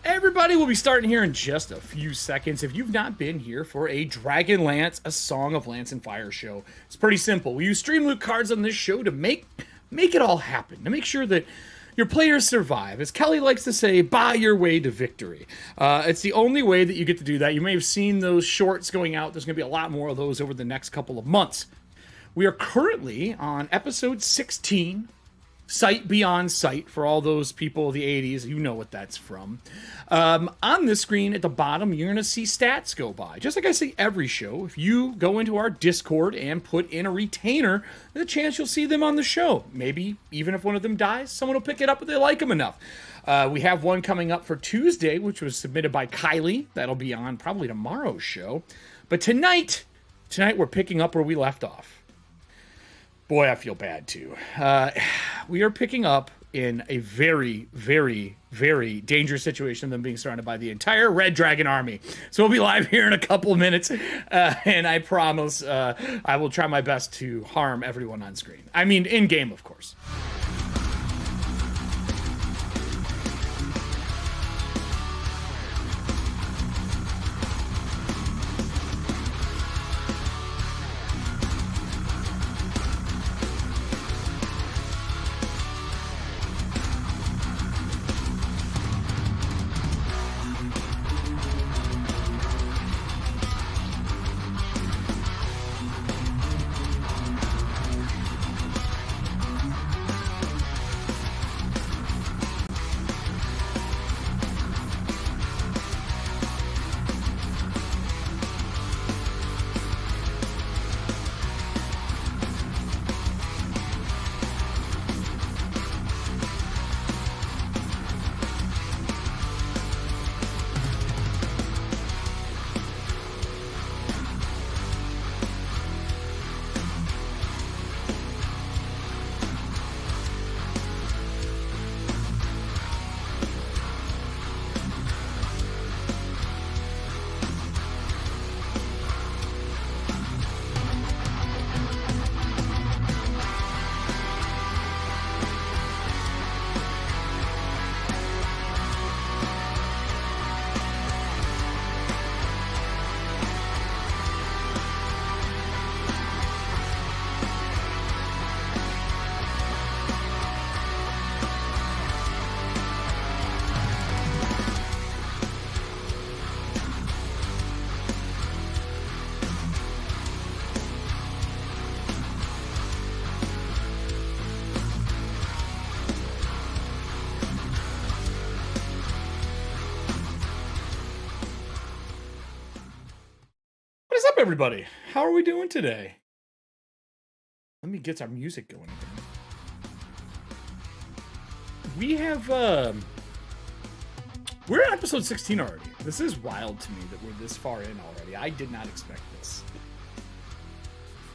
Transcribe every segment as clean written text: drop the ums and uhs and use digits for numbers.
Everybody will be starting here in just a few seconds. If you've not been here for a Dragonlance, a Song of Lance and Fire show, it's pretty simple. We use StreamLoot cards on this show to make it all happen, to make sure that your players survive. As Kelly likes to say, buy your way to victory. It's the only way that you get to do that. You may have seen those shorts going out. There's going to be a lot more of those over the next couple of months. We are currently on episode 16, Sight Beyond Sight, for all those people of the 80s, you know what that's from. On this screen at the bottom, you're going to see stats go by. Just like I say every show, if you go into our Discord and put in a retainer, there's a chance you'll see them on the show. Maybe even if one of them dies, someone will pick it up if they like them enough. We have one coming up for Tuesday, which was submitted by Kylie. That'll be on probably tomorrow's show. But tonight we're picking up where we left off. Boy, I feel bad too. We are picking up in a very, very, very dangerous situation than being surrounded by the entire Red Dragon army. So we'll be live here in a couple of minutes, and I promise I will try my best to harm everyone on screen. I mean, in-game, of course. What is up, everybody? How are we doing today? Let me get our music going again. We have, we're at episode 16 already. This is wild to me that we're this far in already. I did not expect this.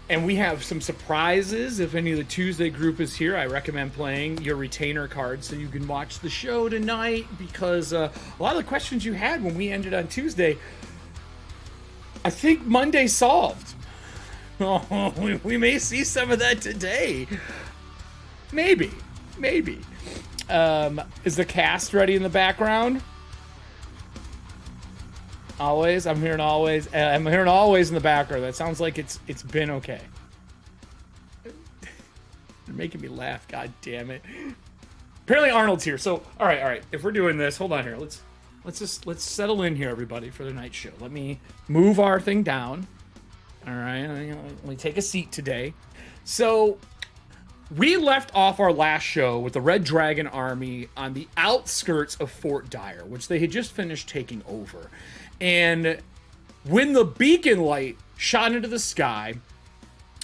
And we have some surprises. If any of the Tuesday group is here, I recommend playing your retainer card so you can watch the show tonight, because a lot of the questions you had when we ended on Tuesday, I think Monday solved. Oh, we may see some of that today. Maybe. Is the cast ready in the background? Always? I'm hearing always. I'm hearing always in the background. That sounds like it's been okay. You're making me laugh, god damn it. Apparently Arnold's here. So, all right. If we're doing this, hold on here. Let's settle in here, everybody, for the night show. Let me move our thing down. All right, let me take a seat today. So we left off our last show with the Red Dragon army on the outskirts of Fort Dyer, which they had just finished taking over. And when the beacon light shot into the sky,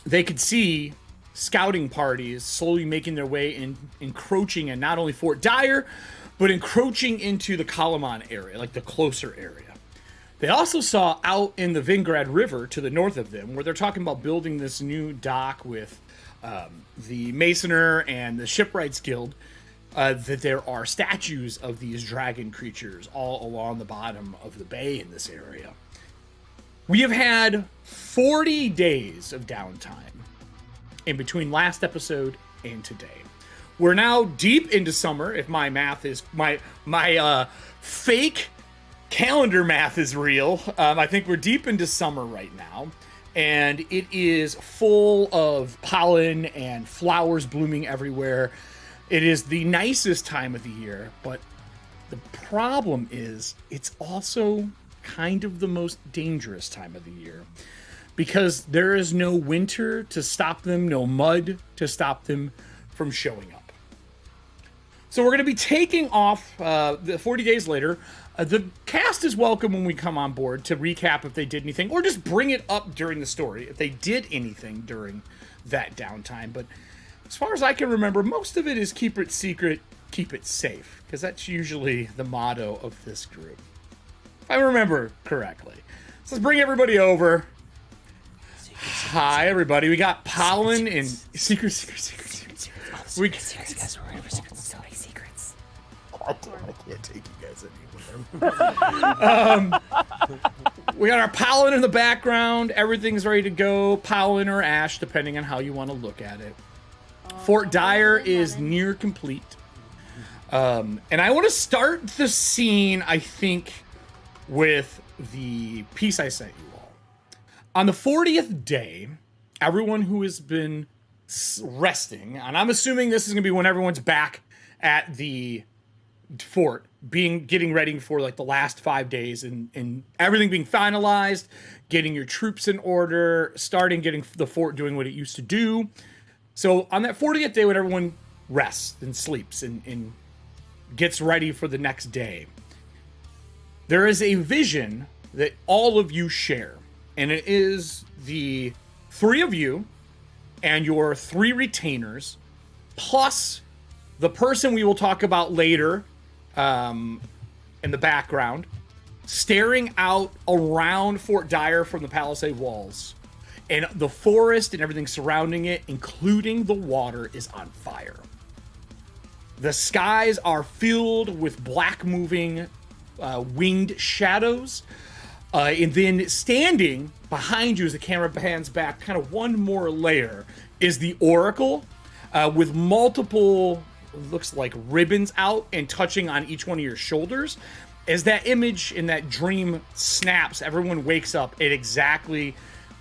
they could see scouting parties slowly making their way in, encroaching in not only Fort Dyer, but encroaching into the Capwn area, like the closer area. They also saw out in the Vingrad River to the north of them, where they're talking about building this new dock with the Masoner and the Shipwrights Guild, that there are statues of these dragon creatures all along the bottom of the bay in this area. We have had 40 days of downtime in between last episode and today. We're now deep into summer, if my math is my fake calendar math is real. I think we're deep into summer right now, and it is full of pollen and flowers blooming everywhere. It is the nicest time of the year, but the problem is it's also kind of the most dangerous time of the year, because there is no winter to stop them, no mud to stop them from showing up. So we're going to be taking off the 40 days later. The cast is welcome when we come on board to recap if they did anything, or just bring it up during the story if they did anything during that downtime. But as far as I can remember, most of it is keep it secret, keep it safe, because that's usually the motto of this group, if I remember correctly. So let's bring everybody over. Hi, everybody. We got pollen and secret. We can't take you guys anywhere. We got our pollen in the background. Everything's ready to go. Pollen or ash, depending on how you want to look at it. Fort Dyer is near complete. And I want to start the scene, I think, with the piece I sent you all. On the 40th day, everyone who has been resting, and I'm assuming this is going to be when everyone's back at the fort, getting ready for like the last 5 days and everything being finalized, getting your troops in order, getting the fort doing what it used to do. So on that 40th day, when everyone rests and sleeps and gets ready for the next day, there is a vision that all of you share, and it is the 3 of you and your 3 retainers, plus the person we will talk about later in the background, staring out around Fort Dyer from the palisade walls. And the forest and everything surrounding it, including the water, is on fire. The skies are filled with black moving winged shadows. And then standing behind you as the camera pans back, kind of one more layer, is the Oracle with multiple, looks like ribbons out and touching on each one of your shoulders. As that image in that dream snaps, everyone wakes up at exactly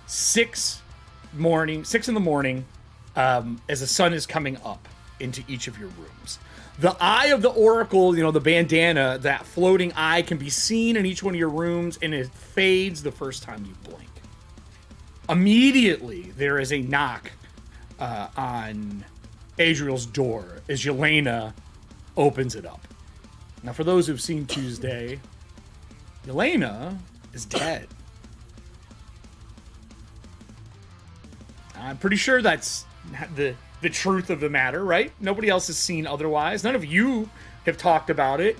6 in the morning as the sun is coming up into each of your rooms. The eye of the Oracle, the bandana, that floating eye can be seen in each one of your rooms, and it fades the first time you blink. Immediately, there is a knock on Adriel's door as Yelena opens it up. Now, for those who've seen Tuesday, Yelena is dead. I'm pretty sure that's the truth of the matter, right? Nobody else has seen otherwise. None of you have talked about it.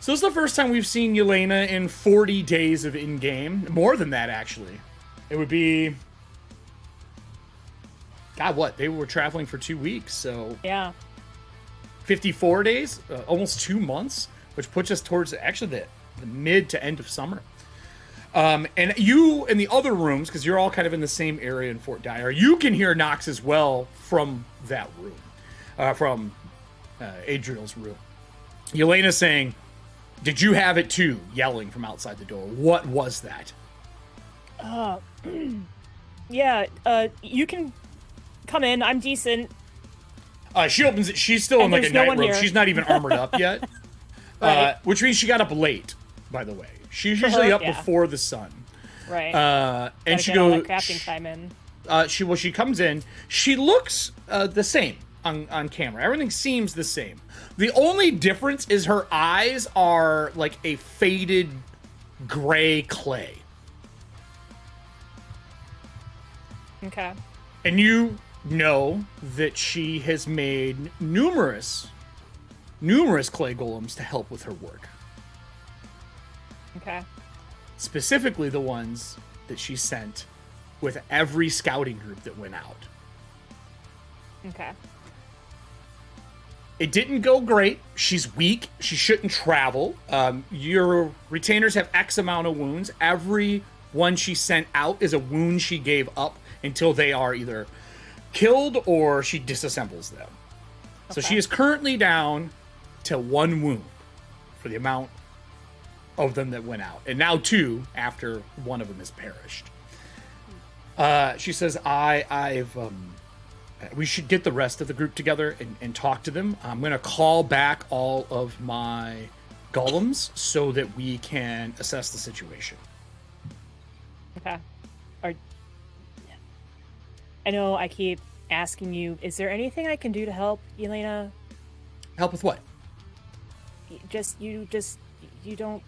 So this is the first time we've seen Yelena in 40 days of in-game. More than that, actually. It would be... God, what? They were traveling for 2 weeks, so... Yeah. 54 days? Almost 2 months, which puts us towards actually the mid to end of summer. And you in the other rooms, because you're all kind of in the same area in Fort Dyer, you can hear knocks as well from that room, from Adriel's room. Yelena saying, "Did you have it too?" Yelling from outside the door. What was that? Yeah, you can come in. I'm decent. She opens it. She's still in like a night robe. She's not even armored up yet. Right. Which means she got up late, by the way. She's usually up before the sun. Right. And she goes crafting time in. She comes in. She looks the same on camera. Everything seems the same. The only difference is her eyes are like a faded gray clay. Okay. And you know that she has made numerous clay golems to help with her work. Okay. Specifically the ones that she sent with every scouting group that went out. Okay. It didn't go great. She's weak. She shouldn't travel. Your retainers have X amount of wounds. Every one she sent out is a wound she gave up until they are either killed or she disassembles them. So Okay. she is currently down to 1 wound for the amount of them that went out. And now 2 after one of them has perished. She says, we should get the rest of the group together and talk to them. I'm going to call back all of my golems so that we can assess the situation. Okay. I know I keep asking you, is there anything I can do to help, Elena? Help with what? You don't...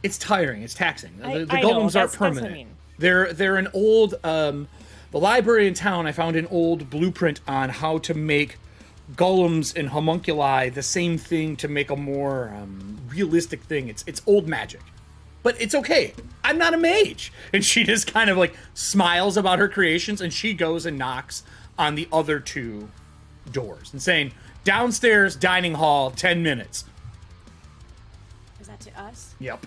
It's tiring. It's taxing. The I know, golems aren't that's what I permanent. mean. They're an old... the library in town, I found an old blueprint on how to make golems and homunculi the same thing to make a more realistic thing. It's old magic. But it's okay. I'm not a mage. And she just kind of like smiles about her creations, and she goes and knocks on the other 2 doors and saying, downstairs, dining hall, 10 minutes. Is that to us? Yep.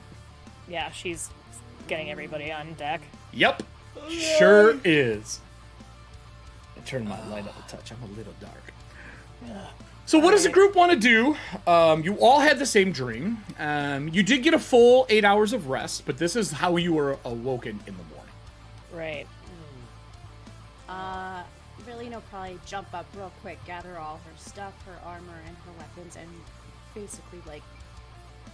Yeah, she's getting everybody on deck. Yep. Sure is. I turned my light up a touch. I'm a little dark. So what does the group want to do? You all had the same dream. You did get a full 8 hours of rest, but this is how you were awoken in the morning. Right. Really, probably jump up real quick, gather all her stuff, her armor, and her weapons, and basically, like,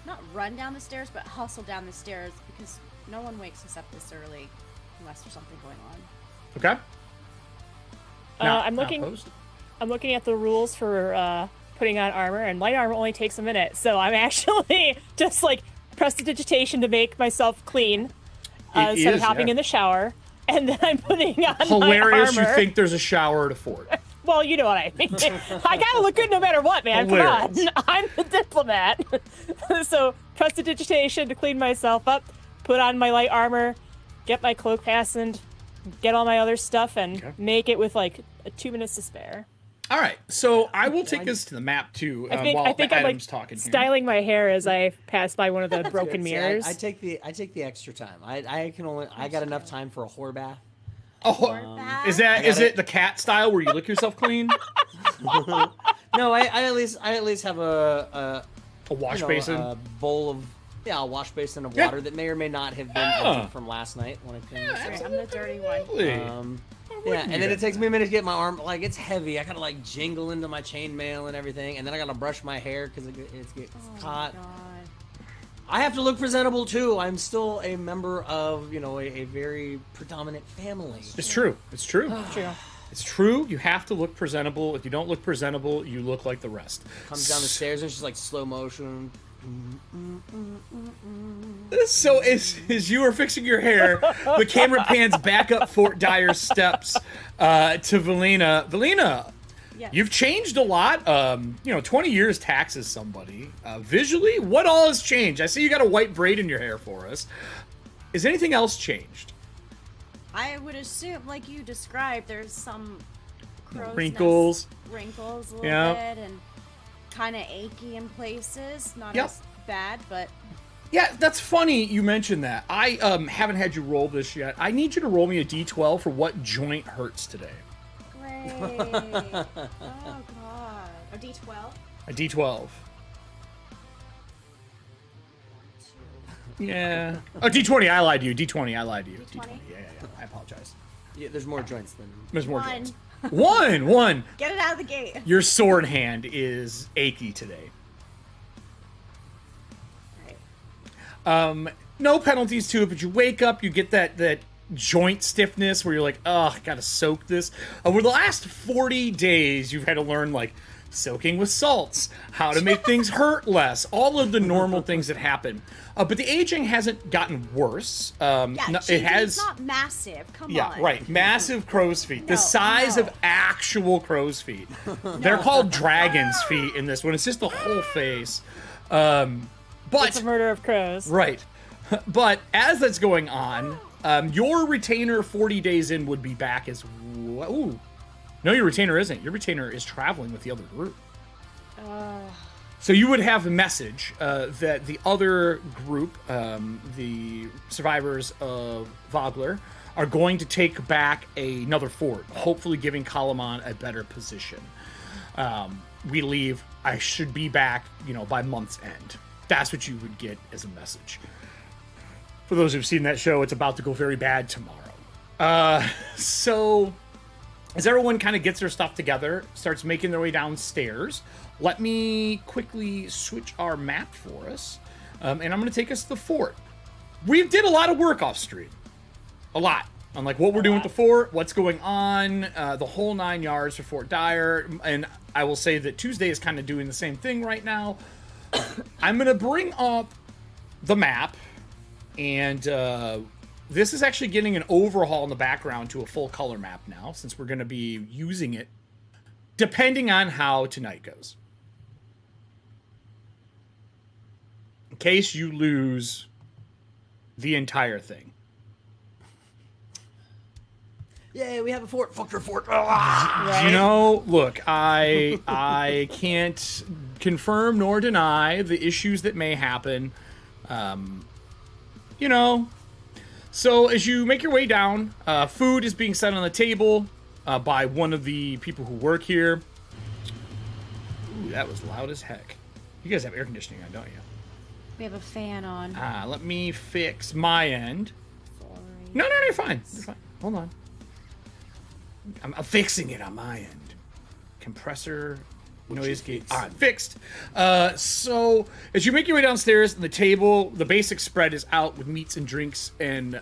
not run down the stairs, but hustle down the stairs, because no one wakes us up this early unless there's something going on. Okay? I'm looking at the rules for putting on armor, and light armor only takes a minute, so I'm actually just like prestidigitation to make myself clean instead of hopping in the shower, and then I'm putting on Hilarious my armor. you think there's a shower at a fort. Well, you know what I mean. I gotta look good no matter what, man. Hilarious. Come on. I'm the diplomat. So prestidigitation to clean myself up, put on my light armor, get my cloak fastened, get all my other stuff, and make it with like 2 minutes to spare. All right, so I will take us to the map too. I think I'm Adam's like talking here. styling my hair as I pass by one of the broken See, mirrors. I take the extra time. I got enough time for a whore bath. Oh, is it the cat style where you lick yourself clean? No, I at least have a wash basin. A bowl of a wash basin of water that may or may not have been emptied from last night when I came. I'm the dirty one. Yeah, and then it takes me a minute to get my arm, like, it's heavy. I gotta, like, jingle into my chainmail and everything, and then I gotta brush my hair because it gets caught. God. I have to look presentable, too. I'm still a member of, a very predominant family. It's true. It's true. It's true. You have to look presentable. If you don't look presentable, you look like the rest. Comes down the stairs and it's just, like, slow motion. So as you are fixing your hair, the camera pans back up Fort Dyer's steps to Valina. Valina, Yes. you've changed a lot. 20 years taxes somebody. Visually, what all has changed? I see you got a white braid in your hair for us. Is anything else changed? I would assume, like you described, there's some crow's Wrinkles. nest wrinkles a little Yeah. bit, and kind of achy in places. Not Yep. as bad, but Yeah, that's funny you mentioned that. I haven't had you roll this yet. I need you to roll me a d12 for what joint hurts today. great. Oh god. A D12. A d12. Yeah. Oh, d20. I lied to you. D20. I lied to you. D20. Yeah. I apologize. Yeah, there's more joints than... There's more One. joints. One. Get it out of the gate. Your sword hand is achy today. Right. No penalties to it, but you wake up, you get that joint stiffness where you're like, oh, I gotta soak this. Over the last 40 days, you've had to learn, like, soaking with salts, how to make things hurt less, all of the normal things that happen. But the aging hasn't gotten worse. Yeah, It has. It's not massive. Come Yeah, on. right. Massive crow's feet. The No, size no. of actual crow's feet. They're called dragon's feet in this one. It's just the whole face. But It's a murder of crows. right. But as that's going on, your retainer 40 days in would be back as ooh. No, your retainer isn't. Your retainer is traveling with the other group. So you would have a message that the other group, the survivors of Vogler, are going to take back another fort, hopefully giving Kalaman a better position. we leave. I should be back, by month's end. That's what you would get as a message. For those who've seen that show, it's about to go very bad tomorrow. So as everyone kind of gets their stuff together, starts making their way downstairs, let me quickly switch our map for us. And I'm going to take us to the fort. We did a lot of work off stream. A lot. On like what we're doing at the fort, what's going on, the whole 9 yards for Fort Dyer. And I will say that Tuesday is kind of doing the same thing right now. I'm going to bring up the map. And this is actually getting an overhaul in the background to a full color map now, since we're going to be using it depending on how tonight goes. In case you lose the entire thing. Yay, we have a fort. Fuck your fort. Right. Look, I can't confirm nor deny the issues that may happen. So as you make your way down, food is being set on the table by one of the people who work here. Ooh, that was loud as heck. You guys have air conditioning on, don't you? We have a fan on. Let me fix my end. Sorry. No, you're fine. You're fine. Hold on. I'm fixing it on my end. Compressor, noise gate on. Fixed. So as you make your way downstairs, the table, the basic spread is out with meats and drinks, and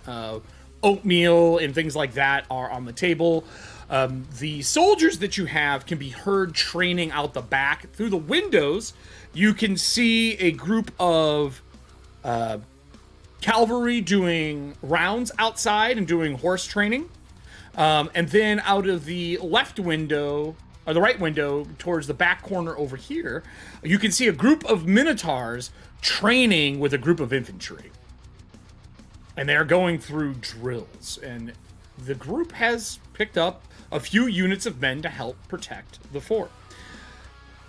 oatmeal and things like that are on the table. The soldiers that you have can be heard training out the back. Through the windows, you can see a group of cavalry doing rounds outside and doing horse training. And then out of the left window, or the right window, towards the back corner over here, you can see a group of minotaurs training with a group of infantry. And they're going through drills. And the group has picked up a few units of men to help protect the fort.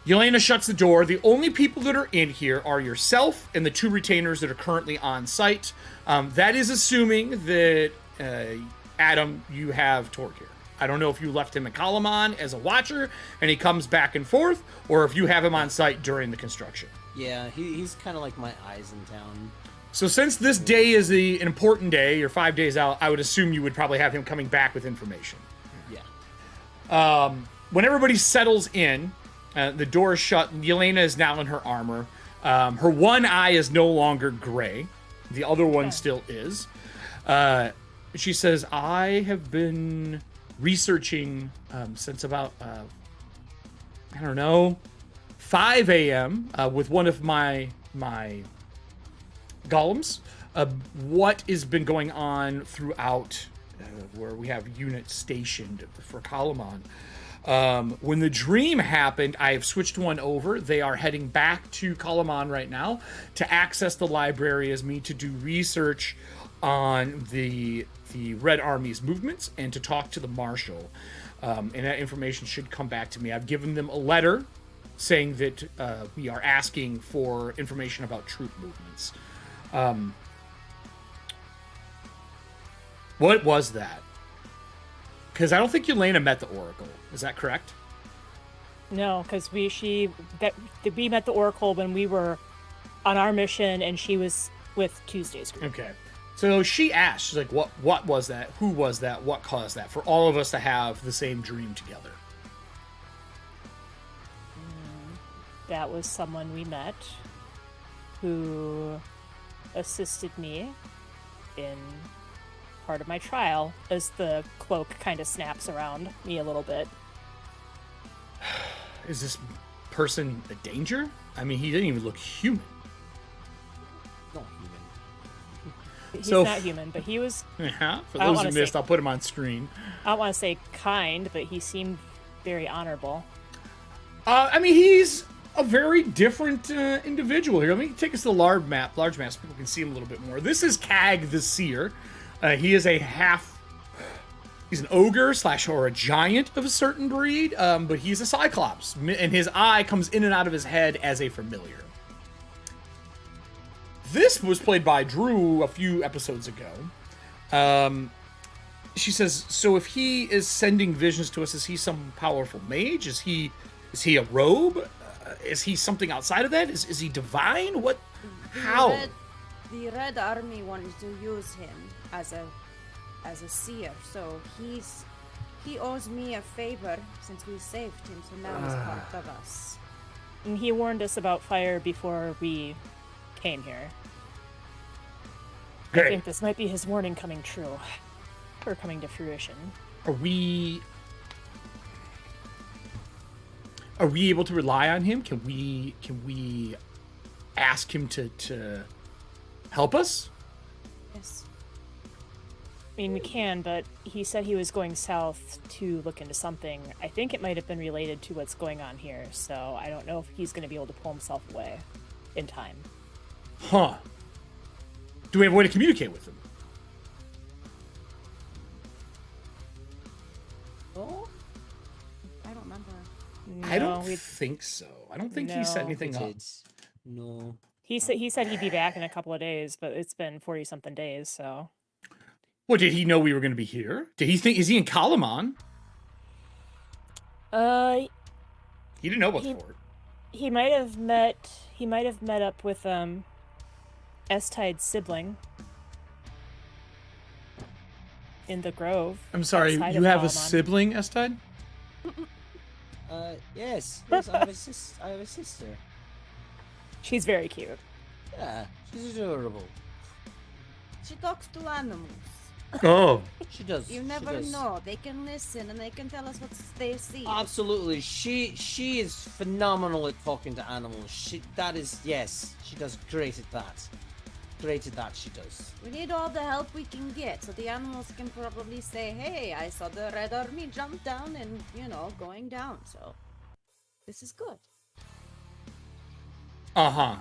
Yelena shuts the door. The only people that are in here are yourself and the 2 retainers that are currently on site. That is assuming that... Adam, you have Torque here. I don't know if you left him in Kalamon as a watcher and he comes back and forth, or if you have him on site during the construction. Yeah, he's kind of like my eyes in town. So since this day is an important day, you're 5 days out, I would assume you would probably have him coming back with information. Yeah. When everybody settles in, the door is shut. Yelena is now in her armor. Her one eye is no longer gray. The other one still is. She says, I have been researching since about, 5 a.m. With one of my golems. What has been going on throughout where we have units stationed for Kalamon. When the dream happened, I have switched one over. They are heading back to Kalamon right now to access the library as me to do research on the Red Army's movements and to talk to the Marshal. And that information should come back to me. I've given them a letter saying that we are asking for information about troop movements. What was that? Because I don't think Yelena met the Oracle. Is that correct? No, because we met the Oracle when we were on our mission, and she was with Tuesday's group. Okay. So she asked, she's like, what was that? Who was that? What caused that? For all of us to have the same dream together. That was someone we met who assisted me in part of my trial, as the cloak kind of snaps around me a little bit. Is this person a danger? I mean, he didn't even look human. Not human. He's not human, but he was... Yeah, for those who missed, I'll put him on screen. I don't want to say kind, but he seemed very honorable. I mean, he's a very different individual here. Let me take us to the large map so people can see him a little bit more. This is Cag the Seer. He is he's an ogre or a giant of a certain breed, but he's a cyclops, and his eye comes in and out of his head as a familiar. This was played by Drew a few episodes ago. She says, so if he is sending visions to us, is he some powerful mage? Is he Is he a robe? Is he something outside of that? Is he divine? What? How? The Red Army wanted to use him as a seer, so he owes me a favor since we saved him, so now he's part of us. And he warned us about fire before we came here. Great. I think this might be his warning coming true. Or coming to fruition. Are we able to rely on him? Can we ask him to help us? Yes. I mean, we can, but he said he was going south to look into something. I think it might have been related to what's going on here, so I don't know if he's going to be able to pull himself away in time. Huh. Do we have a way to communicate with him? Oh? I don't remember. I don't we- think so. I don't think he set No. anything up. No. He said he'd be back in a couple of days, but it's been 40-something days, so... Well, did he know we were going to be here? Did he think? Is he in Kalaman? He didn't know about the fort. He might have met up with S-Tide's sibling in the Grove. I'm sorry, outside you of have a Kalaman. sibling, Estide? Yes, I have a sister. She's very cute. Yeah, she's adorable. She talks to animals. Oh. She does. You she never does. know. They can listen and they can tell us what they see. Absolutely, she is phenomenal at talking to animals. She does great at that. Great at that, she does. We need all the help we can get, so the animals can probably say, hey, I saw the Red Army jump down and, going down, so this is good. Uh-huh.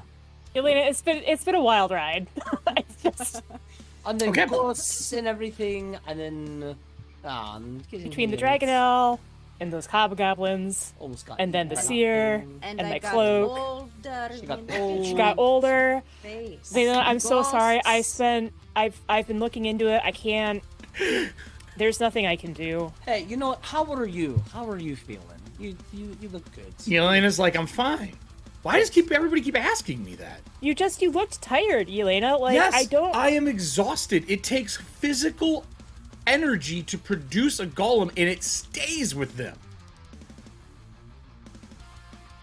Elena, it's been a wild ride. It's just And then Okay. ghosts and everything, and then between the Dragonel and those hobgoblins, almost got and then the eaten. seer And and I my got cloak. older. She got in the old. She got older. face. Elena, I'm so sorry. Ghosts. I've been looking into it. I can't. There's nothing I can do. Hey, you know what? How are you? How are you feeling? You look good. Elena's like, I'm fine. Why does everybody keep asking me that? You looked tired, Elena. Like Yes, I am exhausted. It takes physical energy to produce a golem, and it stays with them.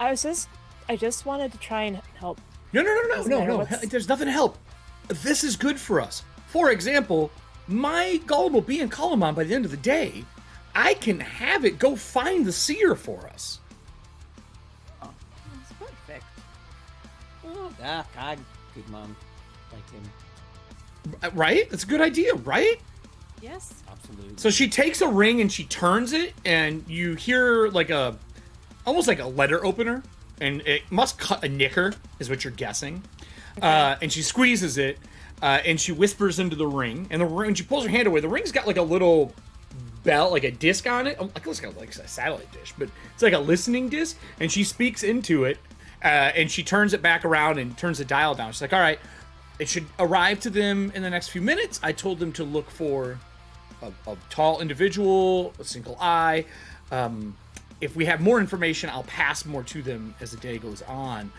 I just wanted to try and help. No. matter what's- There's nothing to help. This is good for us. For example, my golem will be in Kalaman by the end of the day. I can have it go find the seer for us. That's perfect. Yeah, God, good man. Like him. Right? That's a good idea, right? Yes. Absolutely. So she takes a ring and she turns it, and you hear almost like a letter opener, and it must cut a knicker, is what you're guessing. And she squeezes it, and she whispers into the ring, and when she pulls her hand away, the ring's got like a little bell, like a disc on it. It looks like a satellite dish, but it's like a listening disc, and she speaks into it, and she turns it back around and turns the dial down. She's like, all right, it should arrive to them in the next few minutes. I told them to look for a tall individual, a single eye. If we have more information, I'll pass more to them as the day goes on.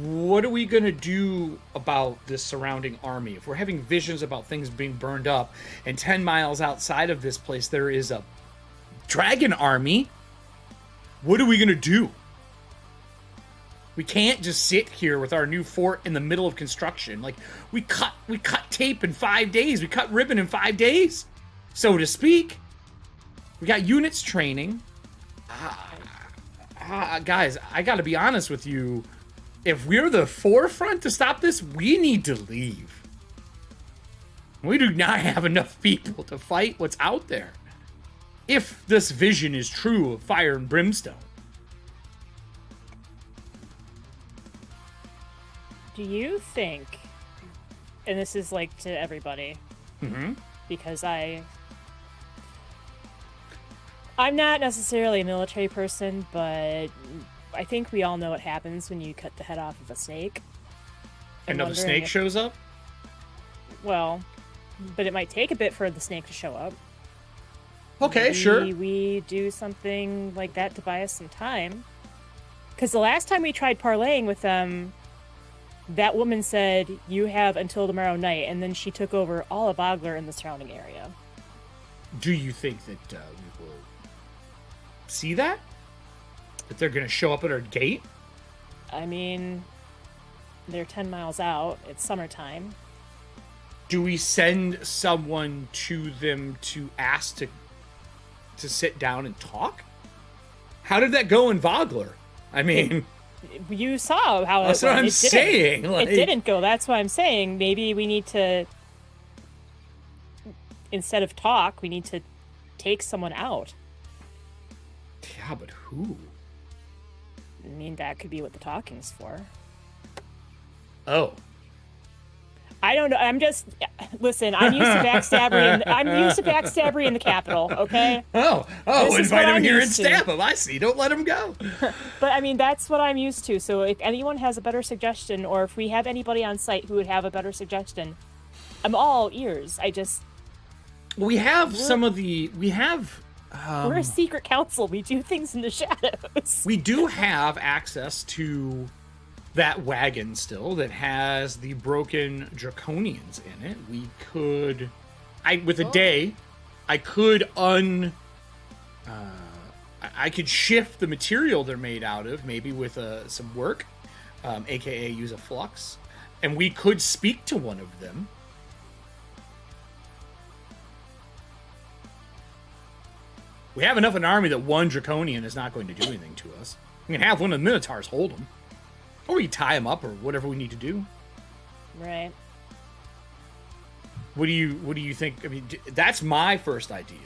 What are we going to do about this surrounding army? If we're having visions about things being burned up, and 10 miles outside of this place there is a dragon army, what are we going to do? We can't just sit here with our new fort in the middle of construction. Like, we cut tape in 5 days. We cut ribbon in 5 days, so to speak. We got units training. Guys, I got to be honest with you. If we're the forefront to stop this, we need to leave. We do not have enough people to fight what's out there. If this vision is true of fire and brimstone. Do you think, and this is like to everybody, because I'm not necessarily a military person, but I think we all know what happens when you cut the head off of a snake. I'm Another wondering snake if- shows up? Well, but it might take a bit for the snake to show up. Okay, maybe sure. we do something like that to buy us some time. Because the last time we tried parlaying with them, that woman said, you have until tomorrow night, and then she took over all of Ogler in the surrounding area. Do you think that we will see that? That they're going to show up at our gate? I mean, they're 10 miles out. It's summertime. Do we send someone to them to ask to sit down and talk? How did that go in Vogler? I mean, you saw how that's it what went. I'm It didn't. saying. Like, It didn't go. That's why I'm saying maybe we need to, instead of talk, we need to take someone out. Yeah, but who? I mean, that could be what the talking's for. Oh. I don't know. I'm just listen. I'm used to backstabbery. I'm used to backstabbery in the Capitol. Okay. Oh! This is Invite what him I'm here and used to. stab him. I see. Don't let him go. But I mean, that's what I'm used to. So if anyone has a better suggestion, or if we have anybody on site who would have a better suggestion, I'm all ears. We have some of the. We have. We're a secret council. We do things in the shadows. We do have access to that wagon still that has the broken draconians in it. We could, with a day, I could I could shift the material they're made out of, maybe with some work, aka use a flux, and we could speak to one of them. We have enough in an army that one draconian is not going to do anything to us. We can have one of the minotaurs hold them. Or we tie him up, or whatever we need to do. Right. What do you think? I mean, that's my first idea.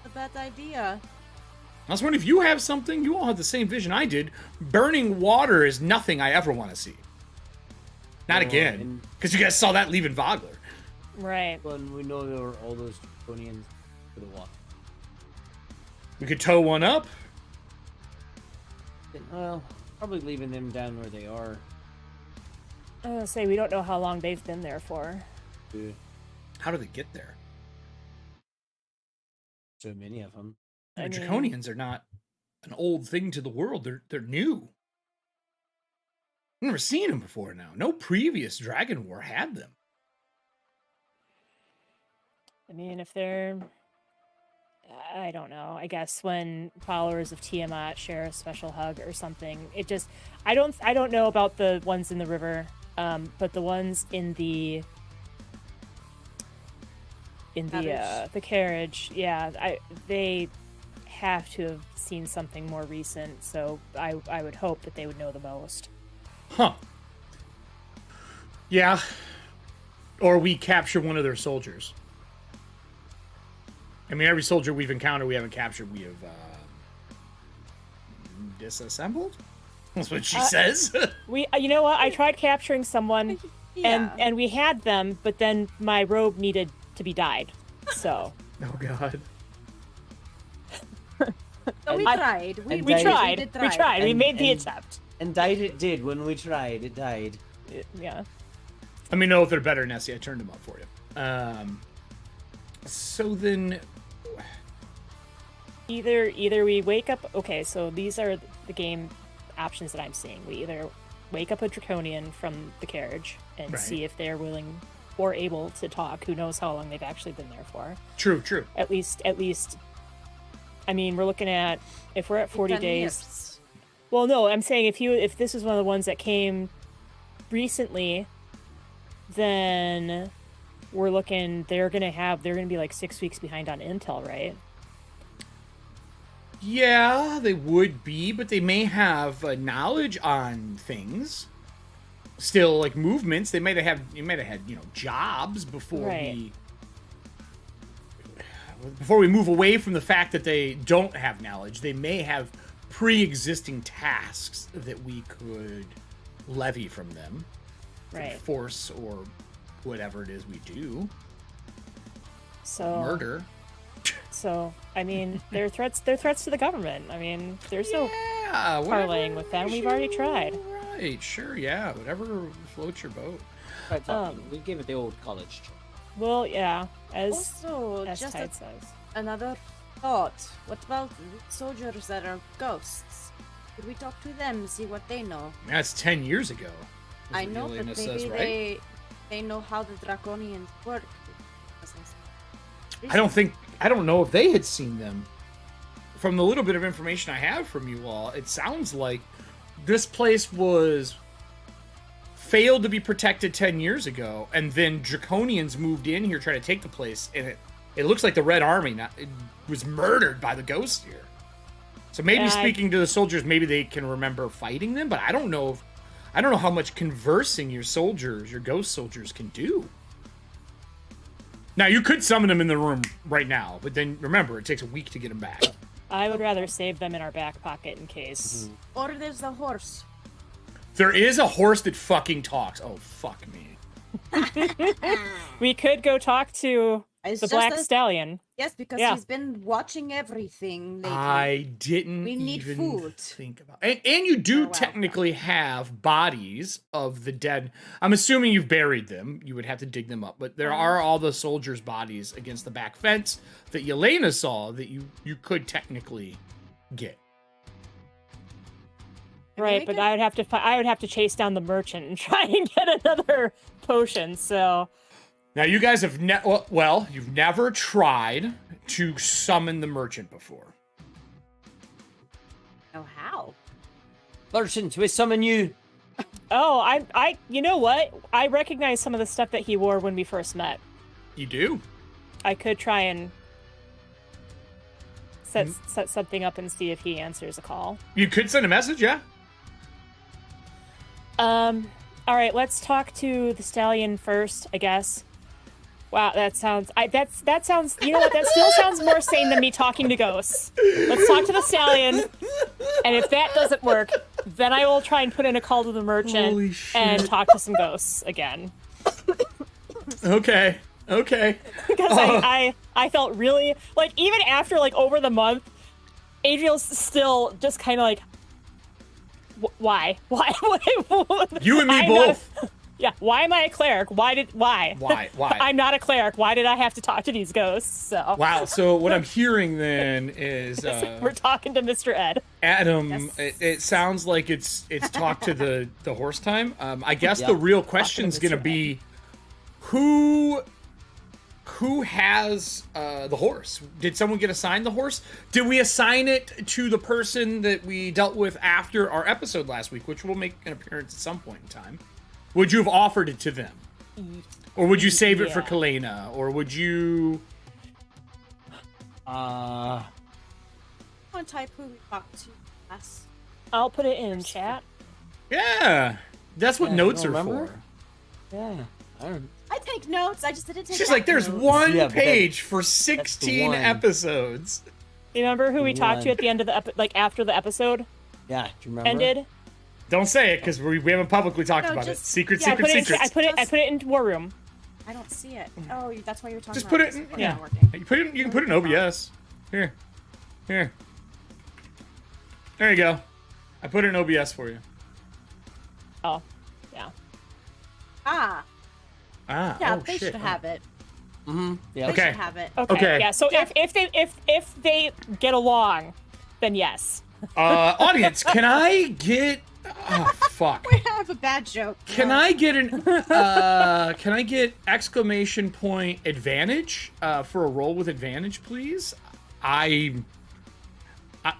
A bad idea. I was wondering if you have something. You all have the same vision I did. Burning water is nothing I ever want to see. Not again, because you guys saw that leaving Vogler. Right. When we know there were all those draconians for the walk. We could tow one up. Well, probably leaving them down where they are. I was gonna say we don't know how long they've been there for. Yeah. How do they get there? So many of them. The draconians are not an old thing to the world. They're new. I've never seen them before now. No previous Dragon War had them. I mean, if they're, I don't know. I guess when followers of Tiamat share a special hug or something, it just, I don't know about the ones in the river, but the ones in the carriage, yeah, they have to have seen something more recent. So I would hope that they would know the most. Huh. Yeah. Or we capture one of their soldiers. I mean, every soldier we've encountered, we haven't captured, we have disassembled? That's what she says. You know what? I tried capturing someone, and we had them, but then my robe needed to be dyed. So. Oh God. So we tried. We tried. We made the attempt. And died it did. When we tried, it died. Yeah. Let me know if they're better, Nessie. I turned them up for you. So then... Either we wake up... Okay, so these are the game options that I'm seeing. We either wake up a Draconian from the carriage and see if they're willing or able to talk. Who knows how long they've actually been there for. True. At least... I mean, we're looking at... If we're at 40 days... Well, no, I'm saying if this is one of the ones that came recently, then we're looking... They're gonna be like 6 weeks behind on intel, right? Yeah, they would be, but they may have knowledge on things. Still, like movements, they might have had jobs before we move away from the fact that they don't have knowledge. They may have pre-existing tasks that we could levy from them, right? Force or whatever it is we do. So murder. So, I mean, they're threats to the government. I mean, there's no parlaying with them. We've already tried. Right, sure, yeah. Whatever floats your boat. Right, we give it the old college try. Well, yeah, Also, as just Tide says. another thought. What about soldiers that are ghosts? Could we talk to them, see what they know? That's 10 years ago. is I what know, Yelena but says, maybe right? they know how the Draconians work. I don't know if they had seen them. From the little bit of information I have from you all, it sounds like this place was failed to be protected 10 years ago, and then Draconians moved in here trying to take the place, and it looks like the Red Army was murdered by the ghosts here. So maybe speaking to the soldiers, maybe they can remember fighting them, but I don't know how much conversing your ghost soldiers can do. Now, you could summon them in the room right now, but then remember, it takes a week to get them back. I would rather save them in our back pocket in case. Or there's the horse. There is a horse that fucking talks. Oh, fuck me. We could go talk to It's the just Black a- Stallion. Yes, because Yeah. he's been watching everything lately. I didn't We need even food. think about it. And you do Oh, wow. technically have bodies of the dead. I'm assuming you've buried them. You would have to dig them up. But there are all the soldiers' bodies against the back fence that Yelena saw that you could technically get. Right, we but could- I would have to chase down the merchant and try and get another potion. So Now, you guys have you've never tried to summon the merchant before. Oh, how? Merchant, we summon you. I you know what? I recognize some of the stuff that he wore when we first met. You do? I could try and set something up and see if he answers a call. You could send a message, yeah. All right, let's talk to the stallion first, I guess. Wow, that sounds. That sounds. You know what? That still sounds more sane than me talking to ghosts. Let's talk to the stallion, and if that doesn't work, then I will try and put in a call to the merchant Holy shit. and talk to some ghosts again. Okay. Because I felt really like even after like over the month, Adriel's still just kind of like, why? You and me I'm both. Yeah, why am I a cleric? Why? Why? I'm not a cleric. Why did I have to talk to these ghosts? So Wow. So what I'm hearing then is we're talking to Mr. Ed. Adam. Yes. It sounds like it's talk to the horse time. I guess Yeah. the real question's gonna be who has the horse? Did someone get assigned the horse? Did we assign it to the person that we dealt with after our episode last week, which will make an appearance at some point in time? Would you have offered it to them? Or would you save it for Yeah. Kalena? Or would you... One type who we talked to last. I'll put it in chat. Yeah. That's what Yeah, notes you are don't remember? for. Yeah. I don't. I take notes. I just didn't take. She's like, there's notes. one Yeah, but page for 16 one. You episodes. remember who we talked to One. at the end of the after the episode Yeah. Do you remember? ended? Don't say it, because we haven't publicly talked No, about just- it. Secret, Yeah, I secret, put it. secret. I put it in War Room. I don't see it. Oh, that's why you're talking. Just about put it this. in- yeah. Working. You can put it in OBS. Here. There you go. I put it in OBS for you. Oh, yeah. Ah, Ah, yeah, oh, they shit. should have it. Mm-hmm. Yeah. They Okay. should have it. Okay. Okay. Yeah. So Yeah. if they get along, then yes. Audience, can I get... Oh, fuck. We have a bad joke. Can No. I get can I get exclamation point advantage for a roll with advantage, please?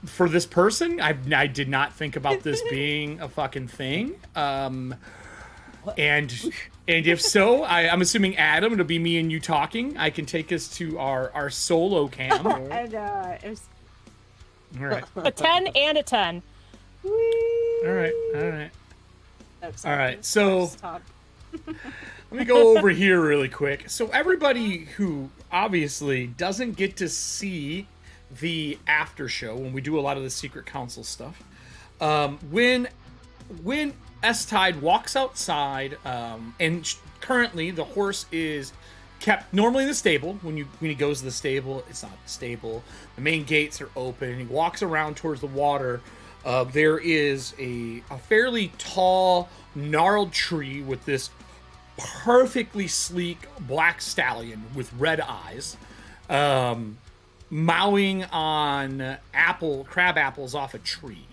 For this person, I did not think about this being a fucking thing. And if so, I'm assuming Adam, it'll be me and you talking. I can take us to our solo cam. All And it was. right. A 10 and a 10. All right. That's All right, so- talk. Let me go over here really quick. So everybody who obviously doesn't get to see the after show when we do a lot of the secret council stuff, when S-Tide walks outside, and currently the horse is kept normally in the stable. When he goes to the stable, it's not the stable. The main gates are open, and he walks around towards the water. There is a fairly tall, gnarled tree with this perfectly sleek black stallion with red eyes, mowing on crab apples off a tree.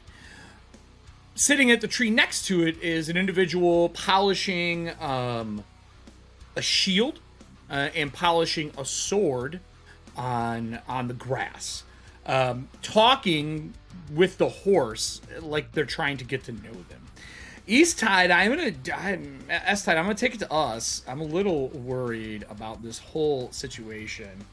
Sitting at the tree next to it is an individual polishing a shield and polishing a sword on the grass, talking with the horse like they're trying to get to know them. S-Tide, I'm gonna take it to us. I'm a little worried about this whole situation.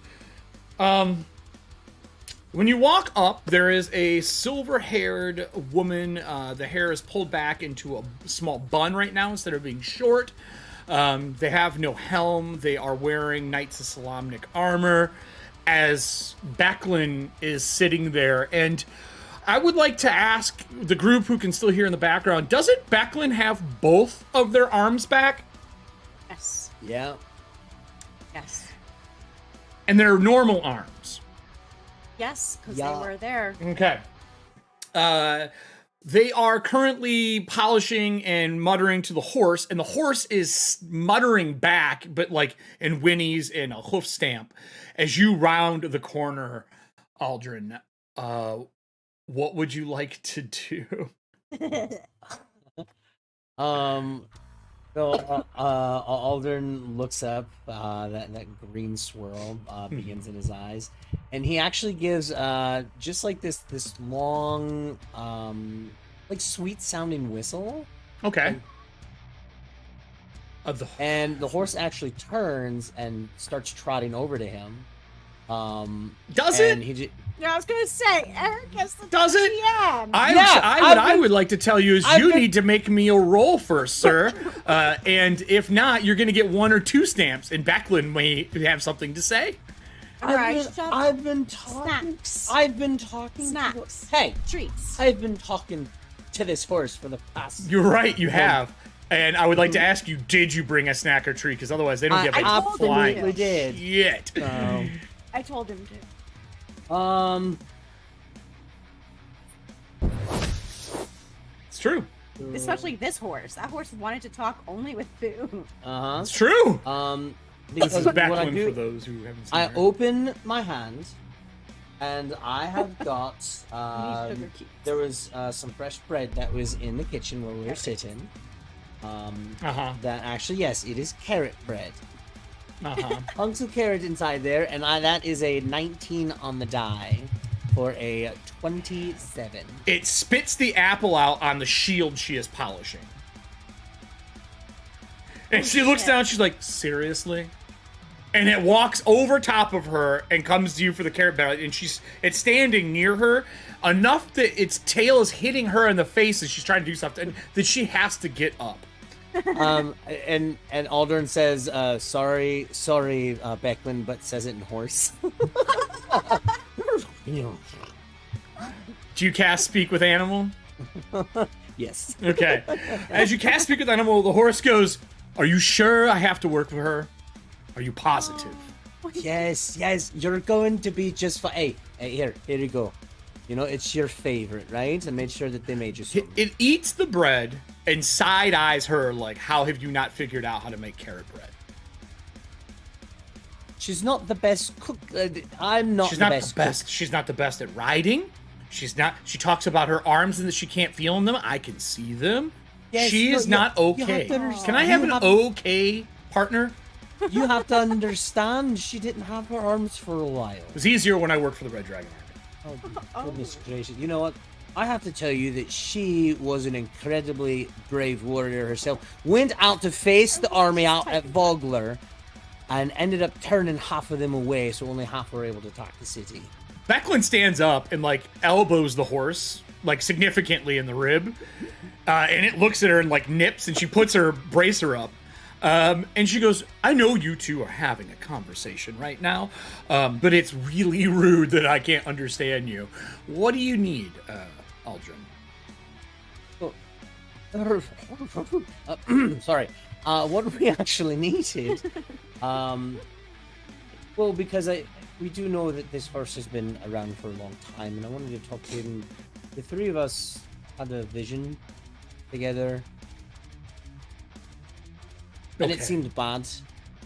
When you walk up, there is a silver-haired woman. The hair is pulled back into a small bun right now instead of being short. They have no helm. They are wearing Knights of Solamnic armor as Becklin is sitting there. And I would like to ask the group who can still hear in the background, doesn't Becklin have both of their arms back? Yes. Yeah. Yes. And they're normal arms. Yes, because Yeah. they were there. Okay. They are currently polishing and muttering to the horse, and the horse is muttering back, but like in whinnies and a hoof stamp. As you round the corner, Aldrin, what would you like to do? So Aldrin looks up, that green swirl begins in his eyes, and he actually gives just like this long like sweet sounding whistle. Okay. And the horse actually turns and starts trotting over to him. Does and it? Yeah, I was gonna say, Eric has the Does it? GM. I would like to tell you is you need to make me a roll first, sir. And if not, you're going to get 1 or 2 stamps, and Becklin may have something to say. I've been talking. Snacks. I've been talking. Snacks. Hey, Treats. I've been talking to this horse for the past. You're right, you have. And I would like to ask you, did you bring a snack or treat? Because otherwise they don't get I a told him flying to. did. shit. I told him to. It's true. Especially this horse. That horse wanted to talk only with food. It's true. This Because is what I Becklin do, for those who haven't seen I her. open my hand, and I have got. Sugar cubes. There was some fresh bread that was in the kitchen where we were sitting. That actually, yes, it is carrot bread. Hunks of carrot inside there, and that is a 19 on the die for a 27. It spits the apple out on the shield she is polishing. And she looks down, she's like, seriously? And it walks over top of her and comes to you for the carrot bread, and it's standing near her enough that its tail is hitting her in the face as she's trying to do something that she has to get up. And Aldrin says, sorry, Becklin, but says it in horse. Do you cast Speak with Animal? Yes. Okay. As you cast Speak with Animal, the horse goes, are you sure I have to work with her? Are you positive? Yes, you're going to be just fine. Hey, here you go. You know, it's your favorite, right? And made sure that they made you some. It eats the bread and side eyes her like, how have you not figured out how to make carrot bread? She's not the best cook. I'm not She's the not best the best. She's not the best at riding. She's not. She talks about her arms and that she can't feel them. I can see them. Yes, she is not okay. Can I have an okay partner? You have to understand, she didn't have her arms for a while. It was easier when I worked for the Red Dragon Army. Oh, goodness gracious. You know what? I have to tell you that she was an incredibly brave warrior herself. Went out to face the army out at Vogler and ended up turning half of them away, so only half were able to attack the city. Becklin stands up and like elbows the horse like significantly in the rib, and it looks at her and like nips, and she puts her bracer up. And she goes, I know you two are having a conversation right now, but it's really rude that I can't understand you. What do you need, Aldrin? Sorry. What we actually needed, well, because we do know that this horse has been around for a long time, and I wanted to talk to him. The three of us had a vision together. And it seemed bad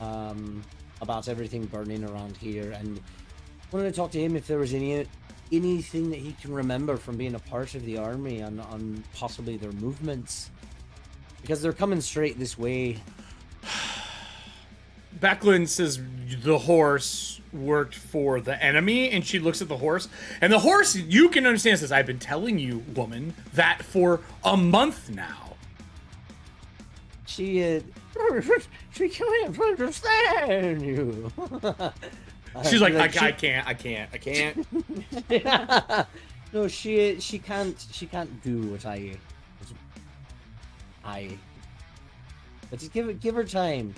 about everything burning around here. And I wanted to talk to him if there was anything that he can remember from being a part of the army on possibly their movements. Because they're coming straight this way. Becklin says the horse worked for the enemy, and she looks at the horse. And the horse, you can understand, says, I've been telling you, woman, that for a month now. She can't understand you. She's like, I can't. No, she can't do what I. But just give her time.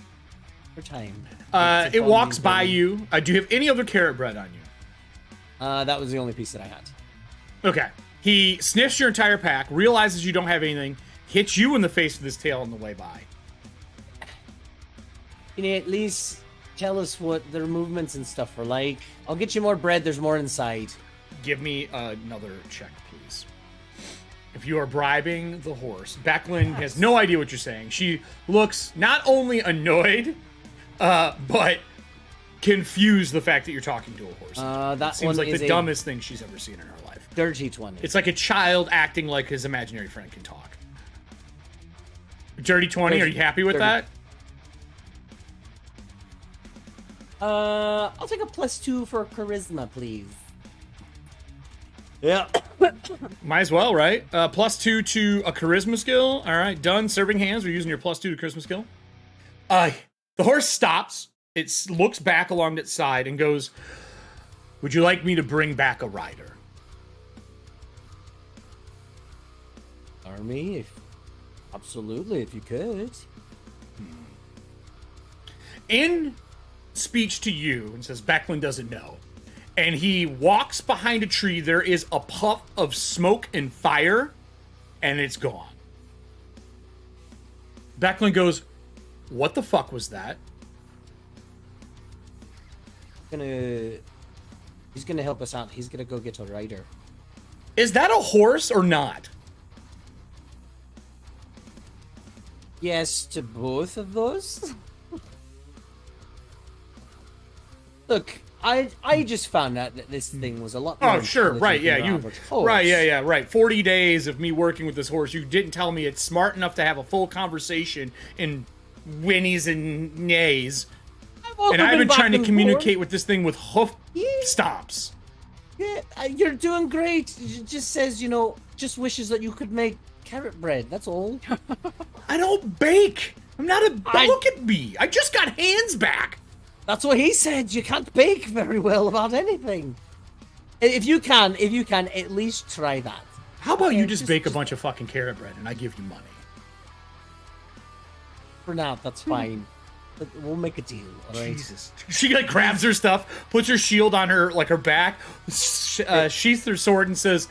It walks by you. Do you have any other carrot bread on you? That was the only piece that I had. Okay. He sniffs your entire pack, realizes you don't have anything, hits you in the face with his tail on the way by. Can you at least tell us what their movements and stuff are like? I'll get you more bread. There's more inside. Give me another check, please. If you are bribing the horse, Becklin has no idea what you're saying. She looks not only annoyed, but confused the fact that you're talking to a horse. That seems one like is the dumbest thing she's ever seen in her life. Dirty 20. It's like a child acting like his imaginary friend can talk. Dirty 20, are you happy with that? I'll take a +2 for charisma, please. Yeah. Might as well, right? +2 to a charisma skill. All right, done. Serving hands. We're using your +2 to charisma skill. The horse stops. It looks back along its side and goes, would you like me to bring back a rider? Army? Absolutely, if you could. In speech to you, and says Becklin doesn't know, and he walks behind a tree. There is a puff of smoke and fire, and it's gone. Becklin goes, what the fuck was that? He's gonna help us out. He's gonna go get a rider. Is that a horse or not? Yes to both of those. Look, I just found out that this thing was a lot more. Oh, sure, right, yeah, right. 40 days of me working with this horse. You didn't tell me it's smart enough to have a full conversation in whinnies and nays. And I've been trying to communicate with this thing with hoof stomps. Yeah, you're doing great. It just says, just wishes that you could make carrot bread. That's all. I don't bake. I'm not a. Look at me. I just got hands back. That's what he said. You can't bake very well about anything. If you can, at least try that. How about you just bake a bunch of fucking carrot bread and I give you money? For now, that's fine. But we'll make a deal, all right? Jesus. She grabs her stuff, puts her shield on her back, sheaths her sword, and says,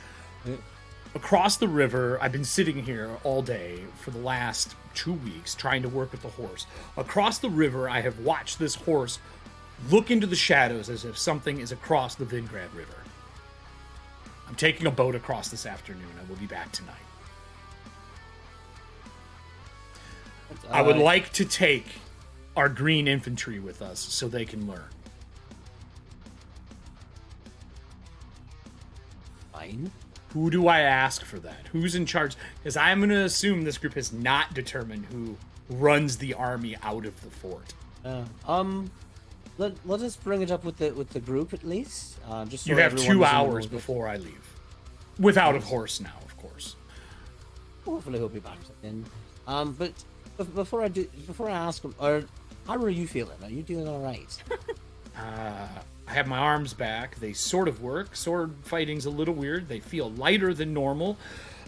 across the river, I've been sitting here all day for the last 2 weeks trying to work with the horse. Across the river, I have watched this horse look into the shadows as if something is across the Vingrad River. I'm taking a boat across this afternoon. I will be back tonight. I would like to take our green infantry with us so they can learn. Fine. Who do I ask for that? Who's in charge? Because I'm going to assume this group has not determined who runs the army out of the fort. Let us bring it up with the group at least. Just so you have 2 hours before I leave, without a horse now, of course. Hopefully he'll be back then. But before I ask him, how are you feeling? Are you doing all right? I have my arms back. They sort of work. Sword fighting's a little weird. They feel lighter than normal.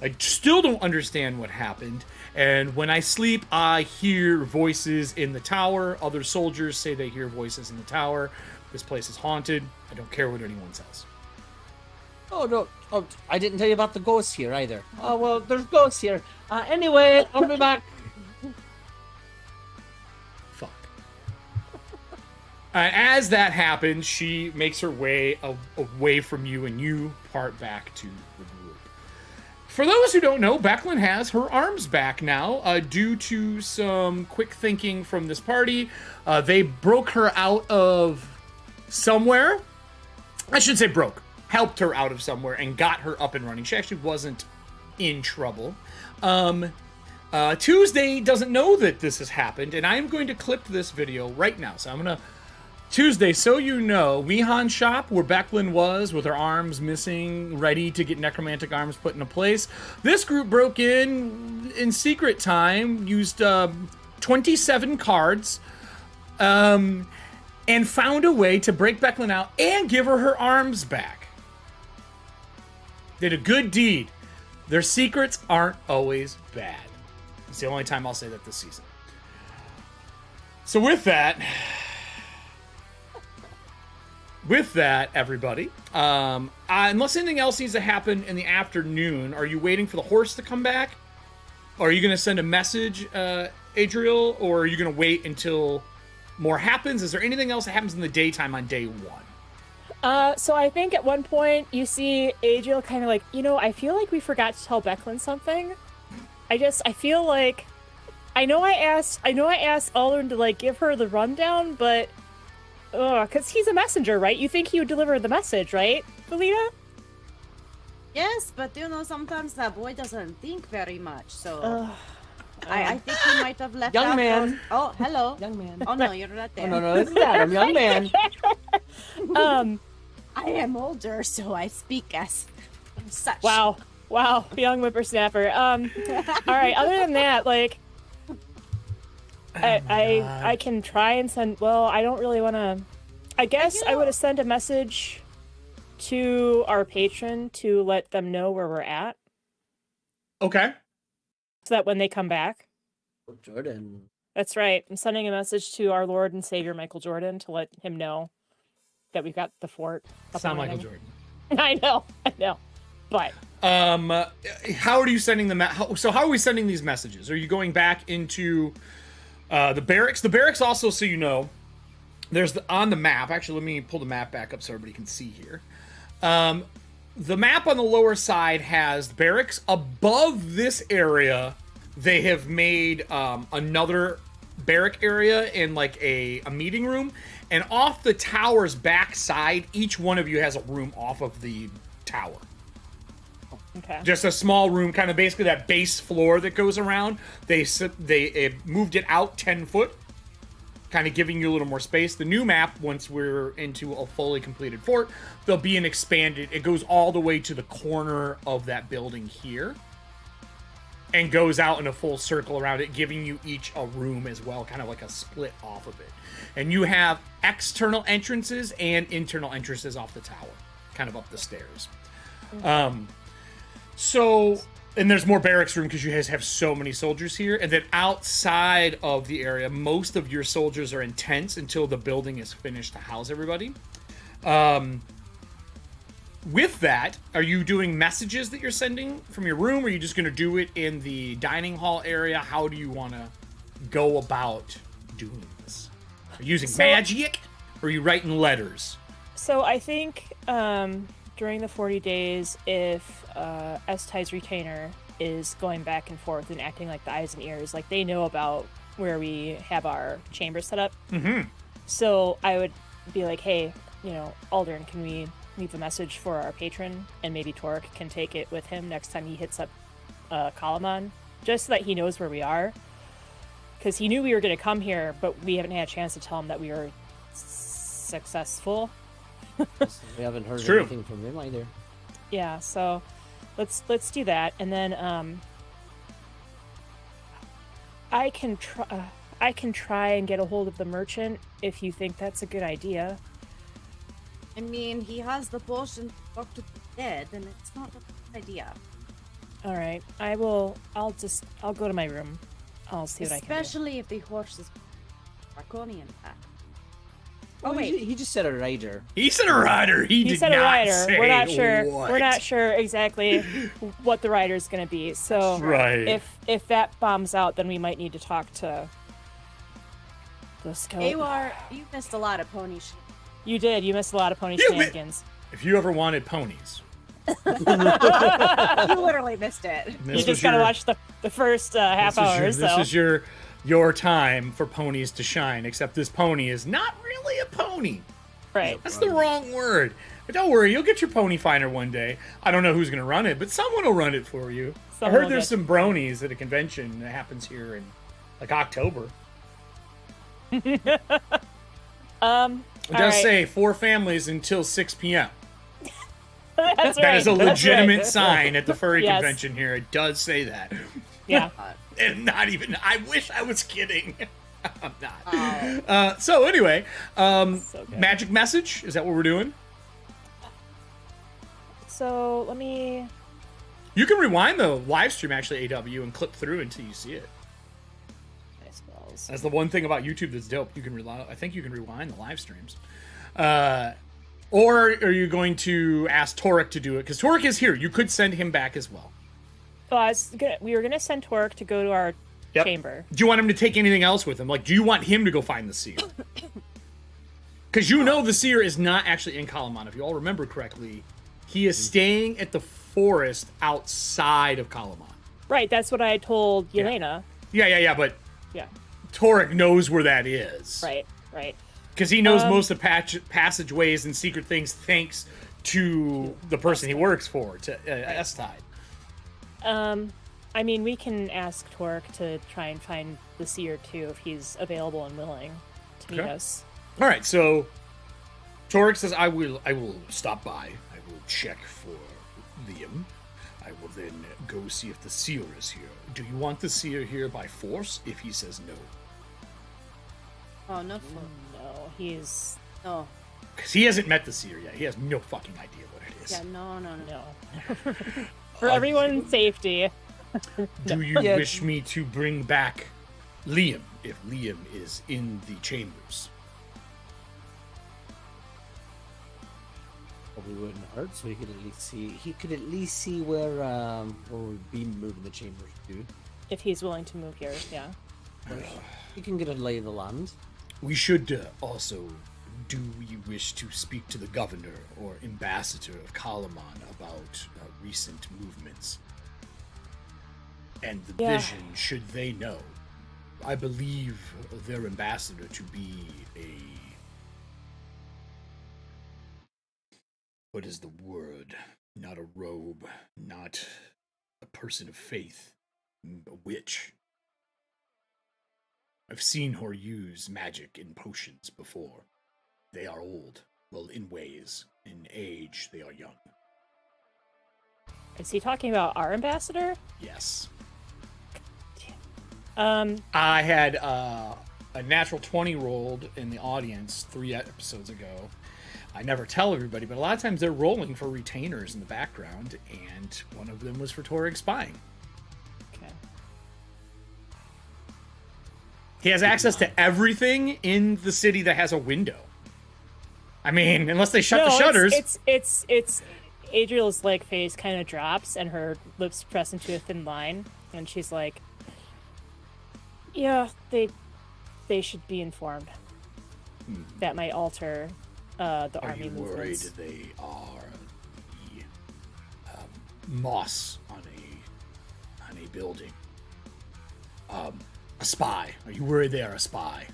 I still don't understand what happened. And when I sleep, I hear voices in the tower. Other soldiers say they hear voices in the tower. This place is haunted. I don't care what anyone says. Oh, no. Oh, I didn't tell you about the ghosts here either. Oh, well, there's ghosts here. Anyway, I'll be back. Fuck. As that happens, she makes her way away from you, and you part back to the group. For those who don't know, Becklin has her arms back now due to some quick thinking from this party. They broke her out of somewhere. I should say helped her out of somewhere and got her up and running. She actually wasn't in trouble. Tuesday doesn't know that this has happened, and I'm going to clip this video right now. So I'm going to... Tuesday, so you know, Wehan's shop, where Becklin was, with her arms missing, ready to get necromantic arms put into place. This group broke in secret time, used 27 cards, and found a way to break Becklin out and give her arms back. Did a good deed. Their secrets aren't always bad. It's the only time I'll say that this season. So with that, everybody, unless anything else needs to happen in the afternoon, are you waiting for the horse to come back? Or are you going to send a message, Adriel? Or are you going to wait until more happens? Is there anything else that happens in the daytime on day one? So I think at one point you see Adriel kind of like, I feel like we forgot to tell Becklin something. I feel like, I know I asked Aldrin to like give her the rundown, but, cause he's a messenger, right? You think he would deliver the message, right, Felina? Yes, but sometimes that boy doesn't think very much, so... I think he might have left young out man. those... Oh, hello. Young man. Oh, no, you're not there. Oh, no, this is Adam, young man. I am older, so I speak as such. Wow, young whippersnapper. All right, other than that, like... I can try and send... Well, I don't really want to... I guess I would have sent a message to our patron to let them know where we're at. Okay. So that when they come back. Jordan. That's right. I'm sending a message to our Lord and Savior Michael Jordan to let him know that we've got the fort. It's not Michael Jordan. I know. But how are you sending them? So how are we sending these messages? Are you going back into the barracks? The barracks also, so you know, there's on the map. Actually, let me pull the map back up so everybody can see here. The map on the lower side has the barracks. Above this area, they have made another barrack area in like a meeting room. And off the tower's back side, each one of you has a room off of the tower. Okay. Just a small room, kind of basically that base floor that goes around. They moved it out 10 foot, kind of giving you a little more space. The new map, once we're into a fully completed fort, there'll be an expanded... It goes all the way to the corner of that building here and goes out in a full circle around it, giving you each a room as well, kind of like a split off of it. And you have external entrances and internal entrances off the tower, kind of up the stairs. So, and there's more barracks room because you guys have so many soldiers here. And then outside of the area, most of your soldiers are in tents until the building is finished to house everybody. With that, are you doing messages that you're sending from your room? Or are you just going to do it in the dining hall area? How do you want to go about doing this? Are you using magic? Or are you writing letters? So I think during the 40 days, if S-Tie's retainer is going back and forth and acting like the eyes and ears, like they know about where we have our chamber set up. Mm-hmm. So I would be like, hey, Aldrin, can we leave a message for our patron? And maybe Torque can take it with him next time he hits up Kalamon, just so that he knows where we are. Because he knew we were going to come here, but we haven't had a chance to tell him that we were successful. We haven't heard anything from him either. Yeah, so let's do that, and then I can try and get a hold of the merchant if you think that's a good idea. I mean, he has the potion to talk to the dead, and it's not a good idea. All right, I'll go to my room. I'll see what I can do. Especially if the horse is draconian pack. Oh wait, he just said a rider. He said a rider. He said did a not rider. say We're not sure. what. We're not sure exactly what the rider's going to be. So right. if that bombs out, then we might need to talk to the scout. You missed a lot of pony shit. You did. You missed a lot of pony shenanigans. If you ever wanted ponies, You literally missed it. You just gotta watch the first half hour or so. This is your time for ponies to shine, except this pony is not really a pony. Right. That's the wrong word. But don't worry, you'll get your pony finder one day. I don't know who's going to run it, but someone will run it for you. I heard there's some bronies at a convention that happens here in, like, October. It does say 4 families until 6 p.m. That's That is a legitimate right. sign at the furry convention here. It does say that. Yeah. And not even, I wish I was kidding. I'm not. So anyway, magic message, is that what we're doing? So let me... You can rewind the live stream, actually, AW, and clip through until you see it. I suppose. That's the one thing about YouTube that's dope. You can I think you can rewind the live streams. Or are you going to ask Torek to do it? Because Torek is here. You could send him back as well. Oh, we were gonna send Torek to go to our chamber. Do you want him to take anything else with him? Like, do you want him to go find the seer? Because you know the seer is not actually in Kalamon. If you all remember correctly, he is staying at the forest outside of Kalamon. Right, that's what I told Yelena. Yeah, but yeah, Torek knows where that is. Right. Because he knows most of the passageways and secret things thanks to the person he works for, to S-Tide. I mean, we can ask Torek to try and find the seer too, if he's available and willing to meet us. All right, so Torek says, I will stop by. I will check for Liam. I will then go see if the seer is here. Do you want the seer here by force? If he says no. Oh, no. No, he's... Oh. Because he hasn't met the seer yet. He has no fucking idea what it is. Yeah, no. For everyone's safety. Do you wish me to bring back Liam if Liam is in the chambers? Probably wouldn't hurt, so he could at least see. He could at least see where we'd be moving the chambers, dude. If he's willing to move here, yeah. You can get a lay of the land. We should also. Do you wish to speak to the governor or ambassador of Kalamon about recent movements? And the vision, should they know? I believe their ambassador to be a... What is the word? Not a robe, not a person of faith, a witch. I've seen her use magic and potions before. They are old. Well, in ways. In age, they are young. Is he talking about our ambassador? Yes. Damn. I had a natural 20 rolled in the audience 3 episodes ago. I never tell everybody, but a lot of times they're rolling for retainers in the background, and one of them was for Torek spying. Okay. He has access to everything in the city that has a window. I mean, unless they shut the shutters. It's Adriel's like face kind of drops and her lips press into a thin line, and she's like, "Yeah, they should be informed. That might alter the army movements." Are you worried they are the moss on a building? A spy. Are you worried they are a spy?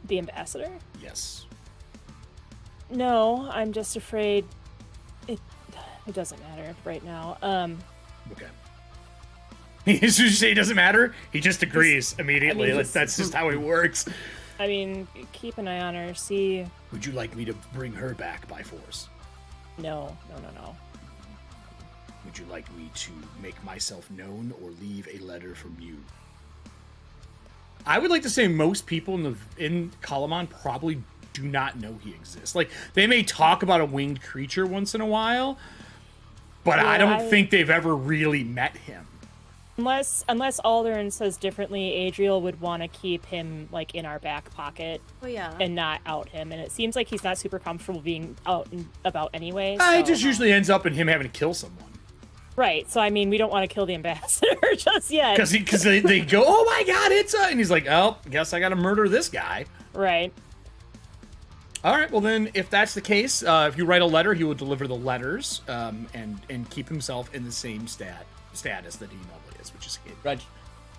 The ambassador? Yes. No, I'm just afraid it doesn't matter right now. Okay. As soon as you say it doesn't matter, he just agrees immediately. That's just how he works. I mean, keep an eye on her, see... Would you like me to bring her back by force? No. Would you like me to make myself known or leave a letter from you? I would like to say most people in Kalamon probably do not know he exists. Like, they may talk about a winged creature once in a while, but I don't think they've ever really met him. Unless Alderan says differently, Adriel would want to keep him like in our back pocket and not out him. And it seems like he's not super comfortable being out and about anyway. So. It just usually ends up in him having to kill someone. Right. So I mean, we don't want to kill the ambassador just yet. Because they go, oh my god, it's and he's like, oh, guess I got to murder this guy. Right. All right. Well, then, if that's the case, if you write a letter, he will deliver the letters and keep himself in the same status that he normally is, which is hidden. Right.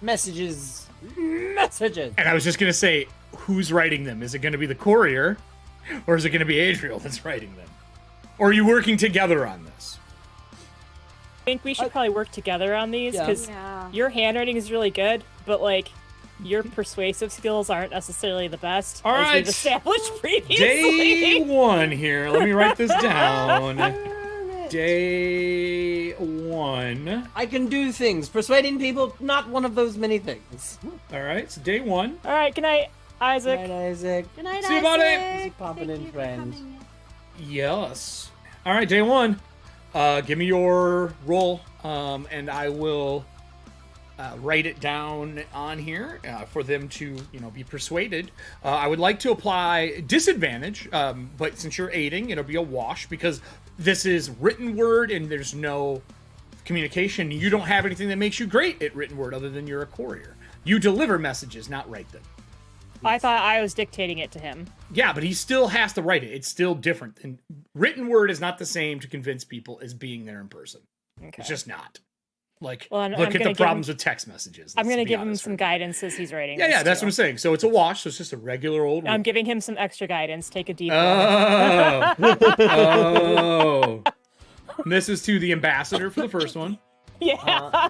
Messages. Messages. And I was just gonna say, who's writing them? Is it going to be the courier, or is it going to be Adriel that's writing them? Or are you working together on this? I think we should probably work together on these because Yeah. your handwriting is really good, but like your persuasive skills aren't necessarily the best. All as right. we've established previously. Day 1 here. Let me write this down. Day 1. I can do things. Persuading people, not one of those many things. All right. So day 1. All right, good night, Isaac. Good night, Isaac. Good night, See you about it. Isaac. Popping Thank in, you for friend. coming in. Yes. All right. Day 1. Give me your roll, and I will write it down on here for them to, be persuaded. I would like to apply disadvantage, but since you're aiding, it'll be a wash because this is written word and there's no communication. You don't have anything that makes you great at written word other than you're a courier. You deliver messages, not write them. I thought I was dictating it to him. Yeah, but he still has to write it. It's still different. And written word is not the same to convince people as being there in person. Okay. It's just not. Like, Well, I'm look at gonna the give problems him- with text messages. I'm going to Let's be give him honest some right guidance as he's writing. now. Yeah, this, yeah, that's too. what I'm saying. So it's a wash, so it's just a regular old I'm giving him some extra guidance. Take a deep Oh. Oh. And this is to the ambassador for the first one. Yeah.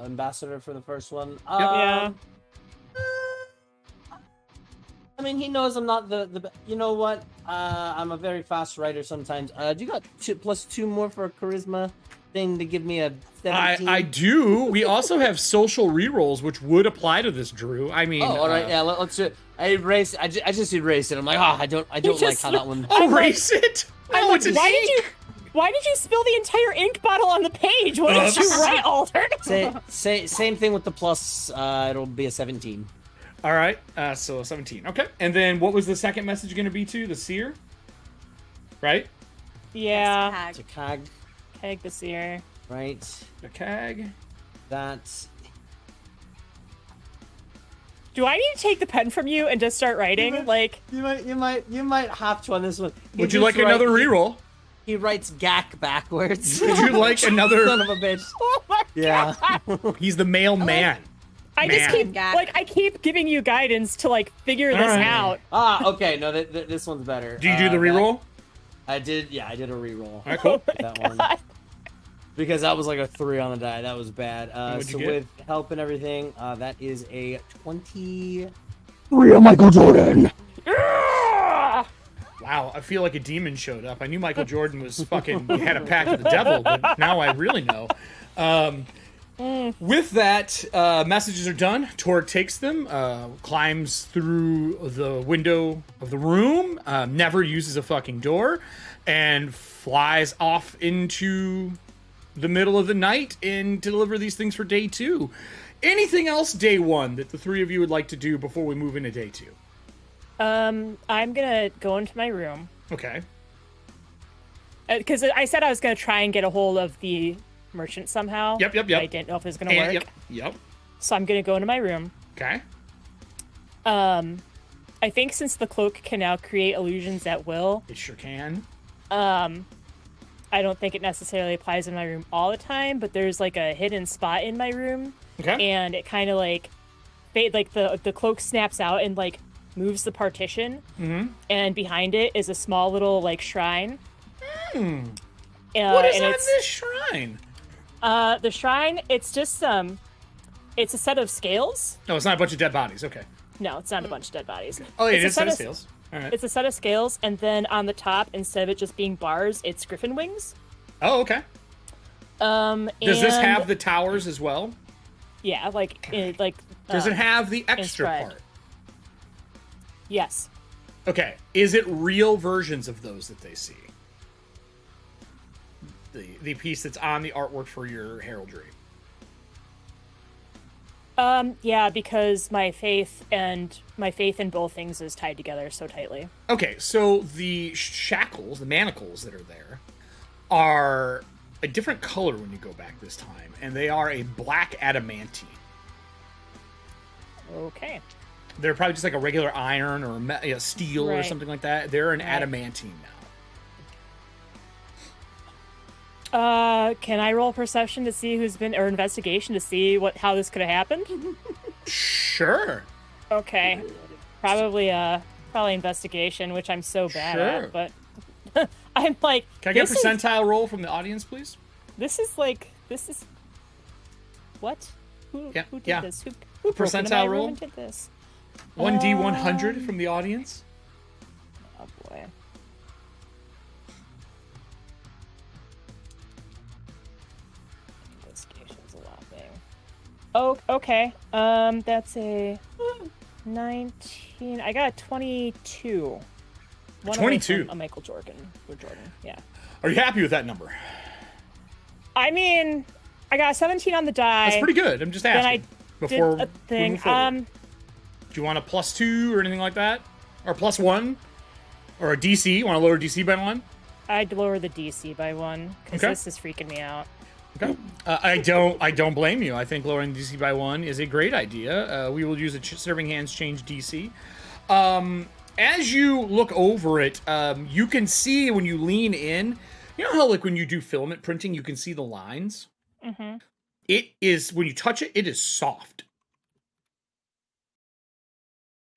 Ambassador for the first one. Yeah. I mean, he knows I'm not the. You know what? I'm a very fast writer sometimes. Do you got +2 more for a charisma thing to give me a 17? I do. We also have social rerolls, which would apply to this, Drew. I mean, Oh, all right. Yeah, let's do it. I erased. I just erased it. I'm like, I don't like just- how that one. erase it. Oh, it's an Why ink. Why did you spill the entire ink bottle on the page? What did you Oops. write, Alden? Same thing with the plus. It'll be a 17. All right, so 17. Okay, and then what was the second message going to be to the seer? Right, Yeah. Hag. To Cag, Keg the seer. right? the CAG. That's. Do I need to take the pen from you and just start writing? Like, You might have to on this one. Would you like another reroll? He writes "gack" backwards. Would you like another? Son of a bitch. oh my Yeah. He's the mailman. I just Man. keep Gag. I keep giving you guidance to like figure this Alright. out. Okay. No, this one's better. Do you do the reroll? I did. Yeah, I did a reroll. All right, cool. That one. Because that was like a 3 on the die. That was bad. What'd you So get? with help and everything, that is a 20. Michael Jordan. Ah! Wow, I feel like a demon showed up. I knew Michael Jordan was fucking had a pact with the devil, but now I really know. With that, messages are done. Tor takes them, climbs through the window of the room, never uses a fucking door, and flies off into the middle of the night and deliver these things for day 2. Anything else day 1 that the three of you would like to do before we move into day 2? I'm gonna go into my room Okay. because I said I was gonna try and get a hold of the merchant somehow. Yep. but I didn't know if it was gonna work. Yep. So I'm gonna go into my room. Okay. I think since the cloak can now create illusions at will, It sure can. I don't think it necessarily applies in my room all the time, but there's like a hidden spot in my room, Okay. and it kind of like the cloak snaps out and like moves the partition, and behind it is a small little like shrine. What is and on it's, this shrine? The shrine, it's just it's a set of scales. No, it's not a bunch of dead bodies. Okay. No, it's not a bunch of dead bodies. Oh, yeah, It's a it's set of set scales. All right. It's a set of scales, and then on the top, instead of it just being bars, it's griffin wings. Oh, okay. Does this have the towers as well? Yeah, like Does it have the extra spread. part? Yes. Okay. Is it real versions of those that they see? The piece that's on the artwork for your heraldry. Yeah, because my faith in both things is tied together so tightly. Okay, so the shackles, the manacles that are there, are a different color when you go back this time, and they are a black adamantine. Okay. They're probably just like a regular iron or steel or something like that. They're an adamantine now. Can I roll perception to see who's been, or investigation to see how this could have happened? Sure. Okay. Probably investigation, which I'm so bad at, but I'm like... Can I get a percentile roll from the audience, please? This is... What? Who did this? Who percentile roll? And did this? 1d100 from the audience. Oh boy. Investigation's a lot thing. Oh, okay. That's a 19. I got a 22. 22. A Michael Jordan. Or Jordan. Yeah. Are you happy with that number? I mean, I got a 17 on the die. That's pretty good. I'm just asking. Before did a thing. Do you want a +2 or anything like that? Or +1? Or a DC? You want to lower DC by 1? I'd lower the DC by 1 because this is freaking me out. Okay. I don't blame you. I think lowering DC by 1 is a great idea. We will use a serving hands change DC. As you look over it, you can see when you lean in. You know how like when you do filament printing, you can see the lines. Mm-hmm. It is when you touch it, it is soft.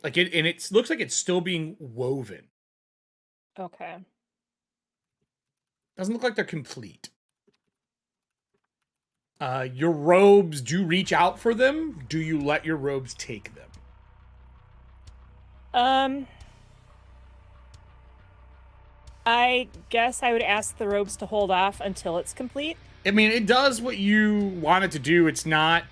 Like it looks like it's still being woven. Okay. Doesn't look like they're complete. Your robes do reach out for them. Do you let your robes take them? I guess I would ask the robes to hold off until it's complete. I mean, it does what you want it to do. It's not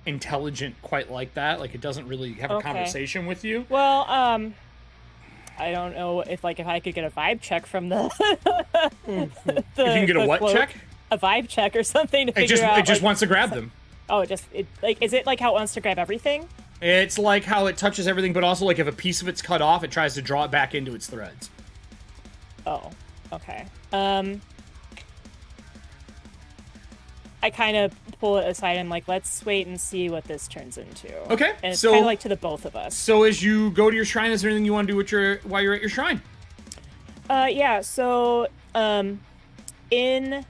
intelligent quite like that. Like, it doesn't really have a conversation with you. Well, I don't know if I could get a vibe check from the... If you can get a what check? A vibe check or something to figure out... It just wants to grab them. Oh, is it like how it wants to grab everything? It's like how it touches everything, but also like if a piece of it's cut off, it tries to draw it back into its threads. Oh, okay. I kind of pull it aside and like, let's wait and see what this turns into. Okay, and it's kind of like to the both of us. So as you go to your shrine, is there anything you want to do while you're at your shrine? Yeah. So, in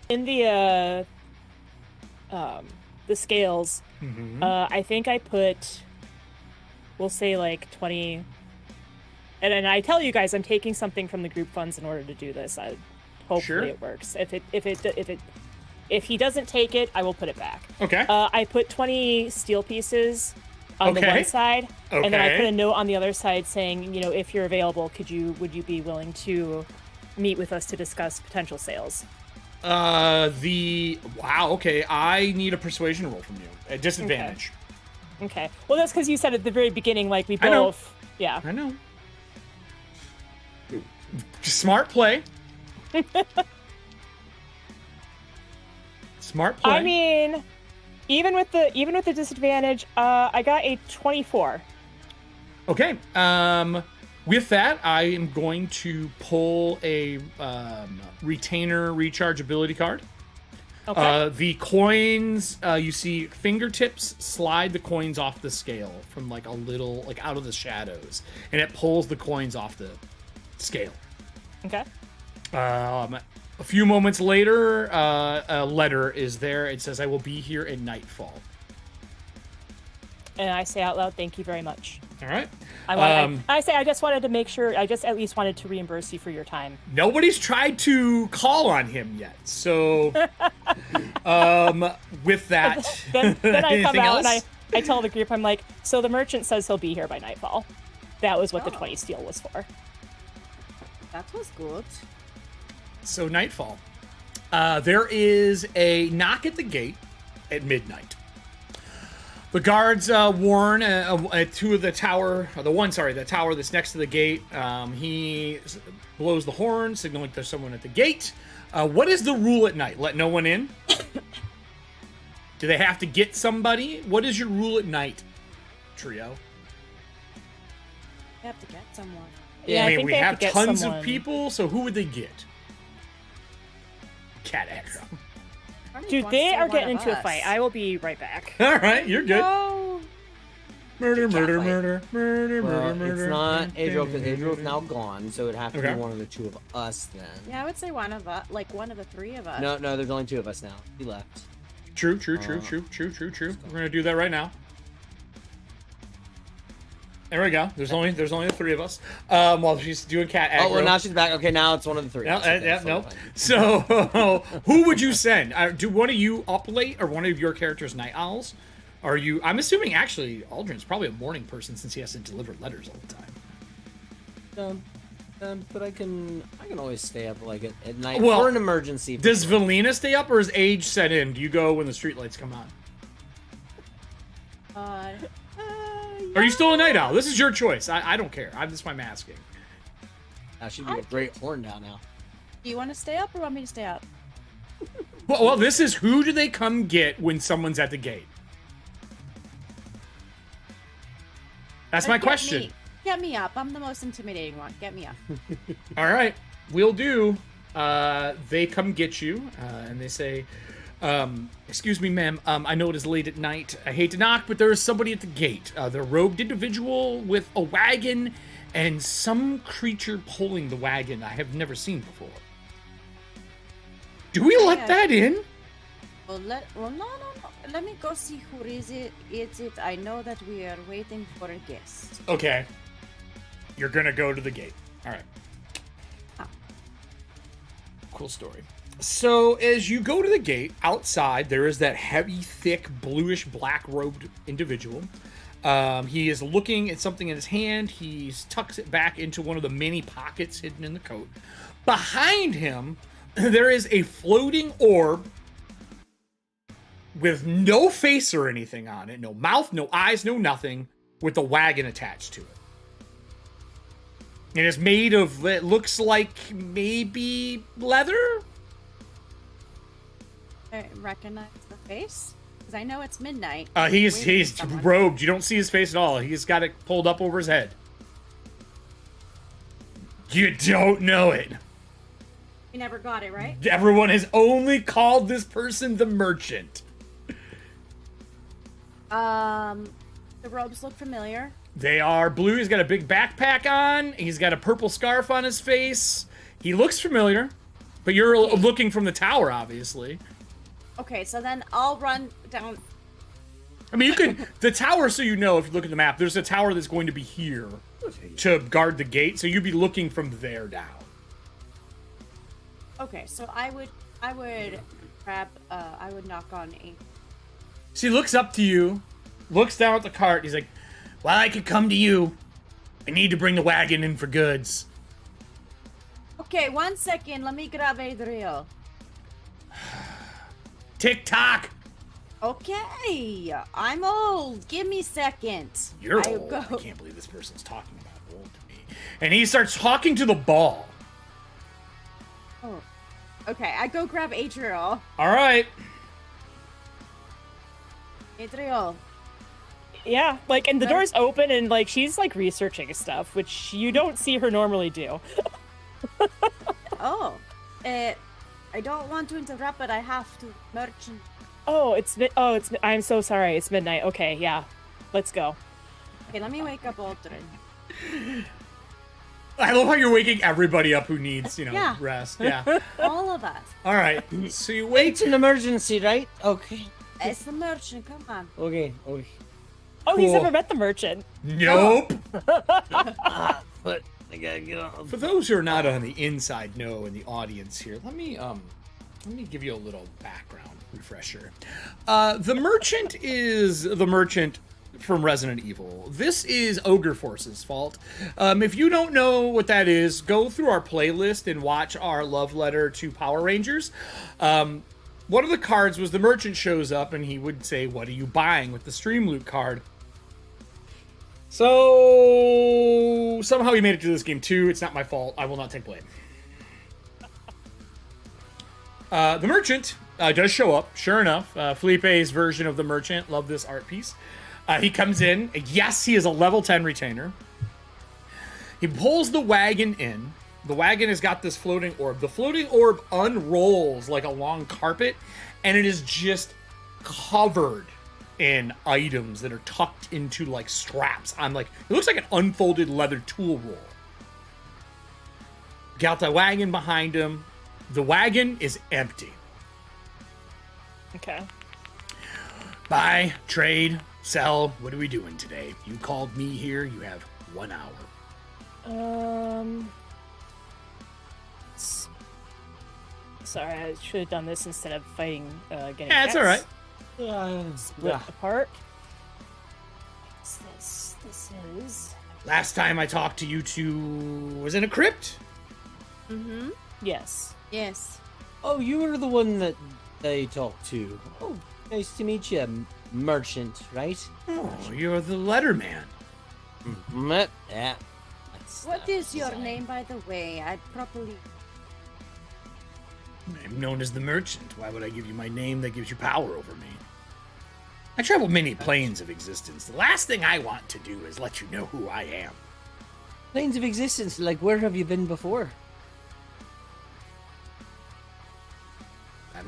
the scales, I think I put, we'll say like 20. And I tell you guys, I'm taking something from the group funds in order to do this. Hopefully it works. If he doesn't take it, I will put it back. Okay. I put 20 steel pieces on the one side, and then I put a note on the other side saying, if you're available, would you be willing to meet with us to discuss potential sales? Wow. Okay. I need a persuasion roll from you at disadvantage. Okay. Well, that's because you said at the very beginning, like we both. I know. Yeah. I know. Smart play. Smart play. I mean, even with the disadvantage, I got a 24. Okay. With that, I am going to pull a retainer rechargeability card. Okay. The coins, you see fingertips slide the coins off the scale from like a little, like out of the shadows, and it pulls the coins off the scale. Okay. A few moments later, a letter is there. It says, "I will be here at nightfall." And I say out loud, "Thank you very much." All right. I say, I just wanted to make sure, I just at least wanted to reimburse you for your time. Nobody's tried to call on him yet, so with that, then I come out else? and I tell the group, I'm like, so the merchant says he'll be here by nightfall. That was what the 20 steel was for. That was good. So nightfall. There is a knock at the gate at midnight. The guards warn two of the tower, or the tower that's next to the gate. He blows the horn, signaling there's someone at the gate. What is the rule at night? Let no one in? Do they have to get somebody? What is your rule at night, trio? They have to get someone. Yeah, I mean, we have tons someone. of people, so who would they get? Cat aggro. Dude, they are getting into a fight. I will be right back. All right, you're good. No. Murder, murder, fight. murder, murder, Well, murder, it's murder. not Adriel, because Adriel's now gone, so it'd have to Okay. be one of the two of us then. Yeah, I would say one of us, like one of the three of us. No, there's only two of us now. He left. True. We're gonna do that right now. There we go. There's only the three of us. While she's doing cat aggro. Oh, well, now she's back. Okay, now it's one of the three. No, Okay, yeah, so no. fine. So, who would you send? Do one of you up late, or one of your characters night owls? Are you? I'm assuming actually Aldrin's probably a morning person since he has to deliver letters all the time. But I can always stay up like at night Well, for an emergency. For Does sure. Valina stay up, or is age set in? Do you go when the streetlights come on? Are you still a night owl? This is your choice. I don't care. That's why I'm asking. She'd be a great horn down now. Do you want to stay up or want me to stay up? Well, this is who do they come get when someone's at the gate? That's my question. Get me up. I'm the most intimidating one. Get me up. All right, we'll do. They come get you, and they say, excuse me, ma'am, I know it is late at night. I hate to knock, but there is somebody at the gate. The robed individual with a wagon and some creature pulling the wagon I have never seen before. Do we let that in? Well, no. Let me go see who is it. I know that we are waiting for a guest. Okay. You're gonna go to the gate. All right. Ah. Cool story. So as you go to the gate, outside there is that heavy, thick, bluish, black-robed individual. He is looking at something in his hand. He tucks it back into one of the many pockets hidden in the coat. Behind him, there is a floating orb with no face or anything on it. No mouth, no eyes, no nothing, with a wagon attached to it. It is made of, it looks like maybe leather? I recognize the face because I know it's midnight. He's Waiting for someone. robed. You don't see his face at all. He's got it pulled up over his head. You don't know it. You never got it right. Everyone has only called this person the merchant. The robes look familiar. They are blue. He's got a big backpack on. He's got a purple scarf on his face. He looks familiar, but you're looking from the tower, obviously. Okay, so then I'll run down. I mean, you can the tower, so you know if you look at the map, there's a tower that's going to be here to guard the gate, so you'd be looking from there down. Okay, so I would grab. I would knock on a. So he looks up to you, looks down at the cart. He's like, "Well, I could come to you. I need to bring the wagon in for goods." Okay, 1 second. Let me grab Adriel. Tick-tock! Okay, I'm old. Give me a second. You're old. I can't believe this person's talking about old to me. And he starts talking to the ball. Oh, okay. I go grab Adriel. All right. Adriel. Yeah, like, and the door's open, and, like, she's, like, researching stuff, which you don't see her normally do. Oh, I don't want to interrupt, but I have to merchant. I'm so sorry. It's midnight. Okay, yeah. Let's go. Okay, let me wake up Aldrin. I love how you're waking everybody up who needs, Yeah. rest. Yeah. All of us. All right. So you wait. It's an emergency, right? Okay. It's the merchant. Come on. Okay. Oh, he's Cool. never met the merchant. Nope. But I gotta get off. For those who are not on the inside know in the audience here, let me give you a little background refresher. The merchant is the merchant from Resident Evil. This is Ogre Force's fault. If you don't know what that is, go through our playlist and watch our love letter to Power Rangers. One of the cards was the merchant shows up and he would say, "What are you buying?" with the Stream Loot card. So somehow he made it to this game too. It's not my fault. I will not take blame. The merchant does show up. Sure enough, Felipe's version of the merchant. Love this art piece. He comes in. Yes, he is a level 10 retainer. He pulls the wagon in. The wagon has got this floating orb. The floating orb unrolls like a long carpet, and it is just covered and items that are tucked into like straps on like it looks like an unfolded leather tool roll. Got the wagon behind him. The wagon is empty. Okay. Buy, trade, sell. What are we doing today? You called me here. You have 1 hour. Sorry, I should have done this instead of fighting. Getting Yeah, it's all right. Split apart. What's this? This is. Last time I talked to you two was in a crypt. Mm-hmm. Yes. Yes. Oh, you were the one that they talked to. Oh, nice to meet you, merchant, right? Oh, you're the letterman. Mm, yeah. What is your name, by the way? I'd probably... I'm known as the merchant. Why would I give you my name that gives you power over me? I travel many planes of existence. The last thing I want to do is let you know who I am. Planes of existence, like where have you been before? I'm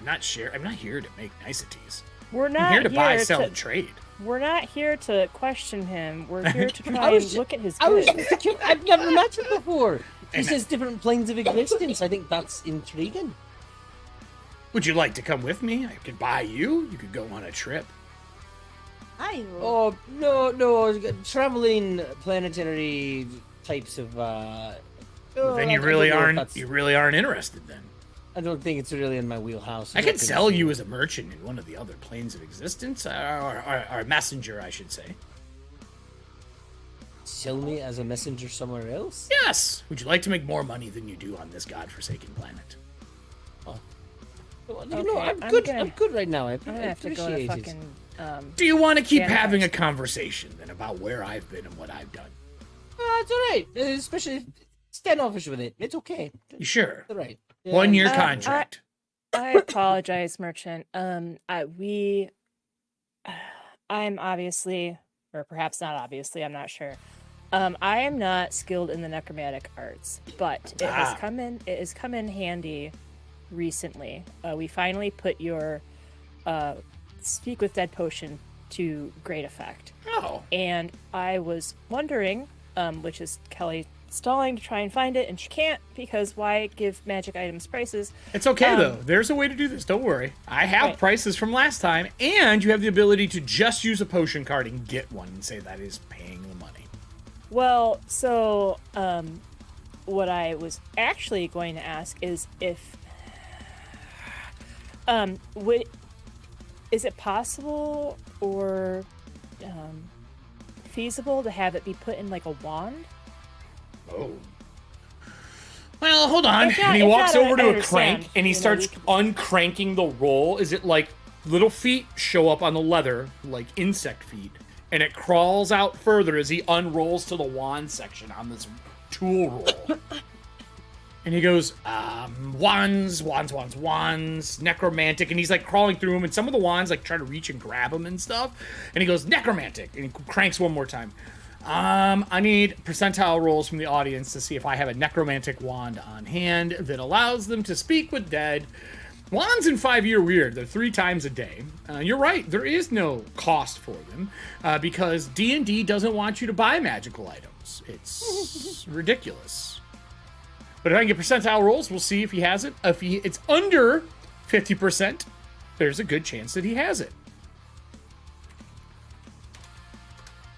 not here to make niceties. We're not I'm here to buy, sell, and trade. We're not here to question him. We're here to try and look at his goods. I've never met him before. He says different planes of existence. I think that's intriguing. Would you like to come with me? I could buy you. You could go on a trip. I will. Oh, no. Traveling planetary types of, Then you really aren't interested then. I don't think it's really in my wheelhouse. I could sell you as a merchant in one of the other planes of existence, or a messenger, I should say. Sell me as a messenger somewhere else? Yes! Would you like to make more money than you do on this godforsaken planet? Oh. Okay, No, I'm good right now. I have to go to fucking... Do you want to keep having a conversation then about where I've been and what I've done? It's all right. Especially standoffish with it. It's okay. You sure? It's all right. Yeah. 1 year contract. I apologize, merchant. I'm obviously, or perhaps not obviously, I'm not sure. I am not skilled in the necromantic arts, but it has come in handy recently. We finally put your speak with dead potion to great effect. Oh. And I was wondering, which is Kelly stalling to try and find it, and she can't because why give magic items prices? It's okay though. There's a way to do this. Don't worry. I have prices from last time, and you have the ability to just use a potion card and get one and say that is paying the money. Well, so what I was actually going to ask is if is it possible or feasible to have it be put in like a wand? Oh. Well, hold on. And he walks over to a crank and he starts uncranking the roll. Is it like little feet show up on the leather, like insect feet, and it crawls out further as he unrolls to the wand section on this tool roll. And he goes, wands, necromantic, and he's like crawling through them, and some of the wands like try to reach and grab him and stuff. And he goes, necromantic, and he cranks one more time. I need percentile rolls from the audience to see if I have a necromantic wand on hand that allows them to speak with dead. Wands in 5-year weird, they're 3 times a day. You're right, there is no cost for them because D&D doesn't want you to buy magical items. It's ridiculous. But if I can get percentile rolls, we'll see if he has it. If it's under 50%, there's a good chance that he has it.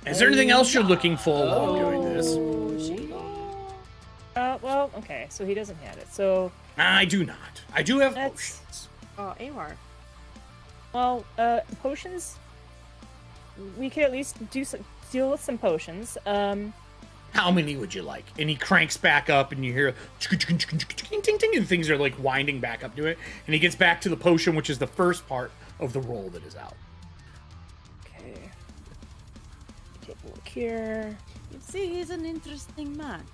Is there anything else you're looking for while I'm doing this? Well, okay, so he doesn't have it. So I do not. I do have potions. Oh, Awar. Well, potions. We could at least deal with some potions. How many would you like? And he cranks back up, and you hear and things are like winding back up to it. And he gets back to the potion, which is the first part of the roll that is out. Okay. Take a look here. You see, he's an interesting man.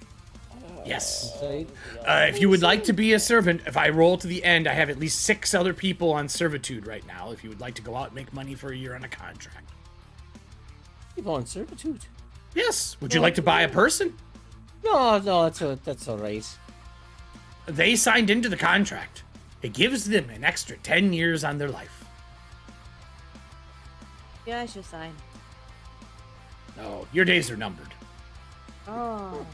Yes. If you would like to be a servant, if I roll to the end, I have at least 6 other people on servitude right now. If you would like to go out and make money for a year on a contract. People on servitude? Yes. Would you like to buy a person? No, that's all right. They signed into the contract. It gives them an extra 10 years on their life. Yeah, I should sign. No, your days are numbered. Oh.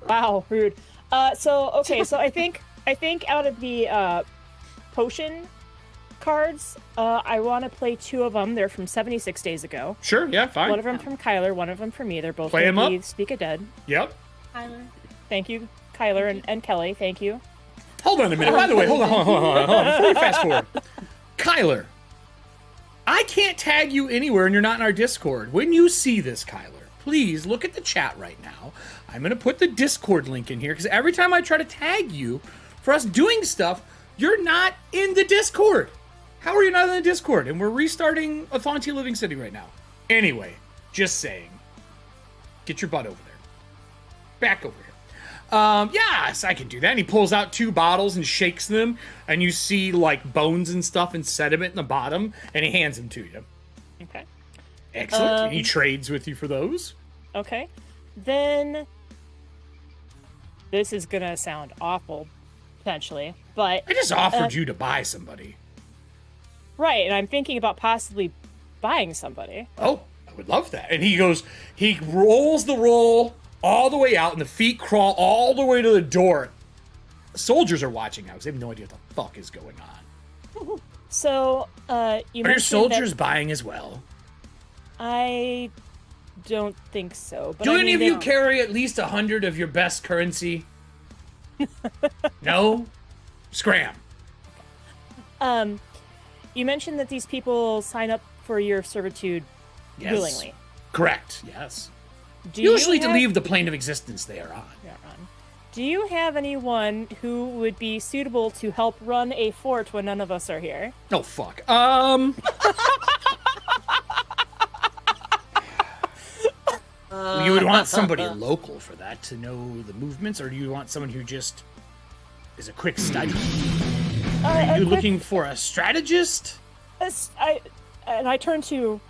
Wow, rude. So I think out of the potion cards, I want to play 2 of them. They're from 76 days ago. Sure, yeah, fine. One of them from Kyler, one of them from me. They're both Play 'em going to be up. Speak of Dead. Yep. Tyler. Thank you, Kyler and Kelly. Thank you. Hold on a minute. By the way, hold on. Before you fast forward. Kyler, I can't tag you anywhere and you're not in our Discord. When you see this, Kyler, please look at the chat right now. I'm going to put the Discord link in here because every time I try to tag you for us doing stuff, you're not in the Discord. How are you not in the Discord? And we're restarting Afonti Living City right now. Anyway, just saying. Get your butt over there. Back over here. Yes, I can do that. And he pulls out 2 bottles and shakes them, and you see like bones and stuff and sediment in the bottom, and he hands them to you. Okay. Excellent. And he trades with you for those. Okay. Then this is gonna sound awful, potentially, but I just offered you to buy somebody. right, and I'm thinking about possibly buying somebody. Oh, I would love that. And he rolls the roll all the way out, and the feet crawl all the way to the door. Soldiers are watching now because they have no idea what the fuck is going on. So, you Are your mentioned soldiers that buying as well? I don't think so. But Do I any mean, of you carry at least 100 of your best currency? No? Scram. You mentioned that these people sign up for your servitude Yes. willingly. Correct. Yes. Do you Usually to have- leave the plane of existence they are on. Yeah, Ron. Do you have anyone who would be suitable to help run a fort when none of us are here? Oh, fuck. You would want somebody local for that to know the movements, or do you want someone who just is a quick study? Are you looking for a strategist? I turn to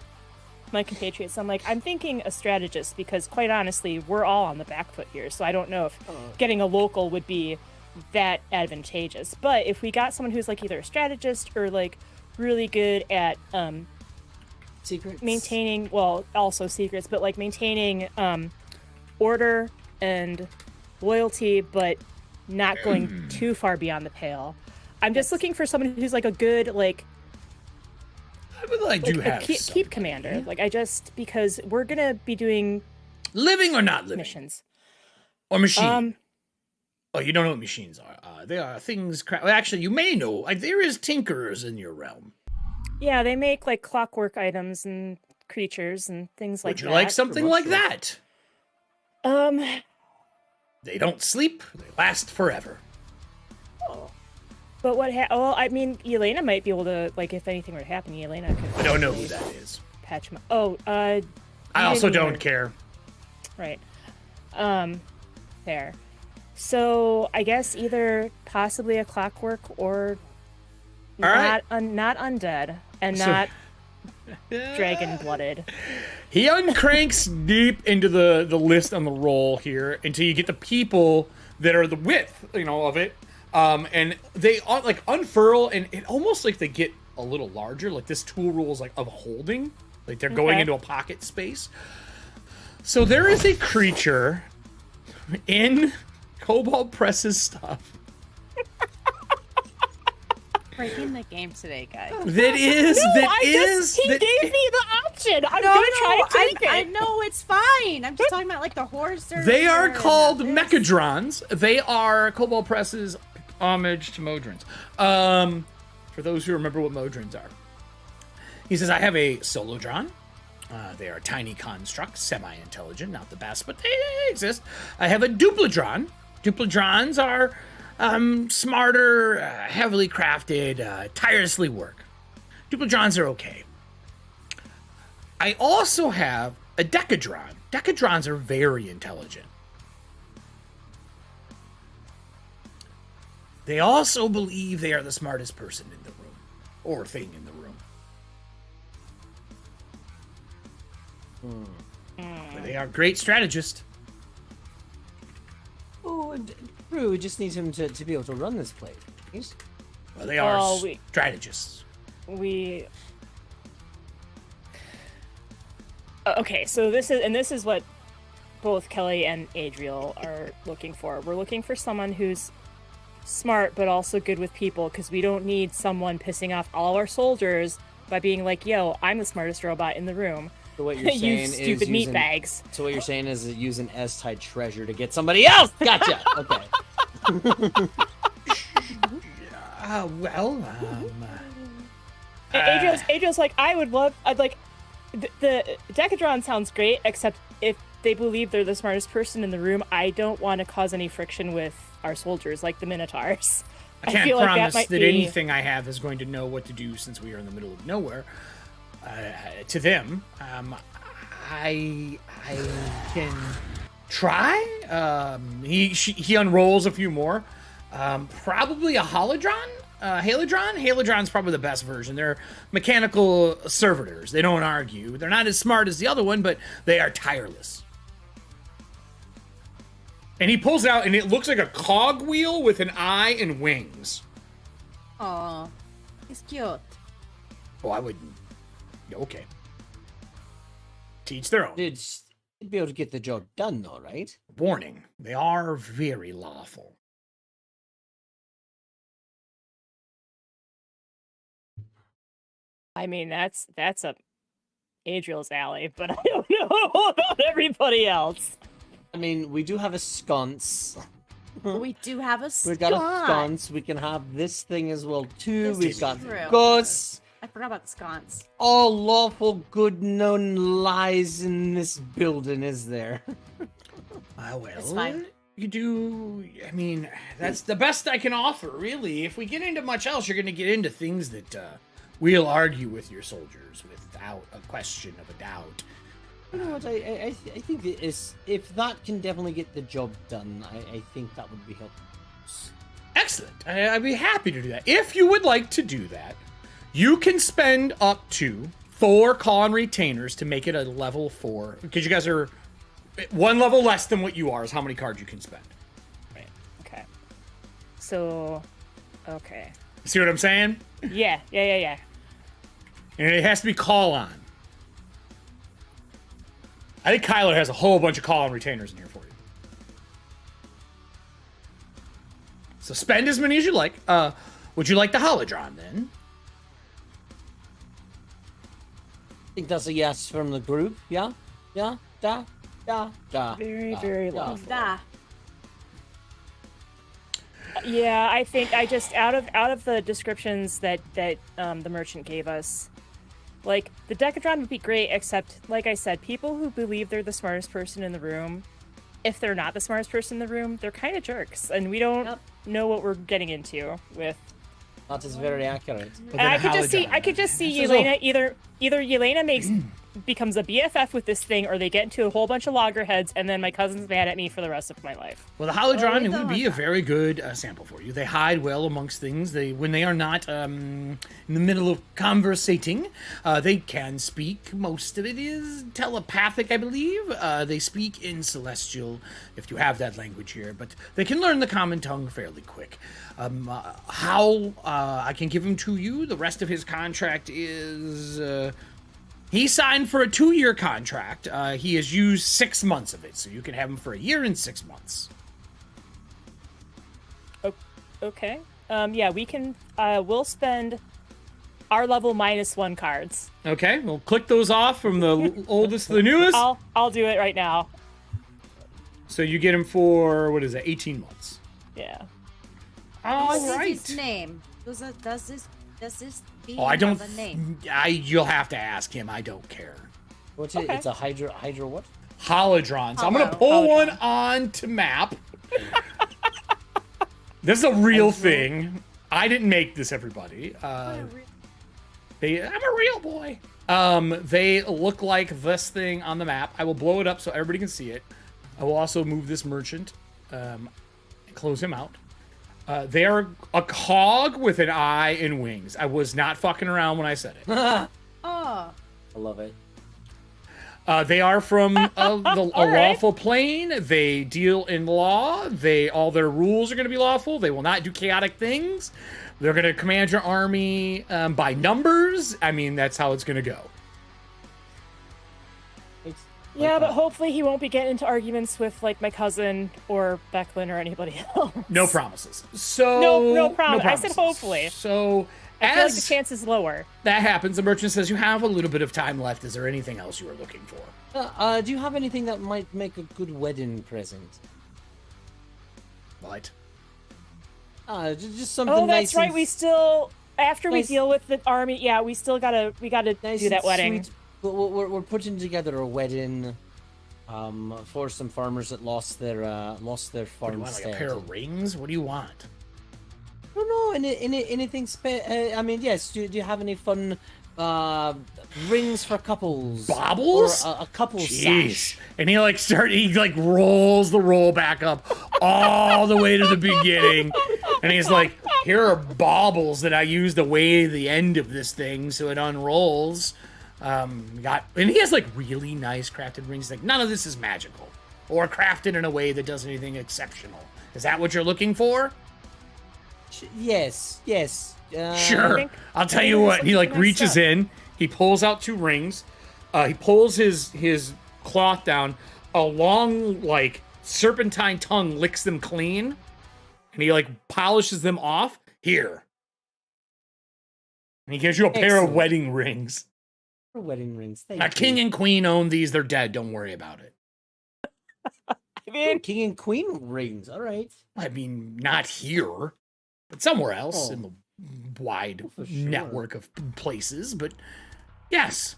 my compatriots. I'm like, I'm thinking a strategist because, quite honestly, we're all on the back foot here. So I don't know if getting a local would be that advantageous. But if we got someone who's like either a strategist or like really good at Secrets? maintaining, well, also secrets, but like maintaining order and loyalty, but not going too far beyond the pale. I'm just looking for someone who's like a good I do have keep commander. Like because we're gonna be doing living or not living missions or machine. Oh, you don't know what machines are. They are things. Well, actually, you may know. There is tinkerers in your realm. Yeah, they make like clockwork items and creatures and things like that. Would you like something like that? They don't sleep. They last forever. But well, I mean, Elena might be able to, like, if anything were to happen, Elena could. I don't know who that is. Patch my. I also don't care. Right. There. So I guess either possibly a clockwork or not undead and not dragon blooded. He uncranks deep into the list on the roll here until you get the people that are the width, of it. And they like unfurl, and it almost like they get a little larger. Like this tool rule is like of holding, like they're going into a pocket space. So there is a creature in Cobalt Press's stuff Breaking the game today, guys. He gave me the option. I'm gonna try to take it. I know it's fine. I'm just talking about like the horse. They are called Mechadrons. They are Cobalt Press's homage to Modrons. For those who remember what Modrons are. He says, I have a Solodron. They are tiny constructs, semi-intelligent, not the best, but they exist. I have a Dupladron. Dupladrons are smarter, heavily crafted, tirelessly work. Dupladrons are okay. I also have a Decadron. Decadrons are very intelligent. They also believe they are the smartest person in the room, or thing in the room. But they are great strategists. Oh, and Drew, we just need him to be able to run this place. Please. Well, they are strategists. Okay, so this is what both Kelly and Adriel are looking for. We're looking for someone who's smart but also good with people, because we don't need someone pissing off all our soldiers by being like, "Yo, I'm the smartest robot in the room." So what you're saying you is stupid meat bags. So what you're saying is use an S-type treasure to get somebody else. Gotcha. Okay. Adriel's like, I'd like, the Decadron sounds great, except if they believe they're the smartest person in the room, I don't want to cause any friction with our soldiers, like the Minotaurs. I can't promise that anything I have is going to know what to do, since we are in the middle of nowhere. To them, I can try. He unrolls a few more. Probably a Halidron? Halidron? Halidron's probably the best version. They're mechanical servitors. They don't argue. They're not as smart as the other one, but they are tireless. And he pulls out, and it looks like a cogwheel with an eye and wings. Aw, he's cute. Oh, I wouldn't. Okay. Teach their own. You'd be able to get the job done, though, right? Warning, they are very lawful. I mean, that's up Adriel's alley, but I don't know about everybody else. I mean, we do have a sconce. We do have a sconce. We got a sconce. We can have this thing as well, too. We've got true. ghosts. I forgot about the sconce. All lawful good known lies in this building, is there? Well, It's fine. you do, I mean, that's the best I can offer, really. If we get into much else, you're going to get into things that we'll argue with your soldiers without a question of a doubt. You know what, I think it is, if that can definitely get the job done, I think that would be helpful. Excellent. I'd be happy to do that. If you would like to do that, you can spend up to 4 Conn retainers to make it a level 4, because you guys are one level less than what you are is how many cards you can spend. Right. Okay. So, okay. See what I'm saying? Yeah. And it has to be call on. I think Kyler has a whole bunch of call on retainers in here for you. So spend as many as you like. Would you like the Halidron then? I think that's a yes from the group. Yeah? Da. Very lawful. Da. Yeah, I think I just out of the descriptions that the merchant gave us, like, the Decadron would be great, except, like I said, people who believe they're the smartest person in the room, if they're not the smartest person in the room, they're kind of jerks, and we don't know what we're getting into with. That is very accurate. And I could just see Yelena either Yelena becomes a BFF with this thing, or they get into a whole bunch of loggerheads, and then my cousin's mad at me for the rest of my life. Well, the Halidron would be a very good sample for you. They hide well amongst things. When they are not in the middle of conversating, they can speak. Most of it is telepathic, I believe. They speak in Celestial, if you have that language here, but they can learn the common tongue fairly quick. How I can give him to you, the rest of his contract is... he signed for a 2-year contract. He has used 6 months of it, so you can have him for a year and 6 months. Okay. Yeah, we can. We'll spend our level -1 cards. Okay, we'll click those off from the oldest to the newest. I'll do it right now. So you get him for, what is it, 18 months? Yeah. All What right. is his name? Does this Oh, I don't. have a name? You'll have to ask him. I don't care. What's it? It's a Hydra what? Holodron. So I'm gonna pull one on to map. This is a real thing. I didn't make this, everybody. I'm a real boy. They look like this thing on the map. I will blow it up so everybody can see it. I will also move this merchant, and close him out. They are a cog with an eye and wings. I was not fucking around when I said it. Oh. I love it. They are from a lawful plane. They deal in law. All their rules are going to be lawful. They will not do chaotic things. They're going to command your army by numbers. I mean, that's how it's going to go. Yeah, but hopefully he won't be getting into arguments with like my cousin or Becklin or anybody else. No promises. So no promise. I said hopefully. So I feel like the chance is lower. That happens, the merchant says you have a little bit of time left. Is there anything else you are looking for? Do you have anything that might make a good wedding present? What? Just something. Oh, that's nice right. and We still, after we nice. deal with the army, yeah, we gotta nice do that and wedding. sweet. We're putting together a wedding, for some farmers that lost their What do you want, farmstead. like a pair of rings? What do you want? I don't know. Anything? I mean, yes. Do you have any fun rings for couples? Baubles? Or a couple Jeez. sash? And he rolls the roll back up all the way to the beginning. And he's like, here are baubles that I use to weigh the end of this thing so it unrolls. And he has like really nice crafted rings. Like, none of this is magical or crafted in a way that does anything exceptional. Is that what you're looking for? Yes. Sure. I'll tell you what. He like reaches in. He pulls out 2 rings. He pulls his cloth down. A long like serpentine tongue licks them clean, and he like polishes them off. Here. And he gives you a pair of wedding rings. Wedding rings. Thank Now, you. king and queen own these. They're dead. Don't worry about it. I mean, King and queen rings. All right. I mean, not here, but somewhere else in the wide for sure. network of places. But yes.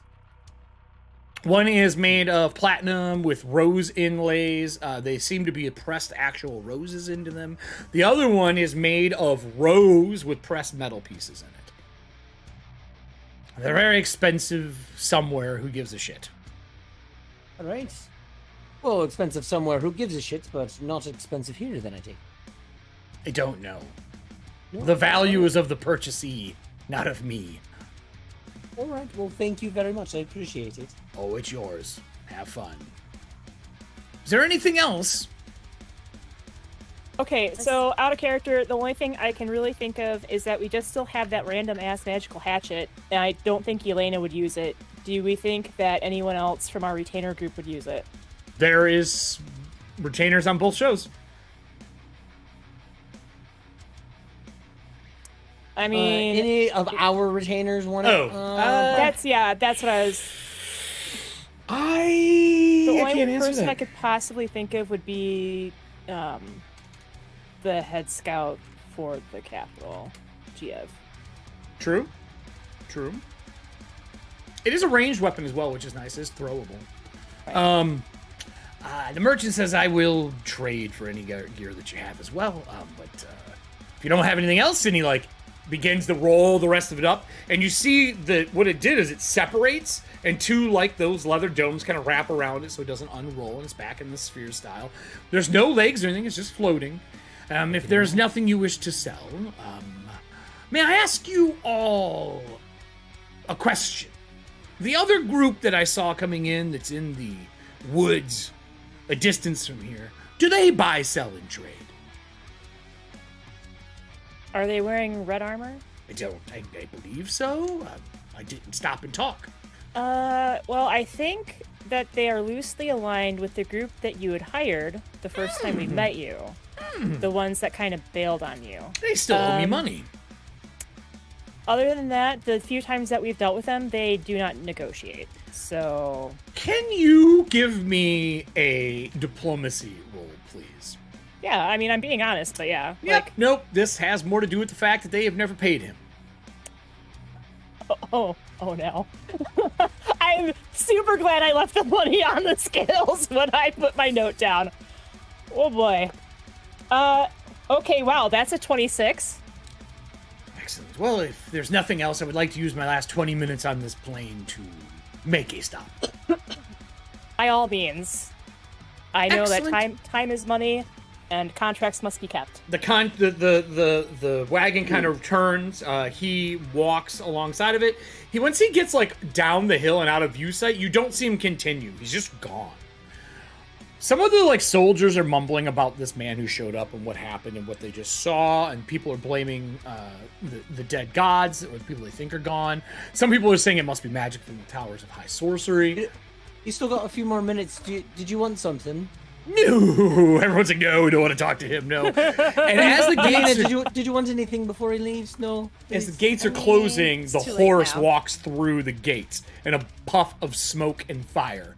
One is made of platinum with rose inlays. They seem to be pressed actual roses into them. The other one is made of rose with pressed metal pieces in it. They're very expensive somewhere. Who gives a shit? All right. Well, expensive somewhere. Who gives a shit? But not expensive here. Then I take. I don't know. No? The value is of the purchasee, not of me. All right. Well, thank you very much. I appreciate it. Oh, it's yours. Have fun. Is there anything else? okay, so out of character, the only thing I can really think of is that we just still have that random ass magical hatchet, and I don't think Elena would use it. Do we think that anyone else from our retainer group would use it? There is retainers on both shows. I mean, any of our retainers want it? that's what I was. I The can't only answer person that. I could possibly think of would be the head scout for the capital, GF. True. It is a ranged weapon as well, which is nice. It's throwable. Right. The merchant says, I will trade for any gear that you have as well. But if you don't have anything else, and he like begins to roll the rest of it up, and you see that what it did is it separates, and 2 like those leather domes kind of wrap around it so it doesn't unroll, and it's back in the sphere style. There's no legs or anything; it's just floating. If there's nothing you wish to sell, may I ask you all a question? The other group that I saw coming in that's in the woods a distance from here, do they buy, sell, and trade? Are they wearing red armor? I believe so. I didn't stop and talk. Well, I think that they are loosely aligned with the group that you had hired the first time we met you. The ones that kind of bailed on you. They still owe me money. Other than that, the few times that we've dealt with them, they do not negotiate. So, Can you give me a diplomacy roll, please? yeah, I mean, I'm being honest, but yeah. Yep. Nope. This has more to do with the fact that they have never paid him. Oh no. I'm super glad I left the money on the scales when I put my note down. Oh boy. Okay, wow, that's a 26. Excellent. Well, if there's nothing else, I would like to use my last 20 minutes on this plane to make a stop. By all means. I know Excellent. that time is money, and contracts must be kept. The wagon kind of turns. He walks alongside of it. Once he gets like down the hill and out of view sight, you don't see him continue. He's just gone. Some of the like soldiers are mumbling about this man who showed up and what happened and what they just saw, and people are blaming the dead gods or the people they think are gone. Some people are saying it must be magic from the towers of high sorcery. You still got a few more minutes. Did you want something? No, everyone's like, no, we don't want to talk to him. No. And as the gates, did you want anything before he leaves? No. As the gates are closing, the horse walks through the gates in a puff of smoke and fire,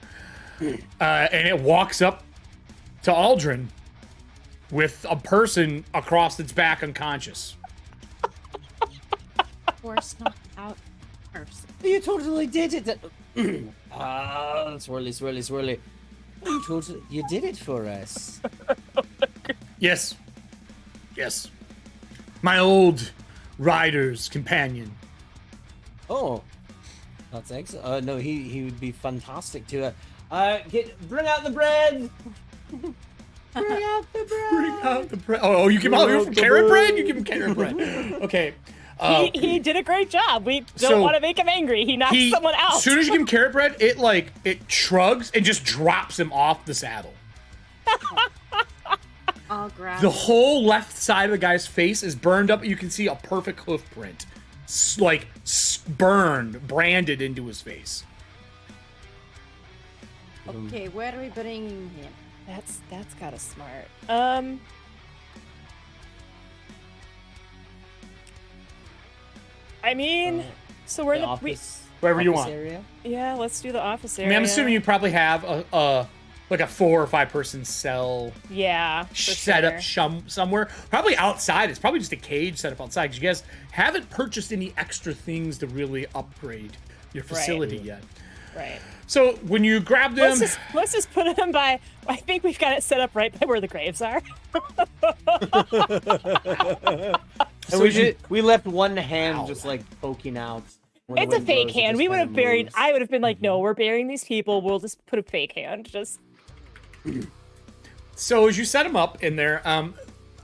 and it walks up to Aldrin with a person across its back, unconscious. Horse knocked out person. You totally did it. Swirly, swirly, swirly. You did it for us. Yes. Yes. My old rider's companion. Oh. That's excellent. No, he would be fantastic to bring out the bread. Bring out the bread. Bring out the bread. Oh, you give him carrot bread? You give him carrot bread. Okay. He did a great job. We don't want to make him angry. He knocks someone out. As soon as you give him carrot bread, it shrugs and just drops him off the saddle. I'll grab the whole left side of the guy's face is burned up. You can see a perfect hoof print, branded into his face. Okay, where are we putting him? That's kind of smart. I mean, so we're in the office, wherever you want. Area? Yeah, let's do the office area. I mean, I'm assuming you probably have a 4 or 5 person cell. Yeah, set up somewhere. Probably outside. It's probably just a cage set up outside because you guys haven't purchased any extra things to really upgrade your facility yet. Right. So when you grab them, let's just put them by. I think we've got it set up right by where the graves are. And we left one hand just poking out. It's a fake hand. We would have buried. I would have been like, no, we're burying these people. We'll just put a fake hand. Just. So as you set them up in there,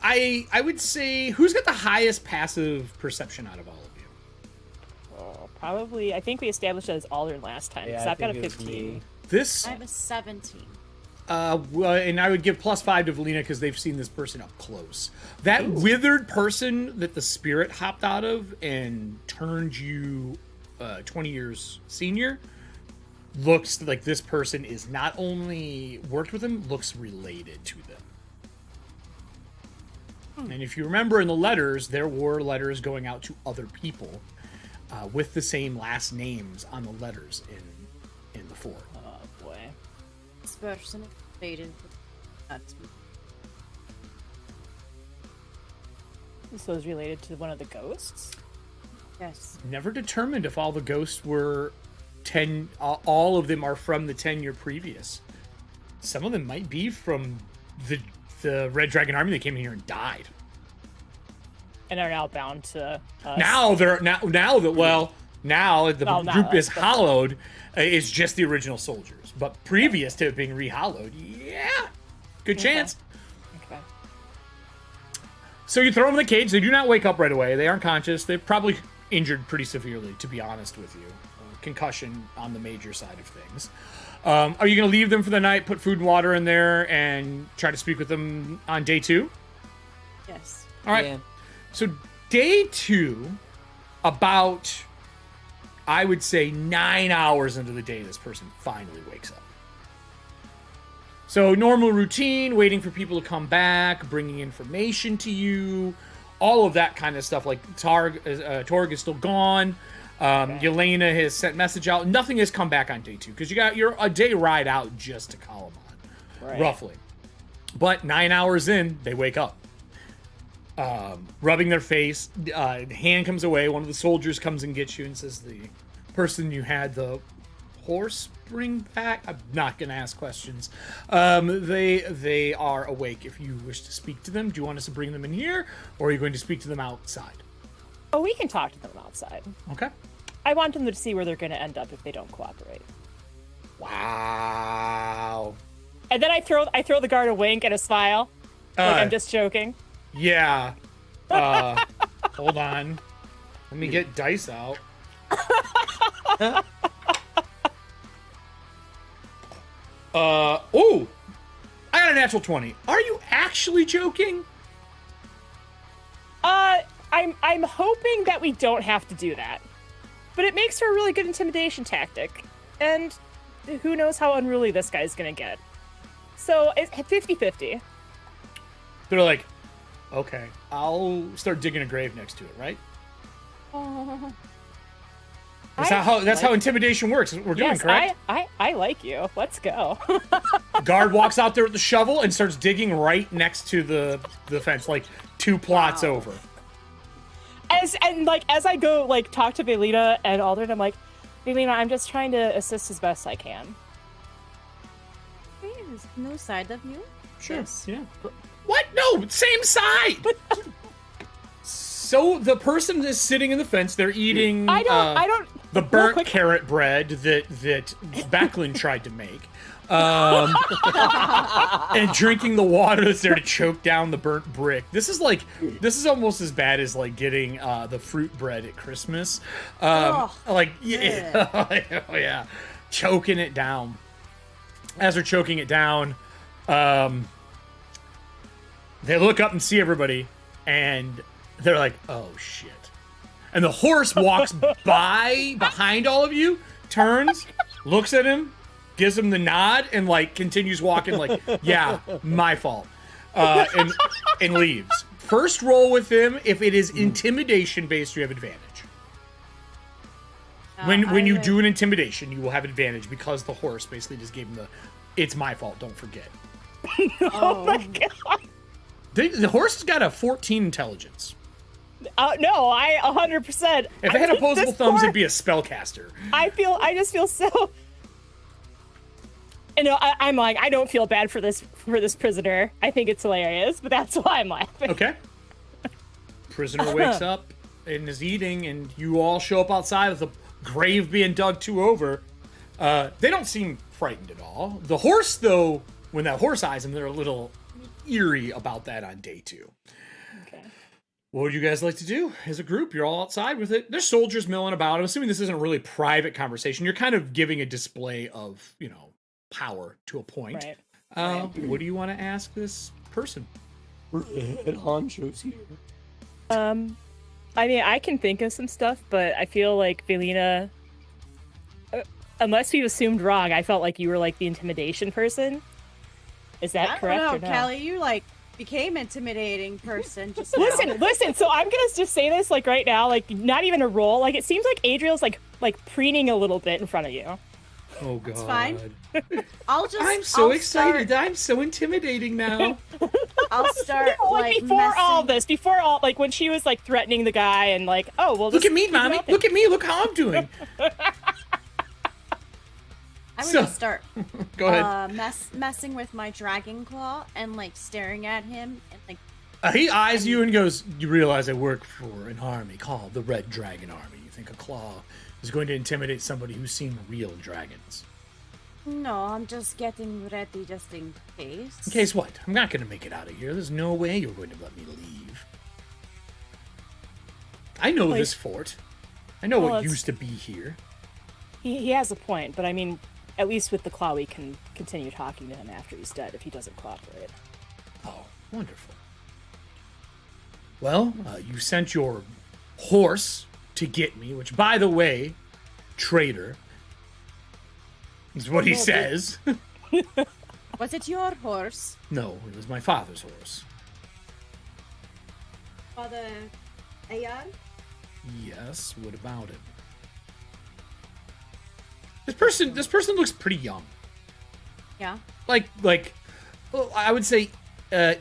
I would say who's got the highest passive perception out of all of you? Oh, probably. I think we established that as Aldrin last time. Yeah, so I've got a 15. I have a 17. And I would give +5 to Valina because they've seen this person up close. That withered person that the spirit hopped out of and turned you 20 years senior looks like this person is not only worked with them, looks related to them. And if you remember in the letters, there were letters going out to other people with the same last names on the letters in the fort. Oh boy. This person faded. So it's related to one of the ghosts? Yes. Never determined if all the ghosts were 10. All of them are from the 10-year previous. Some of them might be from the Red Dragon Army that came in here and died. And are now bound to us. Now the group is hollowed. Is just the original soldiers, but previous to it being re-hollowed, good chance. Okay. So you throw them in the cage. They do not wake up right away. They aren't conscious. They're probably injured pretty severely, to be honest with you. Concussion on the major side of things. Are you going to leave them for the night, put food and water in there, and try to speak with them on day 2? Yes. All right. Yeah. So day 2, about, I would say 9 hours into the day, this person finally wakes up. So normal routine, waiting for people to come back, bringing information to you, all of that kind of stuff. Like Torg is still gone. Yelena has sent message out. Nothing has come back on day 2 because you're a day ride out just to Capwn, roughly. But 9 hours in, they wake up, rubbing their face. Hand comes away. One of the soldiers comes and gets you and says, "The person you had the horse bring back." I'm not going to ask questions. They are awake. If you wish to speak to them, do you want us to bring them in here, or are you going to speak to them outside? Oh, we can talk to them outside. Okay. I want them to see where they're going to end up if they don't cooperate. Wow. And then I throw the guard a wink and a smile. Like I'm just joking. Yeah. Hold on. Let me get dice out. Oh! I got a natural 20. Are you actually joking? I'm hoping that we don't have to do that. But it makes for a really good intimidation tactic. And who knows how unruly this guy's gonna get. So it's 50-50. They're like, okay, I'll start digging a grave next to it, right? Oh. That's how intimidation works. We're doing, correct? I like you. Let's go. Guard walks out there with the shovel and starts digging right next to the fence, like 2 plots over. As I go like talk to Velina and Aldrin, I'm like, Velina, I'm just trying to assist as best I can. There's no side of you. Sure. Yes. Yeah. What? No, same side. So the person is sitting in the fence. They're eating. I don't. The burnt carrot bread that Backlund tried to make, and drinking the water that's there to choke down the burnt brick. This is almost as bad as like getting the fruit bread at Christmas. Yeah, choking it down. As they're choking it down, they look up and see everybody, and they're like, "Oh shit." And the horse walks behind all of you, turns, looks at him, gives him the nod, and like continues walking like, yeah, my fault. And leaves. First roll with him. If it is intimidation based, you have advantage. When you do an intimidation, you will have advantage because the horse basically just gave him it's my fault, don't forget. Oh my god. The horse has got a 14 intelligence. No, I 100%. If it had opposable thumbs, it'd be a spellcaster. I just feel so. You know, I'm like, I don't feel bad for this prisoner. I think it's hilarious, but that's why I'm laughing. Okay. Prisoner wakes up and is eating, and you all show up outside with the grave being dug 2 over. They don't seem frightened at all. The horse, though, when that horse eyes them, they're a little eerie about that on day 2. What would you guys like to do as a group? You're all outside with it. There's soldiers milling about. I'm assuming this isn't a really private conversation. You're kind of giving a display of, power to a point. Right. What do you want to ask this person? Head honchos here. I mean, I can think of some stuff, but I feel like Velina, unless we've assumed wrong, I felt like you were like the intimidation person. Is that correct? I don't or know, no? Kelly. You became intimidating person just now. Listen, so I'm gonna just say this like right now, like not even a roll. Like it seems like Adriel's like preening a little bit in front of you. Oh god. It's fine. I'm so excited. I'm so intimidating now. I'll start before all like when she was like threatening the guy and like, oh well, look at me, mommy. Look at me. Look how I'm doing. I'm gonna start. Go ahead. Messing with my dragon claw and like staring at him and like. He eyes you and goes, "You realize I work for an army called the Red Dragon Army. You think a claw is going to intimidate somebody who's seen real dragons?" No, I'm just getting ready just in case. In case what? I'm not going to make it out of here. There's no way you're going to let me leave. I know this fort. I know what used to be here. He has a point, but I mean, at least with the claw, we can continue talking to him after he's dead if he doesn't cooperate. Oh, wonderful. Well, you sent your horse to get me, which, by the way, traitor, is what he says. Was it your horse? No, it was my father's horse. Father Ayan? Yes, what about it? This person looks pretty young. Yeah. Like well, I would say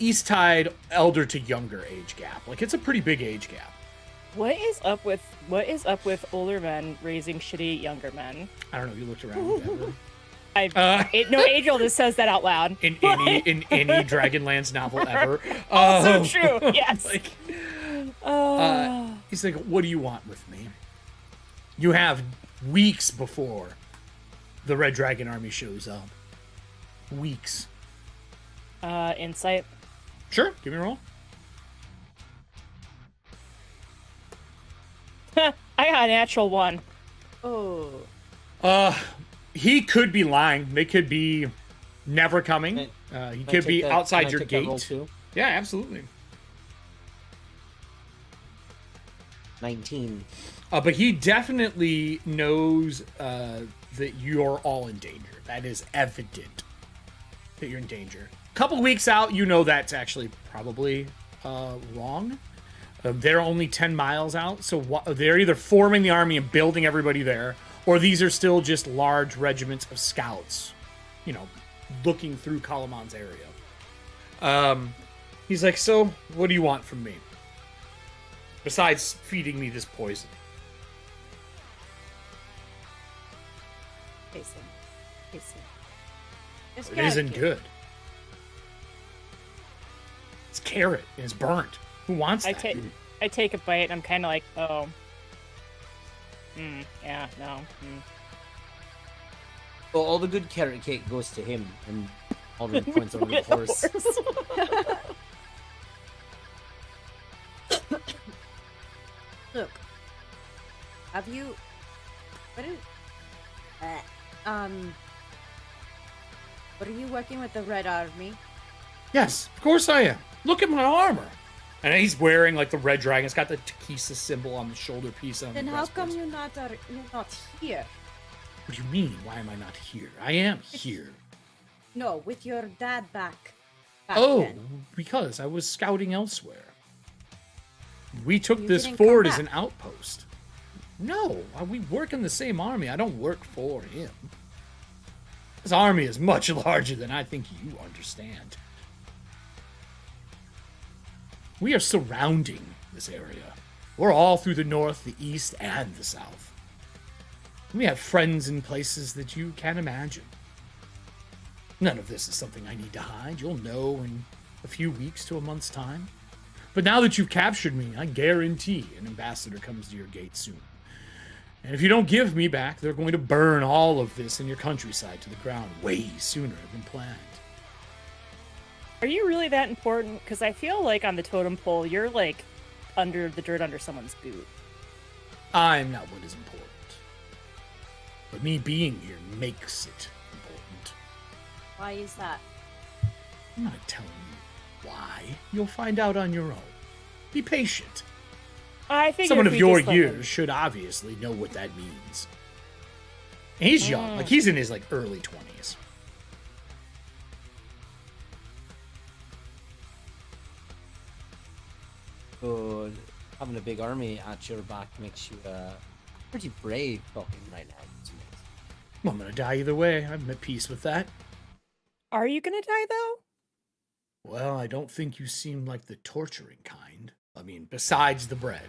East Tide elder to younger age gap. Like it's a pretty big age gap. What is up with older men raising shitty younger men? I don't know. You looked around. Adriel just says that out loud. In any Dragonlance novel ever. Also true. Yes. He's like, "What do you want with me? You have weeks before the Red Dragon Army shows up. Weeks." Insight. Sure, give me a roll. I got a natural 1. Oh. He could be lying. They could be never coming. He could be outside your gate. Yeah, absolutely. 19. But he definitely knows that you're all in danger. That is evident that you're in danger. A couple weeks out, you know that's actually probably wrong. They're only 10 miles out, so they're either forming the army and building everybody there, or these are still just large regiments of scouts, you know, looking through Kalaman's area. He's like, so, what do you want from me? Besides feeding me this poison. Pacing. It isn't good. It's carrot and it's burnt. Who wants that? I take a bite and I'm kind of like, oh. Yeah, no. Well, all the good carrot cake goes to him, and all the points over the horse. Look, have you? What are you working with the Red Army? Yes, of course I am. Look at my armor. And he's wearing like the red dragon. It's got the Takisa symbol on the shoulder piece. On Then the how come breastplate. you're not here? What do you mean? Why am I not here? I am here. No, with your dad back Oh, then. because I was scouting elsewhere. We took You this didn't fort come as back. an outpost. No, we work in the same army. I don't work for him. This army is much larger than I think you understand. We are surrounding this area. We're all through the north, the east, and the south. We have friends in places that you can't imagine. None of this is something I need to hide. You'll know in a few weeks to a month's time. But now that you've captured me, I guarantee an ambassador comes to your gate soon. And if you don't give me back, they're going to burn all of this in your countryside to the ground way sooner than planned. Are you really that important? Because I feel like on the totem pole, you're like under the dirt under someone's boot. I'm not what is important. But me being here makes it important. Why is that? I'm not telling you why. You'll find out on your own. Be patient. I think Someone of your years should obviously know what that means. And he's young. Like, he's in his, like, early 20s. So, having a big army at your back makes you pretty brave talking right now. Well, I'm gonna die either way. I'm at peace with that. Are you gonna die though? Well, I don't think you seem like the torturing kind. I mean, besides the bread.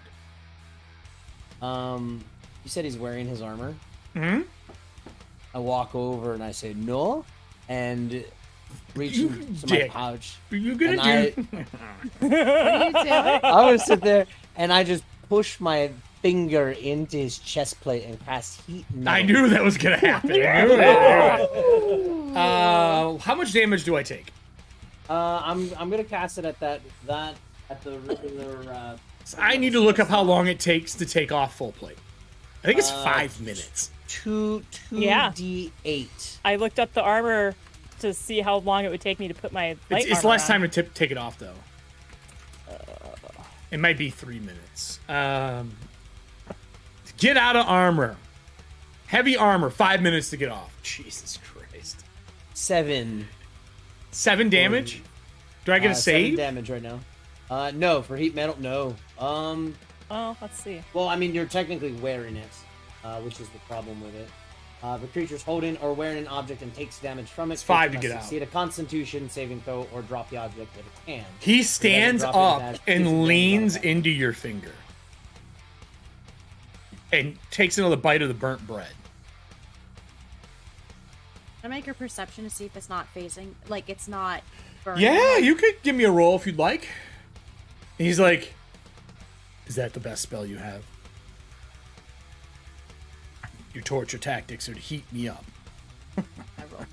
You said he's wearing his armor. Hmm? I walk over and I say no, and reach You into my dick. pouch. What are you gonna And do? What are you doing? I would sit there and I just push my finger into his chest plate and cast heat. I knew that was gonna happen. I knew it. How much damage do I take? I'm gonna cast it at that at the regular. I need to look up how long it takes to take off full plate. I think it's 5 minutes. 2d8. I looked up the armor to see how long it would take me to put my light It's armor less on. time to take it off, though. It might be 3 minutes. Get out of armor. Heavy armor, 5 minutes to get off. Jesus Christ. 7. 7 damage? Do I get a 7 save? damage right now. No, for heat metal, no. Oh, let's see. Well, I mean, you're technically wearing it, which is the problem with it. The creature's holding or wearing an object and takes damage from it. It's 5 to must get out. succeed a Constitution saving throw or drop the object if it can. He stands drop it up and takes and advantage leans of that. into your finger. And takes another bite of the burnt bread. Can I make a perception to see if it's not phasing? Like, it's not burning? Yeah, you could give me a roll if you'd like. And he's like, is that the best spell you have? Your torture tactics are to heat me up. I roll.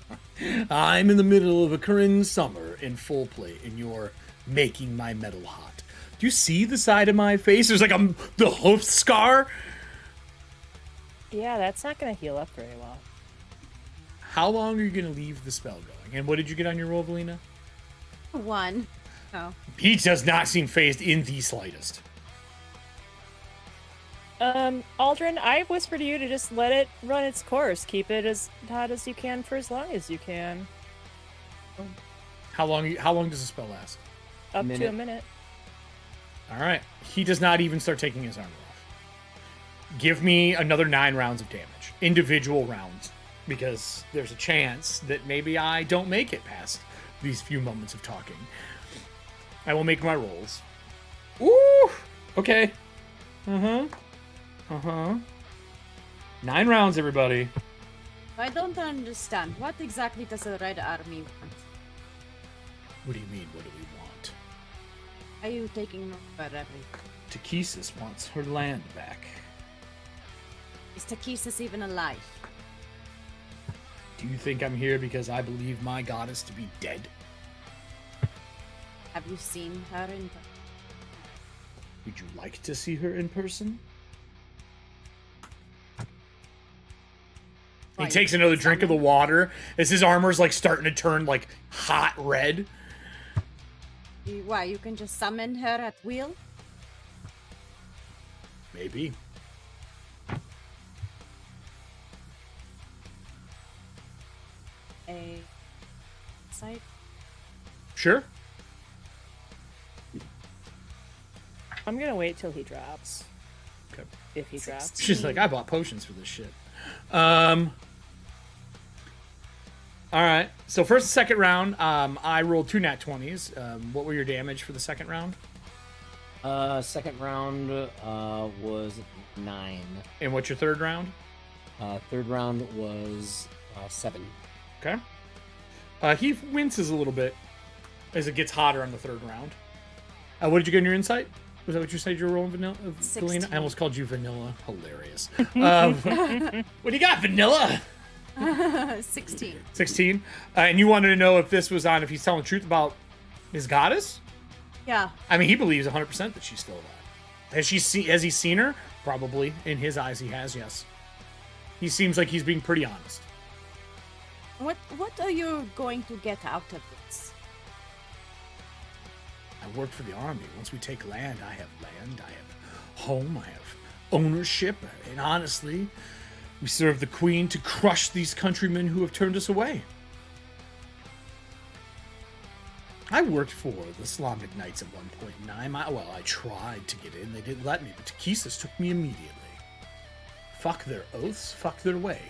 I'm in the middle of a Korean summer in full plate, and you're making my metal hot. Do you see the side of my face? There's like the hoof scar. Yeah, that's not gonna heal up very well. How long are you going to leave the spell going? And what did you get on your roll, Valina? 1. Oh. He does not seem phased in the slightest. Aldrin, I whispered to you to just let it run its course. Keep it as hot as you can for as long as you can. How long does the spell last? Up to a minute. All right. He does not even start taking his armor off. Give me another 9 rounds of damage. Individual rounds. Because there's a chance that maybe I don't make it past these few moments of talking. I will make my rolls. Ooh! Okay. 9 rounds, everybody. I don't understand. What exactly does the Red Army want? What do you mean, what do we want? Are you taking over everything? Ttrpgfamily wants her land back. Is Ttrpgfamily even alive? Do you think I'm here because I believe my goddess to be dead? Have you seen her in person? Would you like to see her in person? He takes another drink of the water as his armor's like starting to turn like hot red. Why, you can just summon her at will? Maybe. A site? Sure. I'm gonna wait till he drops. Okay. If he drops. She's like, I bought potions for this shit. All right. So first and second round, I rolled 2 nat 20s. What were your damage for the second round? Second round was 9. And what's your third round? Third round was 7. Okay. He winces a little bit as it gets hotter on the third round. What did you get in your insight? Was that what you said you were rolling, Vanilla? 16. I almost called you Vanilla. Hilarious. What do you got, Vanilla? 16. 16. And you wanted to know if this was on, if he's telling the truth about his goddess? Yeah. I mean, he believes 100% that she's still alive. Has he seen her? Probably. In his eyes, he has, yes. He seems like he's being pretty honest. What are you going to get out of this? I work for the army. Once we take land, I have home, I have ownership, and honestly, we serve the Queen to crush these countrymen who have turned us away. I worked for the Islamic Knights at one point in time. I tried to get in. They didn't let me, but Ttrpgfamily took me immediately. Fuck their oaths, fuck their way.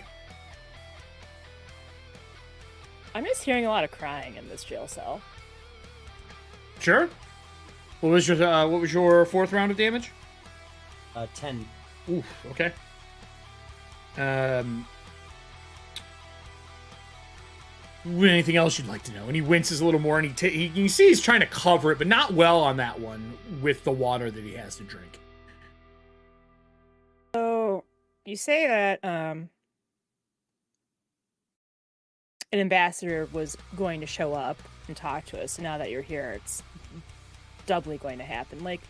I'm just hearing a lot of crying in this jail cell. Sure. What was your fourth round of damage? 10. Oof. Okay. Anything else you'd like to know? And he winces a little more, and you see he's trying to cover it, but not well on that one with the water that he has to drink. So you say that an ambassador was going to show up and talk to us. Now that you're here, it's doubly going to happen. Like,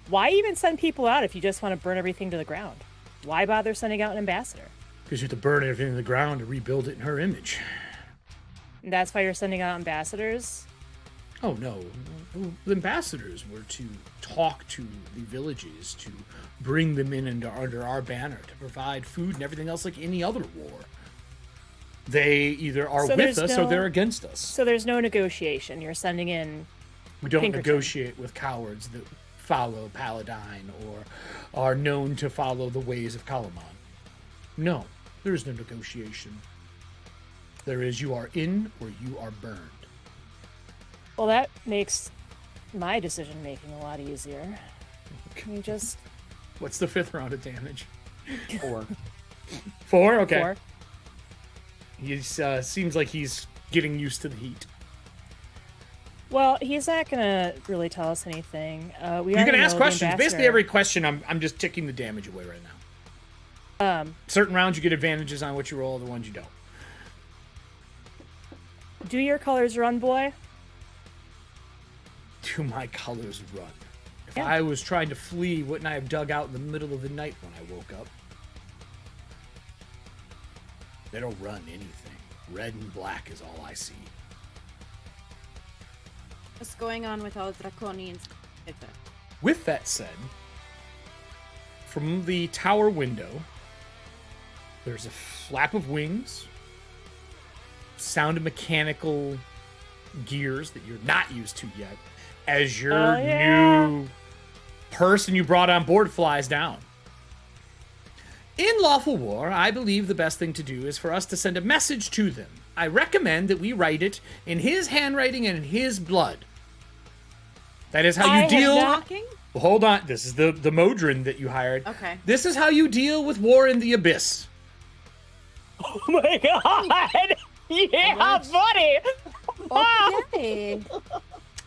why even send people out if you just want to burn everything to the ground? Why bother sending out an ambassador? Because you have to burn everything to the ground to rebuild it in her image. And that's why you're sending out ambassadors? Oh, no. The ambassadors were to talk to the villages, to bring them in under our banner, to provide food and everything else like any other war. They either are with us or they're against us. So there's no negotiation. You're sending in We don't Pinkerton. negotiate with cowards that follow Paladine or are known to follow the ways of Kalaman. No, there is no negotiation. There is you are in or you are burned. Well, that makes my decision making a lot easier. Can you just... What's the fifth round of damage? 4. 4? Okay. 4? He seems like he's getting used to the heat. Well, he's not gonna really tell us anything. You can ask questions. Basically, every question, I'm just ticking the damage away right now. Certain rounds you get advantages on what you roll, other ones you don't. Do your colors run, boy? Do my colors run? If Yeah. I was trying to flee, wouldn't I have dug out in the middle of the night when I woke up? They don't run anything. Red and black is all I see. What's going on with all draconians? With that said, from the tower window, there's a flap of wings, sound of mechanical gears that you're not used to yet, as your new person you brought on board flies down. In lawful war, I believe the best thing to do is for us to send a message to them. I recommend that we write it in his handwriting and in his blood. That is how you deal... Well, hold on. This is the Modron that you hired. Okay. This is how you deal with war in the abyss. Oh my god! Yeah, buddy! Okay.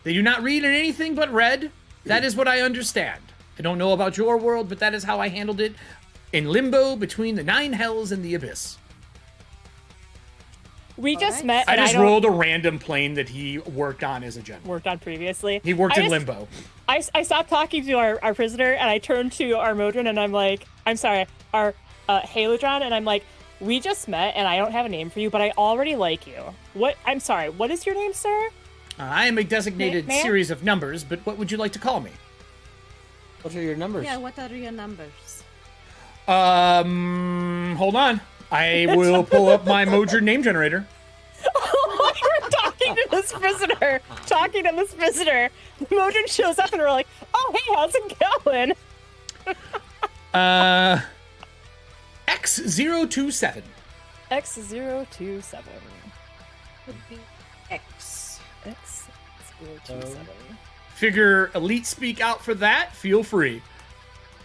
They do not read in anything but red. That is what I understand. I don't know about your world, but that is how I handled it in limbo between the 9 hells and the abyss. We just met. I just rolled a random plane that he worked on as a general. Worked on previously. He worked in limbo. I stopped talking to our prisoner, and I turned to our Modron, and I'm like, I'm sorry, our Halodron, and I'm like, we just met, and I don't have a name for you, but I already like you. I'm sorry, what is your name, sir? I am a designated series of numbers, but what would you like to call me? What are your numbers? Yeah, what are your numbers? Hold on. I will pull up my Modron name generator. We're talking to this prisoner. The Modron shows up and we're like, oh, hey, how's it going? X027. X027. Would be X. X027. Figure elite speak out for that. Feel free.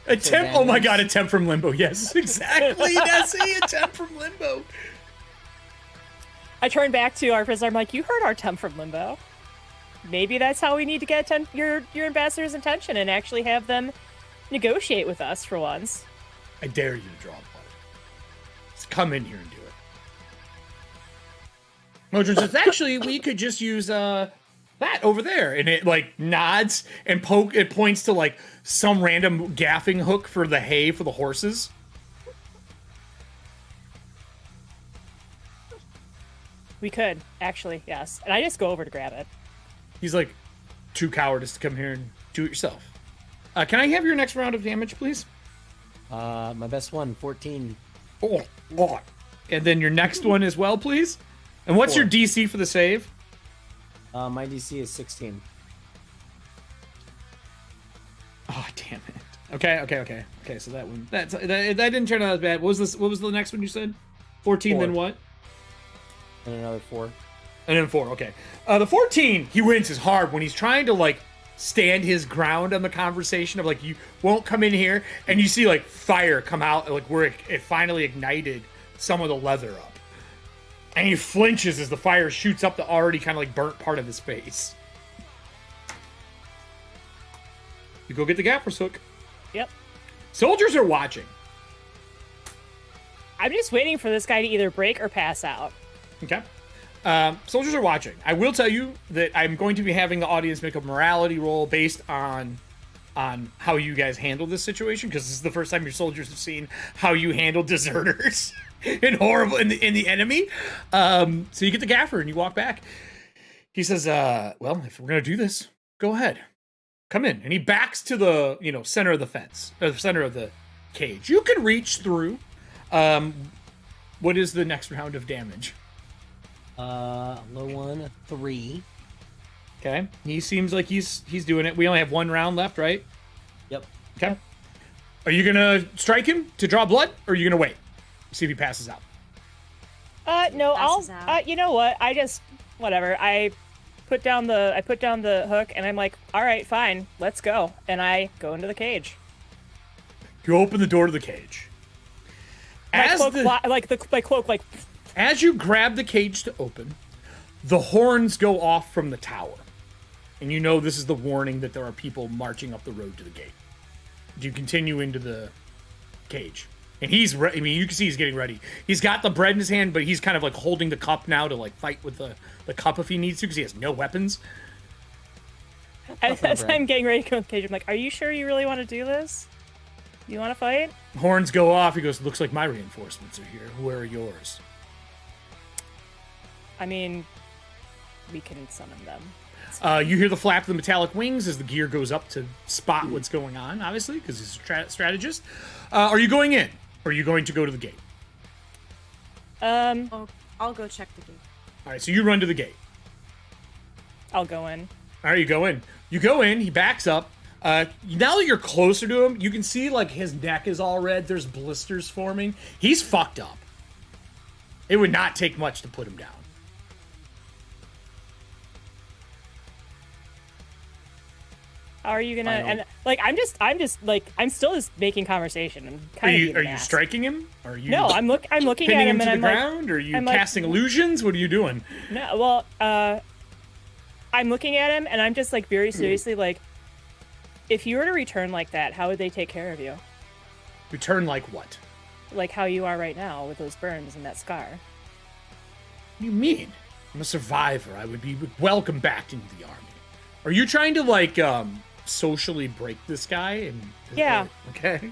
Attempt. Oh my god, attempt from limbo. Yes, exactly, Nessie. Attempt from limbo. I turn back to our prisoner. I'm like, you heard our temp from limbo. Maybe that's how we need to get your ambassador's attention and actually have them negotiate with us for once. I dare you to draw blood. Just come in here and do it. Modron says, actually, we could just use that over there, and it like nods and it points to like some random gaffing hook for the hay for the horses. We could actually, yes, and I just go over to grab it. He's like, too cowardice to come here and do it yourself. Can I have your next round of damage, please? My best one, 14. Oh, God. And then your next one as well, please. And what's 4. your DC for the save? My DC is 16. Oh, damn it. Okay. So that one, that didn't turn out as bad. What was the next one you said? 14. 4. Then what? And another 4. And then 4. Okay. The 14, he winces hard when he's trying to like stand his ground on the conversation of like, you won't come in here, and you see like fire come out, like where it finally ignited some of the leather up. And he flinches as the fire shoots up the already kind of like burnt part of his face. You go get the gaffer's hook. Yep. Soldiers are watching. I'm just waiting for this guy to either break or pass out. Okay. Soldiers are watching. I will tell you that I'm going to be having the audience make a morality roll based on how you guys handle this situation, because this is the first time your soldiers have seen how you handle deserters in the enemy. So you get the gaffer and you walk back. He says, well, if we're gonna do this, go ahead, come in. And he backs to the center of the fence, or the center of the cage. You can reach through. What is the next round of damage? Low one, 3. Okay. He seems like he's doing it. We only have 1 round left, right? Yep. Okay. Are you gonna strike him to draw blood, or are you gonna wait? See if he passes out. No, Passes out. you know what? Whatever. I put down the hook, and I'm like, all right, fine, let's go. And I go into the cage. You open the door to the cage. As you grab the cage to open, the horns go off from the tower. And you know this is the warning that there are people marching up the road to the gate. Do you continue into the cage? And he's ready. I mean, you can see he's getting ready. He's got the bread in his hand, but he's kind of like holding the cup now to like fight with the cup if he needs to, because he has no weapons. As I'm getting ready to go in the cage, I'm like, are you sure you really want to do this? You want to fight? Horns go off. He goes, looks like my reinforcements are here. Where are yours? I mean, we can summon them. You hear the flap of the metallic wings as the gear goes up to spot what's going on, obviously, because he's a strategist. Are you going in? Or are you going to go to the gate? I'll go check the gate. All right, so you run to the gate. I'll go in. All right, you go in. You go in, he backs up. Now that you're closer to him, you can see, like, his neck is all red. There's blisters forming. He's fucked up. It would not take much to put him down. How are you gonna? And like, I'm still just making conversation. I'm kind of. Are you striking him? Or are you? No, I'm looking pinning at him to and the I'm ground. Or are you casting illusions? What are you doing? No, well, I'm looking at him and I'm just like very seriously like, if you were to return like that, how would they take care of you? Return like what? Like how you are right now with those burns and that scar. What do you mean? I'm a survivor. I would be welcomed back into the army. Are you trying to, like, socially break this guy? Yeah. Okay.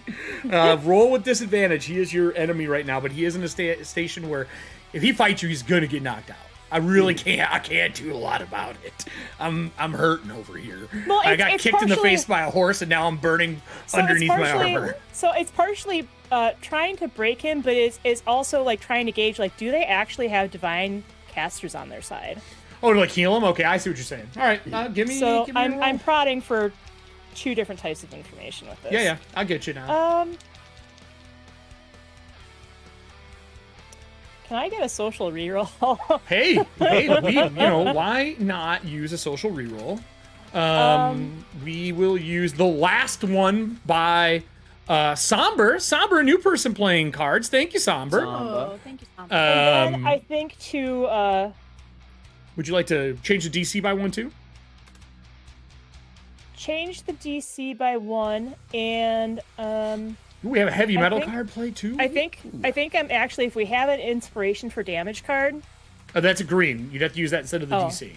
Roll with disadvantage. He is your enemy right now, but he is in a station where if he fights you, he's gonna get knocked out. I really can't. I can't do a lot about it. I'm hurting over here. Well, I got kicked in the face by a horse, and now I'm burning underneath my armor. So it's partially trying to break him, but it's also like trying to gauge, like, do they actually have divine casters on their side? Oh, to like heal him? Okay, I see what you're saying. All right, give me. So give me a roll. I'm prodding for 2 different types of information with this. Yeah, I'll get you now. Can I get a social reroll? hey, why not use a social reroll? We will use the last one by Somber. Somber, a new person playing cards. Thank you, Somber. Oh, thank you, Somber. And then I think to. Would you like to change the DC by 1 too? Change the DC by 1, and we have a heavy metal card play too. I think I'm actually, if we have an inspiration for damage card. Oh, that's a green. You'd have to use that instead of the DC.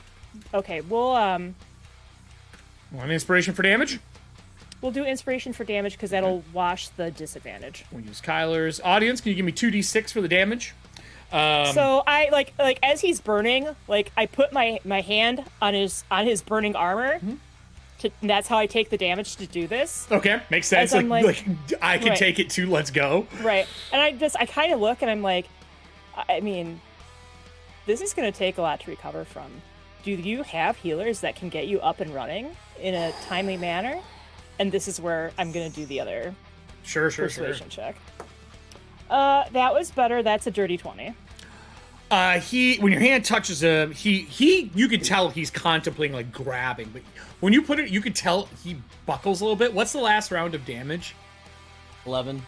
Okay, we'll Want inspiration for damage? We'll do inspiration for damage because that'll wash the disadvantage. We'll use Kyler's. Audience, can you give me 2d6 for the damage? So I like as he's burning, like I put my hand on his burning armor. Mm-hmm. And that's how I take the damage to do this. Okay, makes sense. Like I can take it too. Let's go. Right, and I kind of look and I'm like, I mean, this is going to take a lot to recover from. Do you have healers that can get you up and running in a timely manner? And this is where I'm going to do the other persuasion check. That was better. That's a dirty 20. When your hand touches him, you can tell he's contemplating like grabbing, but when you put it, you can tell he buckles a little bit. What's the last round of damage? 11.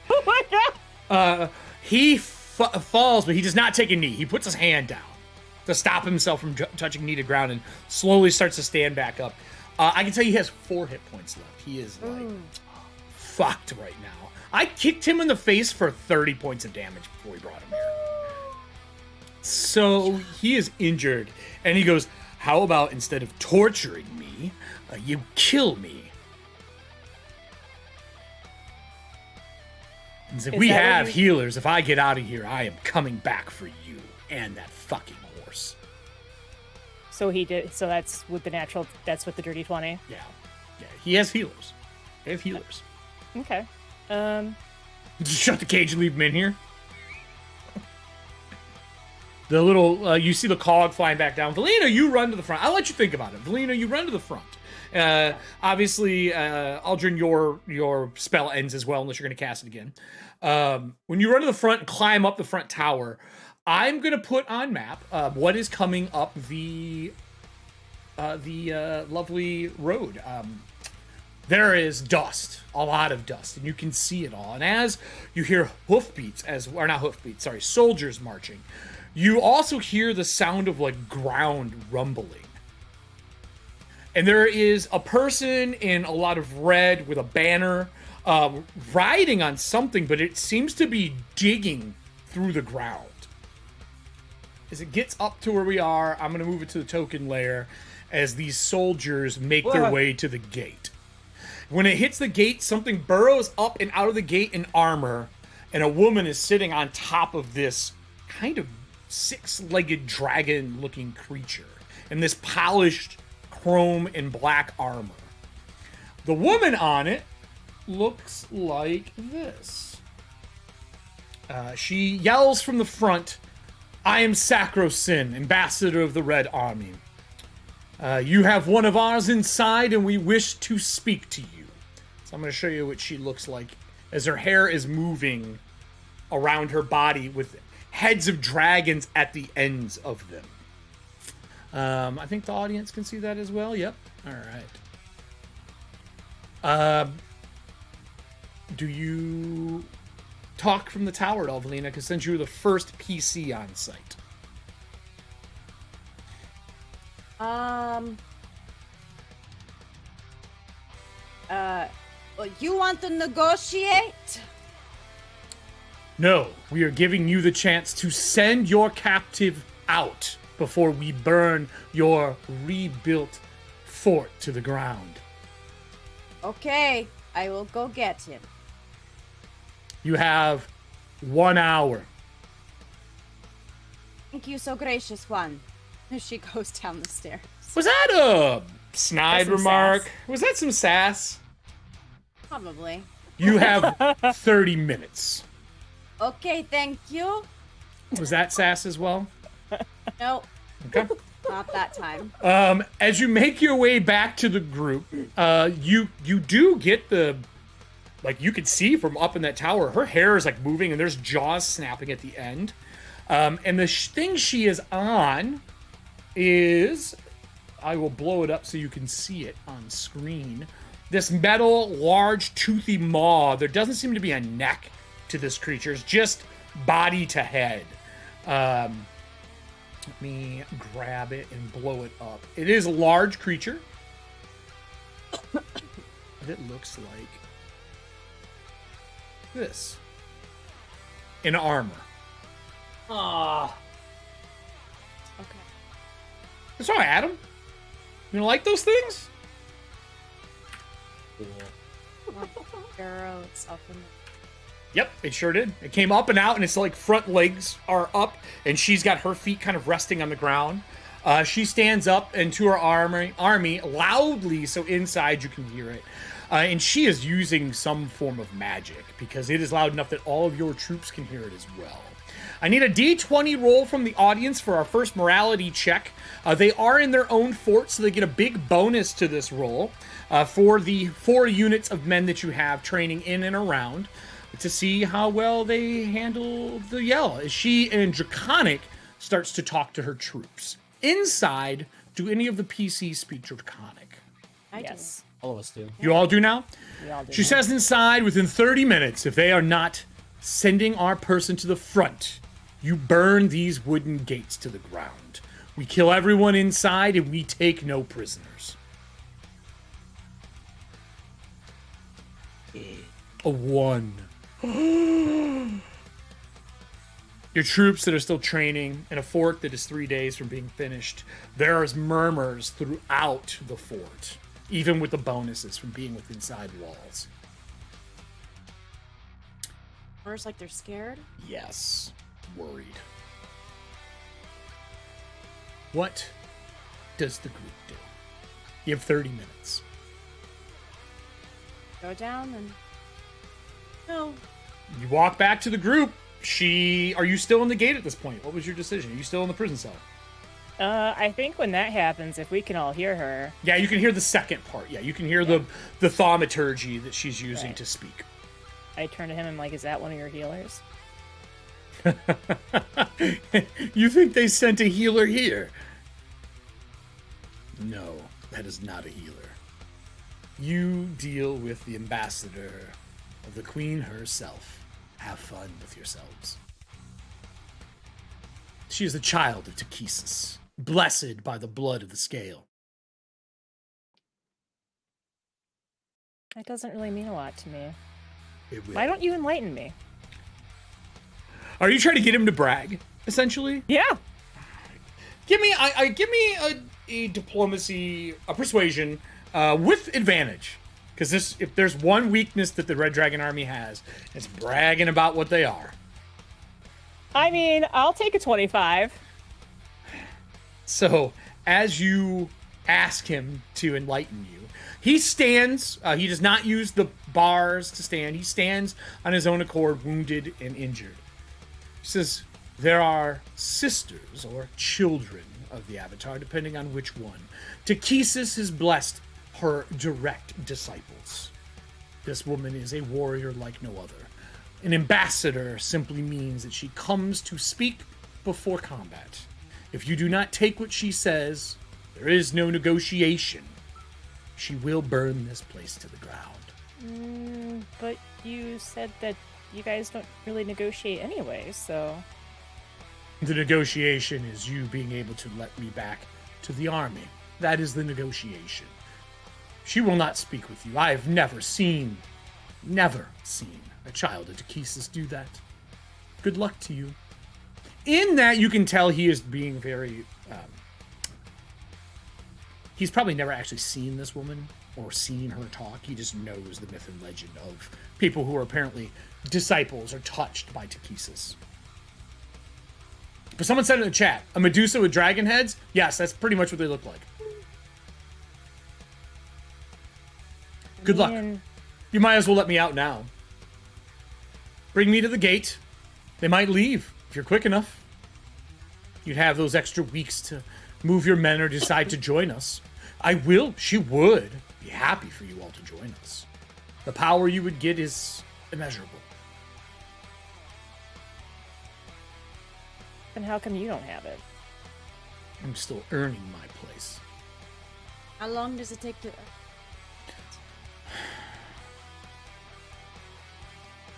Oh my god! He falls, but he does not take a knee. He puts his hand down to stop himself from touching knee to ground and slowly starts to stand back up. I can tell you he has 4 hit points left. He is like fucked right now. I kicked him in the face for 30 points of damage before we brought him here. So he is injured, and he goes, how about instead of torturing me, you kill me? And so we have healers. If I get out of here, I am coming back for you and that fucking horse. So he did. So that's with the natural. That's with the dirty 20. Yeah. He has healers. They have healers. Okay. Just shut the cage and leave him in here. The little, you see the cog flying back down. Valina, you run to the front. I'll let you think about it. Valina, you run to the front. Obviously, Aldrin, your spell ends as well, unless you're going to cast it again. When you run to the front and climb up the front tower, I'm going to put on map what is coming up the lovely road. There is dust, a lot of dust, and you can see it all. And as you hear soldiers marching, you also hear the sound of like ground rumbling. And there is a person in a lot of red with a banner riding on something, but it seems to be digging through the ground. As it gets up to where we are, I'm going to move it to the token layer as these soldiers make their way to the gate. When it hits the gate, something burrows up and out of the gate in armor, and a woman is sitting on top of this kind of 6-legged dragon-looking creature. in this polished chrome and black armor. The woman on it looks like this. She yells from the front, "I am Sacrosin, ambassador of the Red Army. You have one of ours inside, and we wish to speak to you." So I'm going to show you what she looks like as her hair is moving around her body with heads of dragons at the ends of them. I think the audience can see that as well. Yep. All right. Do you talk from the tower at all, Valina? Because since you were the first PC on site. You want to negotiate? No, we are giving you the chance to send your captive out before we burn your rebuilt fort to the ground. Okay, I will go get him. You have 1 hour. Thank you, so gracious one. She goes down the stairs. Was that a snide remark? Sass. Was that some sass? Probably. You have 30 minutes. Okay, thank you. Was that sass as well? No, Okay. not that time. As you make your way back to the group, you do get the, like, you could see from up in that tower, her hair is like moving and there's jaws snapping at the end. And the thing she is on is, I will blow it up so you can see it on screen. This metal, large, toothy maw. There doesn't seem to be a neck to this creature. It's just body to head. Let me grab it and blow it up. It is a large creature. It looks like this. In armor. Ah. Okay. That's all right, Adam. You don't like those things? Arrow itself in the... Yep, it sure did. It came up and out, and it's like front legs are up, and she's got her feet kind of resting on the ground. She stands up into her army loudly, so inside you can hear it. And she is using some form of magic, because it is loud enough that all of your troops can hear it as well. I need a D20 roll from the audience for our first morality check. They are in their own fort, so they get a big bonus to this roll for the 4 units of men that you have training in and around, to see how well they handle the yell. As she, in Draconic, starts to talk to her troops. Inside, do any of the PCs speak Draconic? Yes. All of us do. You all do now? We all do. She says inside, within 30 minutes, if they are not sending our person to the front, you burn these wooden gates to the ground. We kill everyone inside, and we take no prisoners. A 1. Your troops that are still training in a fort that is 3 days from being finished, there is murmurs throughout the fort, even with the bonuses from being within inside walls. First, like they're scared? Yes, worried. What does the group do? You have 30 minutes. Go down and... No. You walk back to the group. Are you still in the gate at this point? What was your decision? Are you still in the prison cell? I think when that happens, if we can all hear her. Yeah, you can hear the second part. Yeah, you can hear the thaumaturgy that she's using to speak. I turn to him and I'm like, is that one of your healers? You think they sent a healer here? No, that is not a healer. You deal with the ambassador of the queen herself. Have fun with yourselves. She is a child of Ttrpgfamily, blessed by the blood of the scale. That doesn't really mean a lot to me. It will. Why don't you enlighten me? Are you trying to get him to brag, essentially? Yeah. Give me a diplomacy, a persuasion, with advantage. Because if there's one weakness that the Red Dragon Army has, it's bragging about what they are. I mean, I'll take a 25. So, as you ask him to enlighten you. He stands, he does not use the bars to stand. He stands on his own accord, wounded and injured. He says, there are sisters or children of the Avatar, depending on which one. Ttrpgfamily has blessed her direct disciples. This woman is a warrior like no other. An ambassador simply means that she comes to speak before combat. If you do not take what she says, there is no negotiation. She will burn this place to the ground. But you said that you guys don't really negotiate anyway, so... The negotiation is you being able to let me back to the army. That is the negotiation. She will not speak with you. I have never seen a child of Ttrpgfamily do that. Good luck to you. In that, you can tell he is being very... he's probably never actually seen this woman or seen her talk. He just knows the myth and legend of people who are apparently disciples or touched by Ttrpgfamily. But someone said in the chat, a Medusa with dragon heads? Yes, that's pretty much what they look like. Good luck. You might as well let me out now. Bring me to the gate. They might leave if you're quick enough. You'd have those extra weeks to move your men or decide to join us. She would be happy for you all to join us. The power you would get is immeasurable. And how come you don't have it? I'm still earning my place. How long does it take to...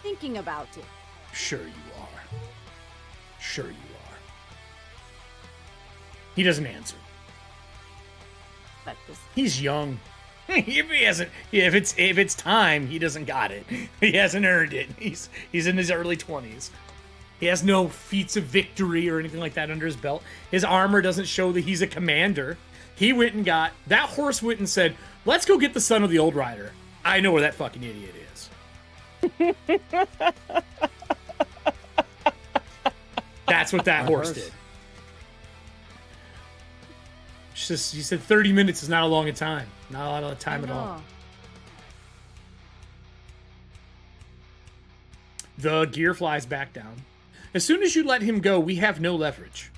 Thinking about it. Sure you are. Sure you are. He doesn't answer. But this... He's young. If it's time, he doesn't got it. He hasn't earned it. He's in his early 20s. He has no feats of victory or anything like that under his belt. His armor doesn't show that he's a commander. He went and got... That horse went and said, let's go get the son of the old rider. I know where that fucking idiot is. That's what that horse did. She said 30 minutes is not a long time. Not a lot of time at all. The gear flies back down. As soon as you let him go, we have no leverage.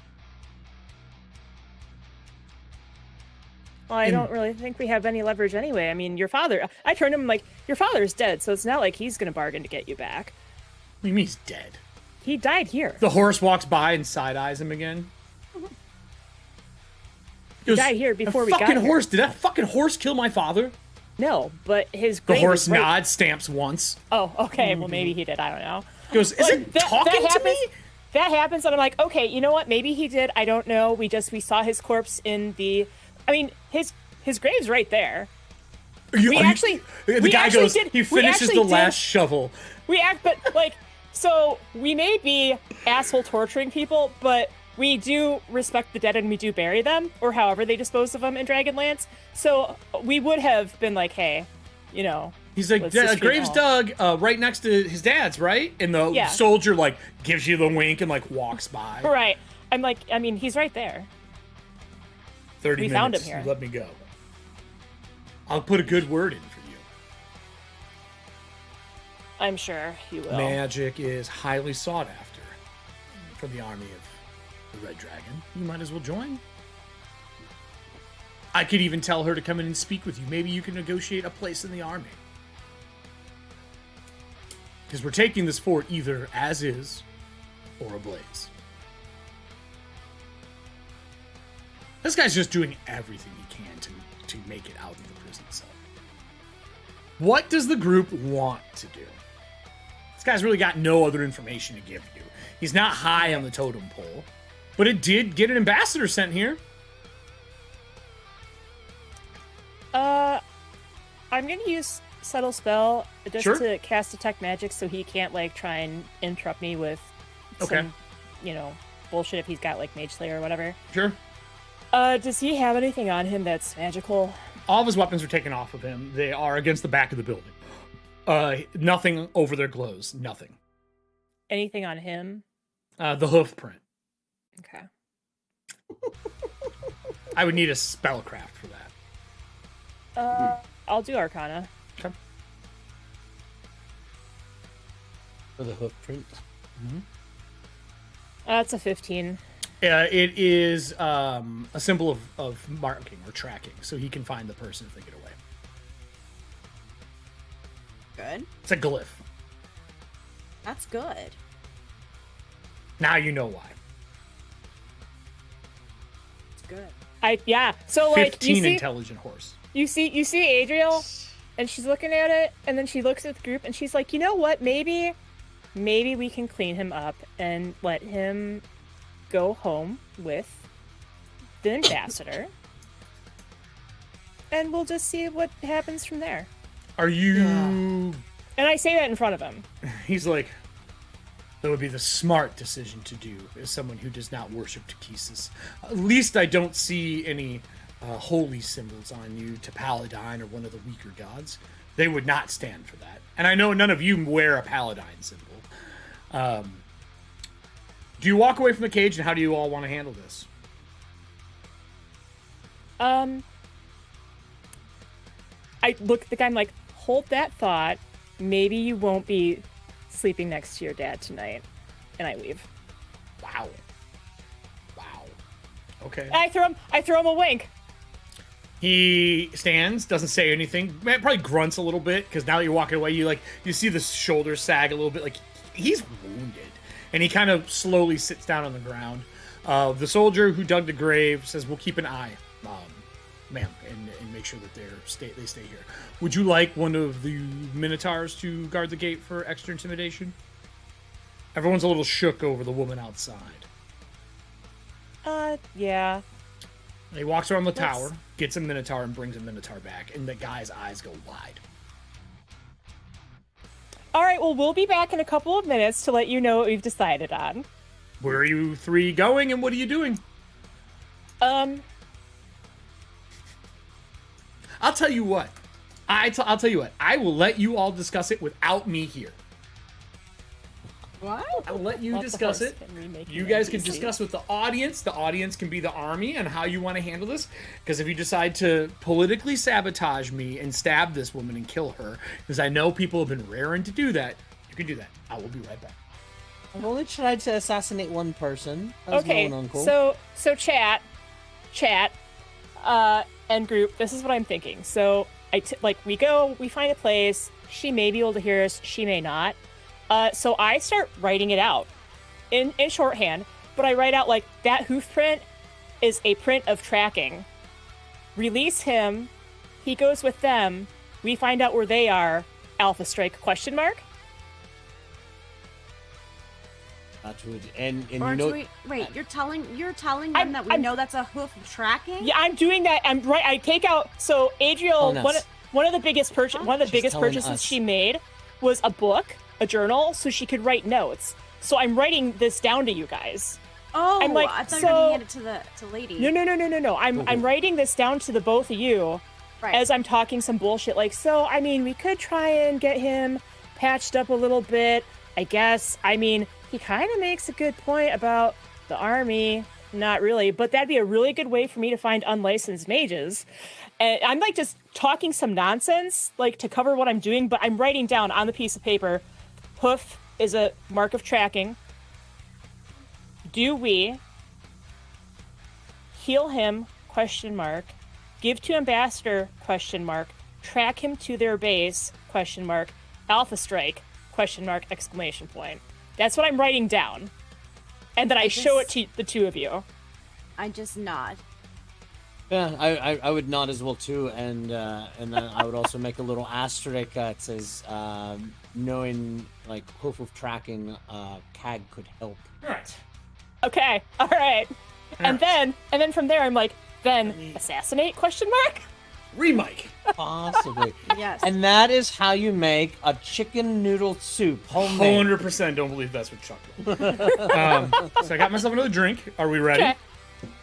Well, I don't really think we have any leverage anyway. I mean, your father... I turned him like, your father's dead, so it's not like he's going to bargain to get you back. What do you mean he's dead? He died here. The horse walks by and side-eyes him again. He died here before we got here. Horse! Did that fucking horse kill my father? No, but his grave... The horse nods, stamps once. Oh, okay. Well, maybe he did. I don't know. Goes, is it talking to me? That happens, and I'm like, okay, you know what? Maybe he did. I don't know. We saw his corpse in the... I mean, his grave's right there. The guy goes, he finishes the last shovel. But, like, so we may be asshole torturing people, but we do respect the dead and we do bury them, or however they dispose of them in Dragonlance. So we would have been like, hey, you know... He's like, grave's dug right next to his dad's, right? And the soldier, like, gives you the wink and, like, walks by. Right. I'm like, I mean, he's right there. 30 minutes. We found him here. Let me go. I'll put a good word in for you. I'm sure you will. Magic is highly sought after for the army of the Red Dragon. You might as well join. I could even tell her to come in and speak with you. Maybe you can negotiate a place in the army. Because we're taking this fort either as is or ablaze. This guy's just doing everything he can to make it out of the prison cell. What does the group want to do? This guy's really got no other information to give you. He's not high on the totem pole, but it did get an ambassador sent here. I'm gonna use Subtle Spell just to cast Detect Magic so he can't, like, try and interrupt me with some, you know, bullshit if he's got, like, Mage Slayer or whatever. Sure. Does he have anything on him that's magical? All of his weapons are taken off of him. They are against the back of the building. Nothing over their clothes. Nothing. Anything on him? The hoof print. Okay. I would need a spellcraft for that. I'll do Arcana. Okay. For the hoof print. That's a 15. It is a symbol of marking or tracking, so he can find the person if they get away. Good. It's a glyph. That's good. Now you know why. It's good. So like 15 you see, intelligent horse. you see Adriel, and she's looking at it, and then she looks at the group, and she's like, you know what? Maybe we can clean him up and let him go home with the ambassador, and we'll just see what happens from there. Are you? And I say that in front of him. He's like, that would be the smart decision to do as someone who does not worship Takesis. At least I don't see any holy symbols on you to Paladine or one of the weaker gods. They would not stand for that. And I know none of you wear a Paladine symbol. Do you walk away from the cage, and how do you all want to handle this? I look at the guy, I'm like, hold that thought. Maybe you won't be sleeping next to your dad tonight. And I leave. Wow. Okay. And I throw him a wink. He stands, doesn't say anything. Probably grunts a little bit, because now that you're walking away, you see the shoulders sag a little bit. Like, he's wounded. And he kind of slowly sits down on the ground. The soldier who dug the grave says, we'll keep an eye, ma'am, and make sure that they stay here. Would you like one of the Minotaurs to guard the gate for extra intimidation? Everyone's a little shook over the woman outside. Yeah. He walks around the tower, gets a Minotaur, and brings a Minotaur back, and the guy's eyes go wide. All right, well, we'll be back in a couple of minutes to let you know what we've decided on. Where are you three going, and what are you doing? I'll tell you what. I'll tell you what. I will let you all discuss it without me here. What? I'll let you discuss it. You guys can discuss with the audience. The audience can be the army and how you want to handle this. Because if you decide to politically sabotage me and stab this woman and kill her, because I know people have been raring to do that, you can do that. I will be right back. I've only tried to assassinate one person. Okay, so chat, and group. This is what I'm thinking. So we find a place. She may be able to hear us. She may not. So I start writing it out in shorthand, but I write out like that hoof print is a print of tracking. Release him. He goes with them. We find out where they are. Alpha strike ? That would, and Or you know, wait, you're telling them that we know that's a hoof of tracking? Yeah, I'm doing that. I'm right. I take out. So Adriel, one of the biggest purchases she made was a book, a journal, so she could write notes. So I'm writing this down to you guys. Oh, I'm like, I thought you were gonna hand it to lady. No. I'm writing this down to the both of you as I'm talking some bullshit. Like, so I mean, we could try and get him patched up a little bit, I guess. I mean, he kind of makes a good point about the army. Not really, but that'd be a really good way for me to find unlicensed mages. And I'm like just talking some nonsense, like to cover what I'm doing, but I'm writing down on the piece of paper, hoof is a mark of tracking. Do we heal him? ? Give to ambassador ? Track him to their base ? Alpha strike ? ! That's what I'm writing down. And then I show it to the two of you. I just nod. Yeah, I would nod as well too, and then I would also make a little asterisk that says, knowing like hoof of tracking, CAG could help. Right. Okay. All right. And then from there, I'm like, then assassinate ? Remike. Possibly. Yes. And that is how you make a chicken noodle soup. Homemade. 100% don't believe that's what Chuck So I got myself another drink. Are we ready? Okay.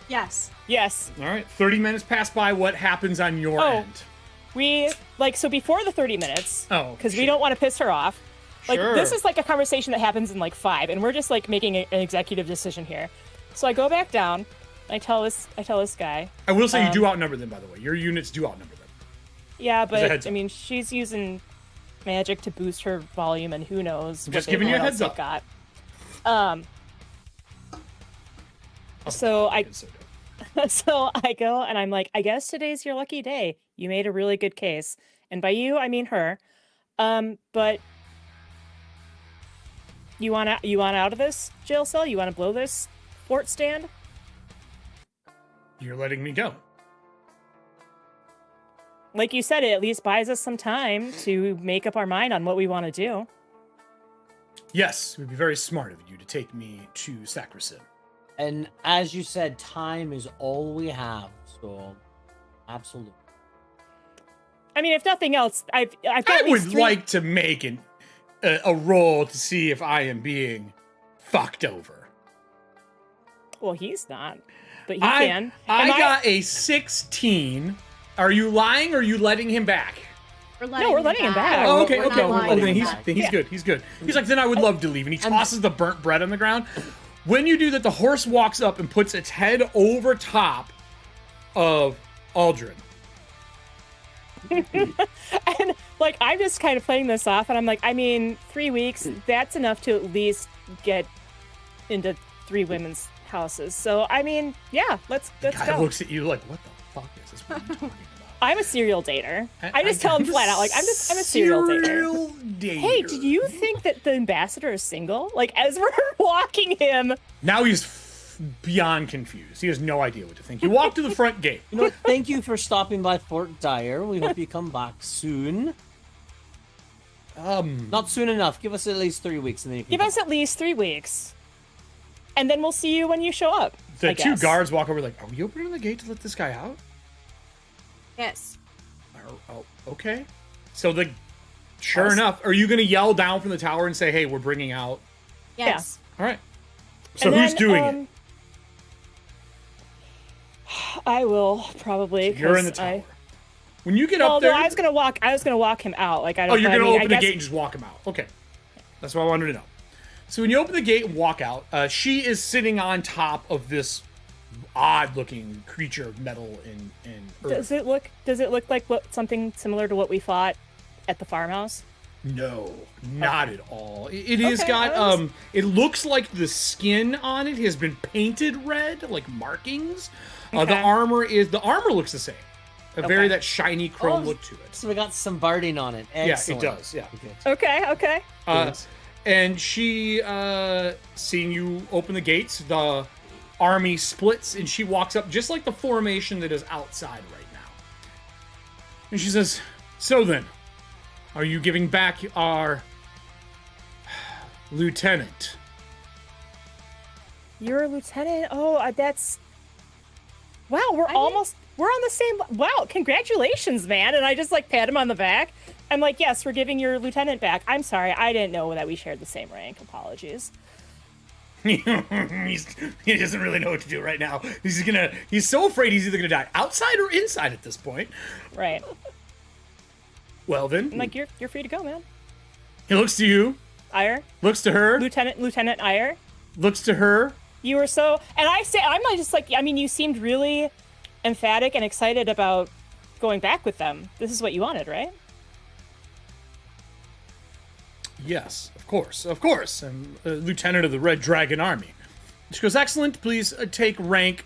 Yes. Yes. All right. 30 minutes pass by. What happens on your end? We so before the 30 minutes. Oh. Because we don't want to piss her off. Like Sure. this is like a conversation that happens in like 5, and we're just like making an executive decision here. So I go back down. I tell this guy. I will say you do outnumber them, by the way. Your units do outnumber them. Yeah, but I mean, she's using magic to boost her volume, and who knows? I'm just giving you a heads up. Got. So I go and I'm like, I guess today's your lucky day. You made a really good case, and by you I mean her. But you want out of this jail cell? You want to blow this fort stand? You're letting me go. Like you said, it at least buys us some time to make up our mind on what we want to do. Yes, it would be very smart of you to take me to Sacrosanct. And as you said, time is all we have, so absolutely. I mean, if nothing else, I've got I would like to make a roll to see if I am being fucked over. Well, he's not, but he can. I got a 16. Are you lying or are you letting him back? We're letting him back. Oh, okay. Then He's good. He's good. He's like, then I would love to leave. And he tosses the burnt bread on the ground. When you do that, the horse walks up and puts its head over top of Aldrin. And like, I'm just kind of playing this off, and I'm like, I mean, 3 weeks, that's enough to at least get into 3 women's houses. So, I mean, yeah, let's go. The guy looks at you like, what the fuck is this? What are you talking about? I'm a serial dater. I just tell him flat out, like, I'm a serial dater. Hey, do you think that the ambassador is single? Like, as we're walking him. Now he's beyond confused. He has no idea what to think. You walk to the front gate. You know what? Thank you for stopping by Fort Dyer. We hope you come back soon. Not soon enough. Give us at least 3 weeks, and then you can give us at least 3 weeks, and then we'll see you when you show up. The two guards walk over, like, "Are we opening the gate to let this guy out?" Yes. Oh, okay. So sure enough, are you going to yell down from the tower and say, "Hey, we're bringing out"? Yes. Yeah. All right. So who's doing it? I will probably. So you're in the tower. When you get up there, no, I was gonna walk him out. Like I don't. Oh, you're gonna open the gate and just walk him out. Okay, that's what I wanted to know. So when you open the gate and walk out, she is sitting on top of this odd-looking creature of metal and earth. Does it look like something similar to what we fought at the farmhouse? No, not at all. It has got it looks like the skin on it has been painted red, like markings. The armor looks the same. Very that shiny chrome look to it. So we got some barding on it. Excellent. Yeah, it does. Yeah. Okay. And she, seeing you open the gates, the army splits, and she walks up just like the formation that is outside right now. And she says, "So then, are you giving back our lieutenant?" You're a lieutenant? Oh, that's... Wow, we're on the same... Wow, congratulations, man. And I just, like, pat him on the back. I'm like, yes, we're giving your lieutenant back. I'm sorry, I didn't know that we shared the same rank. Apologies. He doesn't really know what to do right now. He's so afraid he's either gonna die outside or inside at this point. Right. Well then. I'm like, you're free to go, man. He looks to you. Ire. Looks to her. Lieutenant Ire. Looks to her. You were so, and I'm just like, I mean, you seemed really emphatic and excited about going back with them. This is what you wanted, right? Yes, of course. I'm a lieutenant of the Red Dragon Army. She goes, "Excellent, please take rank,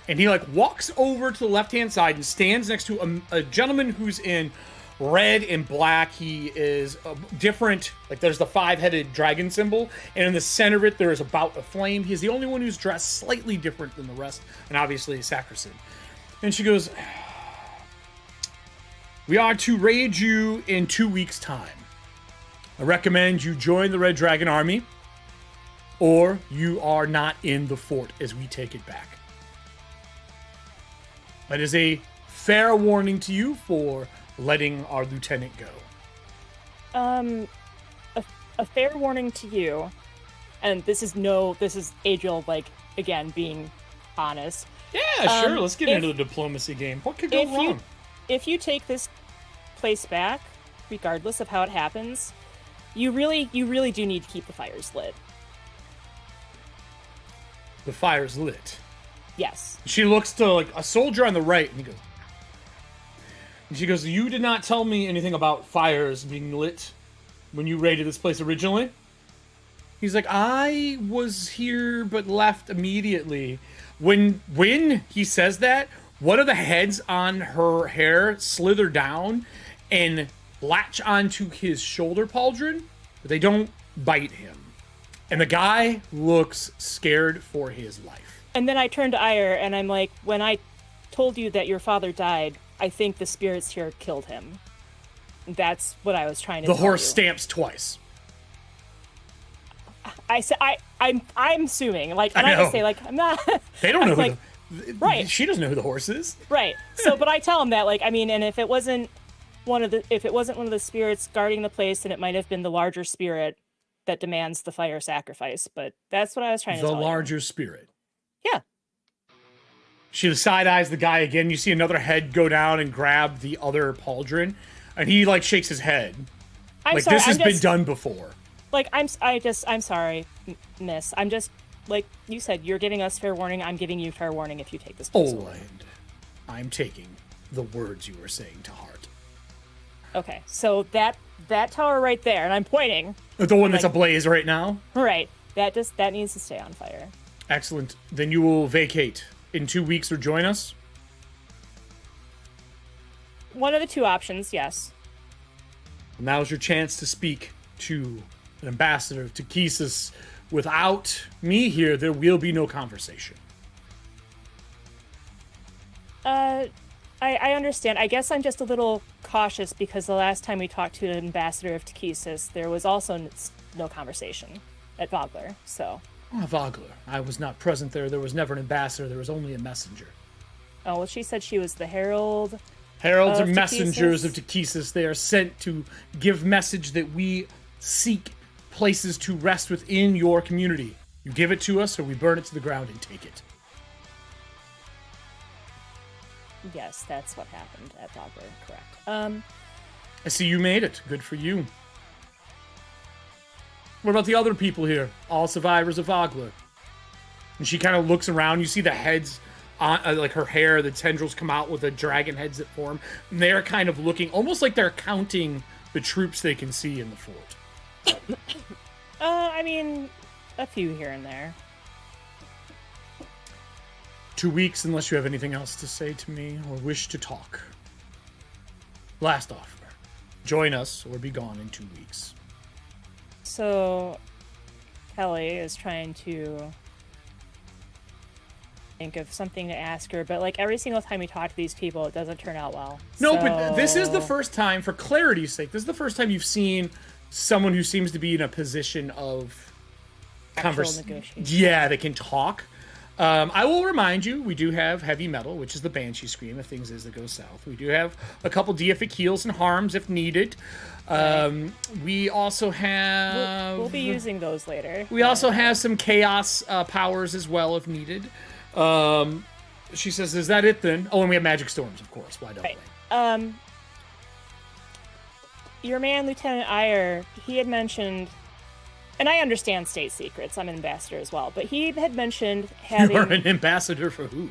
And he, like, walks over to the left-hand side and stands next to a gentleman who's in red and black. He is different. Like, there's the 5-headed dragon symbol, and in the center of it, there is about a flame. He's the only one who's dressed slightly different than the rest, and obviously Sacrosanct. And she goes, "We are to raid you in 2 weeks' time. I recommend you join the Red Dragon Army, or you are not in the fort as we take it back. That is a fair warning to you for letting our lieutenant go." A fair warning to you, and this is Adriel, like, again, being honest. Yeah, sure. Let's get into the diplomacy game. What could go wrong? If you take this place back, regardless of how it happens, you really do need to keep the fires lit. The fire's lit. Yes. She looks to like a soldier on the right, and he goes. And she goes, "You did not tell me anything about fires being lit when you raided this place originally." He's like, "I was here but left immediately." When he says that, one of the heads on her hair slither down and latch onto his shoulder pauldron, but they don't bite him. And the guy looks scared for his life. And then I turn to Ire and I'm like, when I told you that your father died, I think the spirits here killed him. That's what I was trying to tell you. The horse stamps twice. I said, I'm assuming, like, and I I know. just say, like, I'm not. They don't know who like, right. She doesn't know who the horse is. Right. So, but I tell him that, like, I mean, and if it wasn't one of the spirits guarding the place, then it might have been the larger spirit that demands the fire sacrifice. But that's what I was trying to tell you. The larger spirit. Yeah. She side-eyes the guy again. You see another head go down and grab the other pauldron, and he like shakes his head. I'm like sorry, this has been done before. Like I'm sorry, miss. I'm just like you said. You're giving us fair warning. I'm giving you fair warning if you take this place away. And I'm taking the words you were saying to heart. Okay, so that tower right there, and I'm pointing. The one that's ablaze right now? Right. That needs to stay on fire. Excellent. Then you will vacate in 2 weeks or join us? One of the two options, yes. Now's your chance to speak to an ambassador of Ttrpgfamily. Without me here, there will be no conversation. I understand. I guess I'm just a little cautious because the last time we talked to an ambassador of Ttrpgfamily, there was also no conversation at Vogler, so... Oh, Vogler. I was not present there. There was never an ambassador. There was only a messenger. Oh, well, she said she was the herald. Heralds are messengers of Ttrpgfamily. They are sent to give message that we seek places to rest within your community. You give it to us, or we burn it to the ground and take it. Yes, that's what happened at Vogler, correct. I see you made it. Good for you. What about the other people here? All survivors of Vogler. And she kind of looks around. You see the heads on, like her hair, the tendrils come out with the dragon heads that form. And they're kind of looking almost like they're counting the troops they can see in the fort. I mean, a few here and there. 2 weeks, unless you have anything else to say to me or wish to talk. Last offer. Join us or be gone in 2 weeks. So, Kelly is trying to think of something to ask her, but like every single time we talk to these people, it doesn't turn out well. No, but this is the first time, for clarity's sake, this is the first time you've seen someone who seems to be in a position of negotiation. Yeah, they can talk. I will remind you, we do have heavy metal, which is the Banshee Scream if things is that go south. We do have a couple deific heals and harms if needed. We also have... We'll be using those later. We also have some chaos powers as well if needed. She says, is that it then? Oh, and we have magic storms, of course. Why don't we? Your man, Lieutenant Ire, he had mentioned... And I understand state secrets. I'm an ambassador as well. But he had mentioned having... You are an ambassador for who?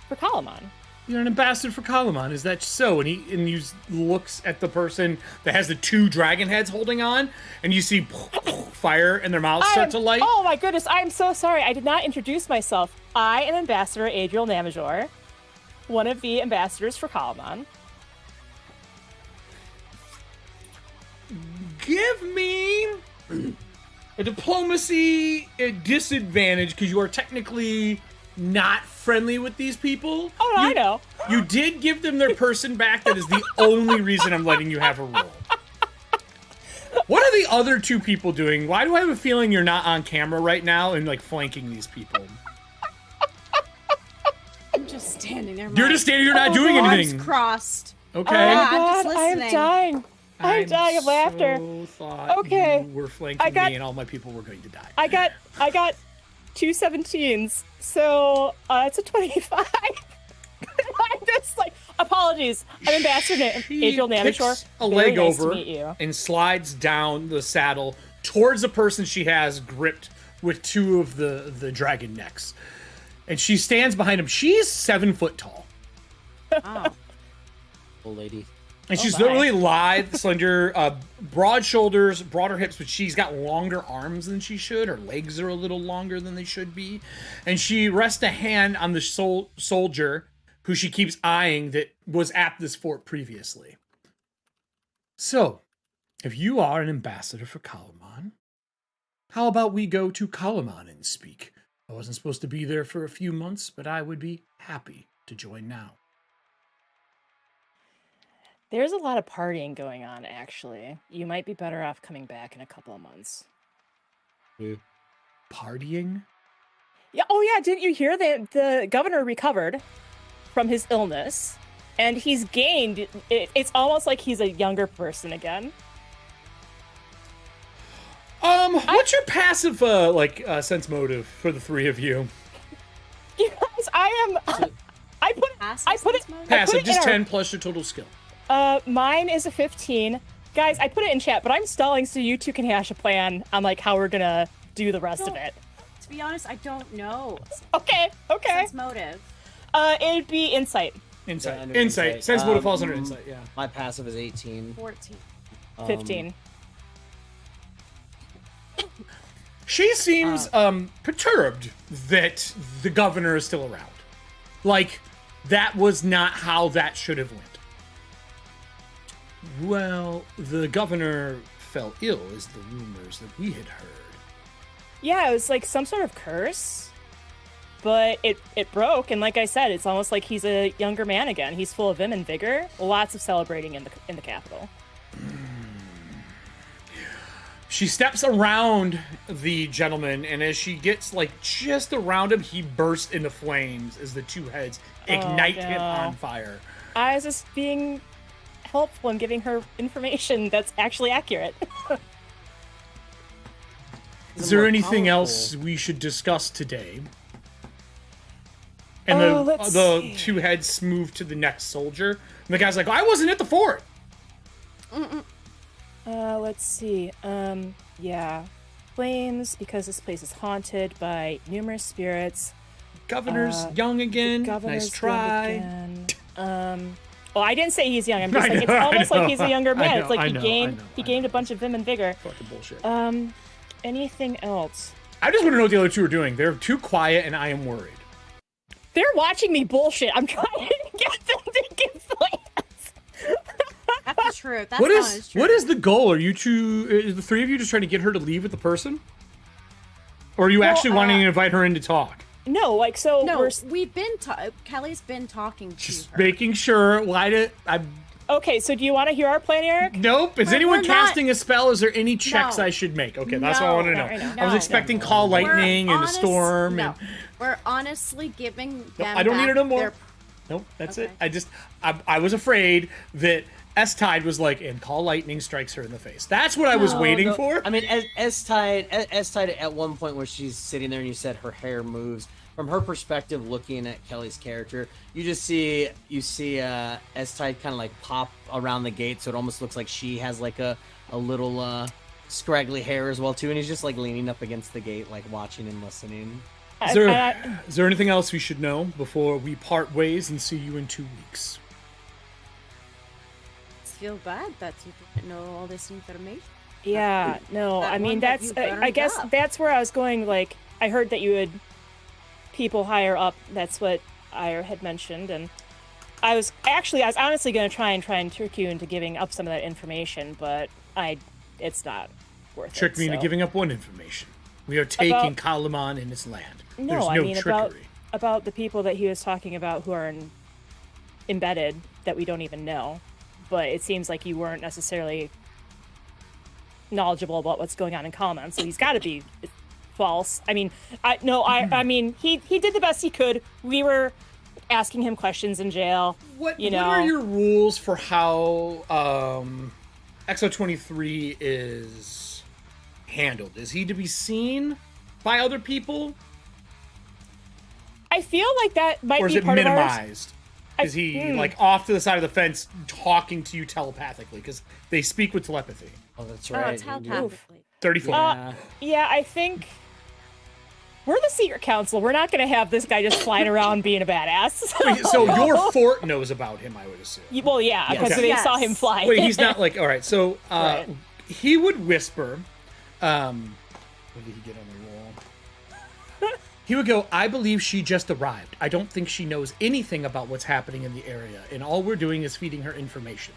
For Calamon. You're an ambassador for Calamon. Is that so? And he looks at the person that has the two dragon heads holding on, and you see fire in their mouths start to light. Oh my goodness, I'm so sorry. I did not introduce myself. I am Ambassador Adriel Namajor, one of the ambassadors for Calamon. Give me a diplomacy disadvantage because you are technically not friendly with these people. Oh, no, I know. You did give them their person back. That is the only reason I'm letting you have a roll. What are the other two people doing? Why do I have a feeling you're not on camera right now and like flanking these people? I'm just standing there. You're just standing. You're not doing anything. Arms crossed. Okay. Oh my I'm God, just I am listening. dying. I'm dying of laughter. Thought Okay. you were flanking me and all my people were going to die. I got two 17s, so it's a 25. I'm just like, apologies. I'm Ambassador Adriel Namashore. Kicks a leg Very nice over to meet you. and slides down the saddle towards the person she has gripped with two of the dragon necks. And she stands behind him. She's 7 foot tall. Oh. Old lady. And she's my. really lithe, slender, broad shoulders, broader hips, but she's got longer arms than she should. Her legs are a little longer than they should be. And she rests a hand on the soldier who she keeps eyeing that was at this fort previously. So, if you are an ambassador for Capwn, how about we go to Capwn and speak? I wasn't supposed to be there for a few months, but I would be happy to join now. There's a lot of partying going on, actually. You might be better off coming back in a couple of months. Partying? Yeah. Oh, yeah. Didn't you hear that the governor recovered from his illness, and he's gained? It's almost like he's a younger person again. What's your passive sense motive for the three of you? You guys, I put it Passive, just 10 plus your total skill. Mine is a 15. Guys, I put it in chat, but I'm stalling so you two can hash a plan on like how we're gonna do the rest of it. To be honest, I don't know. Okay. Sense motive. It'd be insight. Insight. Sense motive falls under insight, yeah. My passive is 18. 14. 15. She seems perturbed that the governor is still around. Like, that was not how that should have went. Well, the governor fell ill, is the rumors that we had heard. Yeah, it was like some sort of curse, but it broke, and like I said, it's almost like he's a younger man again. He's full of vim and vigor. Lots of celebrating in the capital. She steps around the gentleman, and as she gets like just around him, he bursts into flames as the two heads ignite him on fire. I was just being helpful and giving her information that's actually accurate. Is there anything else we should discuss today? And the two heads move to the next soldier. And the guy's like, I wasn't at the fort. Let's see. Yeah. Flames, because this place is haunted by numerous spirits. Governor's young again. Nice try. Well, I didn't say he's young. I'm just it's almost like he's a younger man. It's like he gained a bunch of vim and vigor. Fucking bullshit. Anything else? I just want to know what the other two are doing. They're too quiet, and I am worried. They're watching me bullshit. I'm trying to get them to give plans. That's true. That's what is the goal? Are you two? Is the three of you just trying to get her to leave with the person, or are you actually wanting to invite her in to talk? No, like so. No, we've been. Kelly's been talking to just her. making sure. Why did I? Okay, so do you want to hear our plan, Eric? Nope. Is anyone casting a spell? Is there any checks I should make? Okay, that's what I want to know. Right I was expecting call lightning and a storm. No, and... we're honestly giving them. I don't need it no more. Their... Nope, that's it. I was afraid that S-Tide was like, and call lightning strikes her in the face. That's what I was waiting for. I mean, S-Tide at one point where she's sitting there and you said her hair moves. From her perspective, looking at Kelly's character, you see S-Tide kind of like pop around the gate, so it almost looks like she has like a little scraggly hair as well too, and he's just like leaning up against the gate, like watching and listening. Is there anything else we should know before we part ways and see you in 2 weeks? I feel bad that you didn't know all this information. Yeah, no, I mean that's. I guess that's where I was going. Like, I heard that you had people higher up. That's what Ire had mentioned, and I was honestly going to try and trick you into giving up some of that information, but it's not worth it. Trick me into giving up one information. We are taking Capwn in his land. There's no I mean trickery. about the people that he was talking about who are embedded that we don't even know, but it seems like you weren't necessarily knowledgeable about what's going on in Capwn, so he's got to be false. I mean, I mean, he did the best he could. We were asking him questions in jail. What are your rules for how XO23 is handled? Is he to be seen by other people? I feel like that might or is be it part minimized? of ours. Is he like off to the side of the fence talking to you telepathically? Because they speak with telepathy. Oh, that's right. Telepathically. 34. Yeah, I think we're the secret council. We're not going to have this guy just flying around being a badass. Wait, so your fort knows about him, I would assume. Well, yeah, because they saw him fly. Wait, he's not like, all right, so right. He would whisper, what did he get on the wall? He would go, I believe she just arrived. I don't think she knows anything about what's happening in the area, and all we're doing is feeding her information.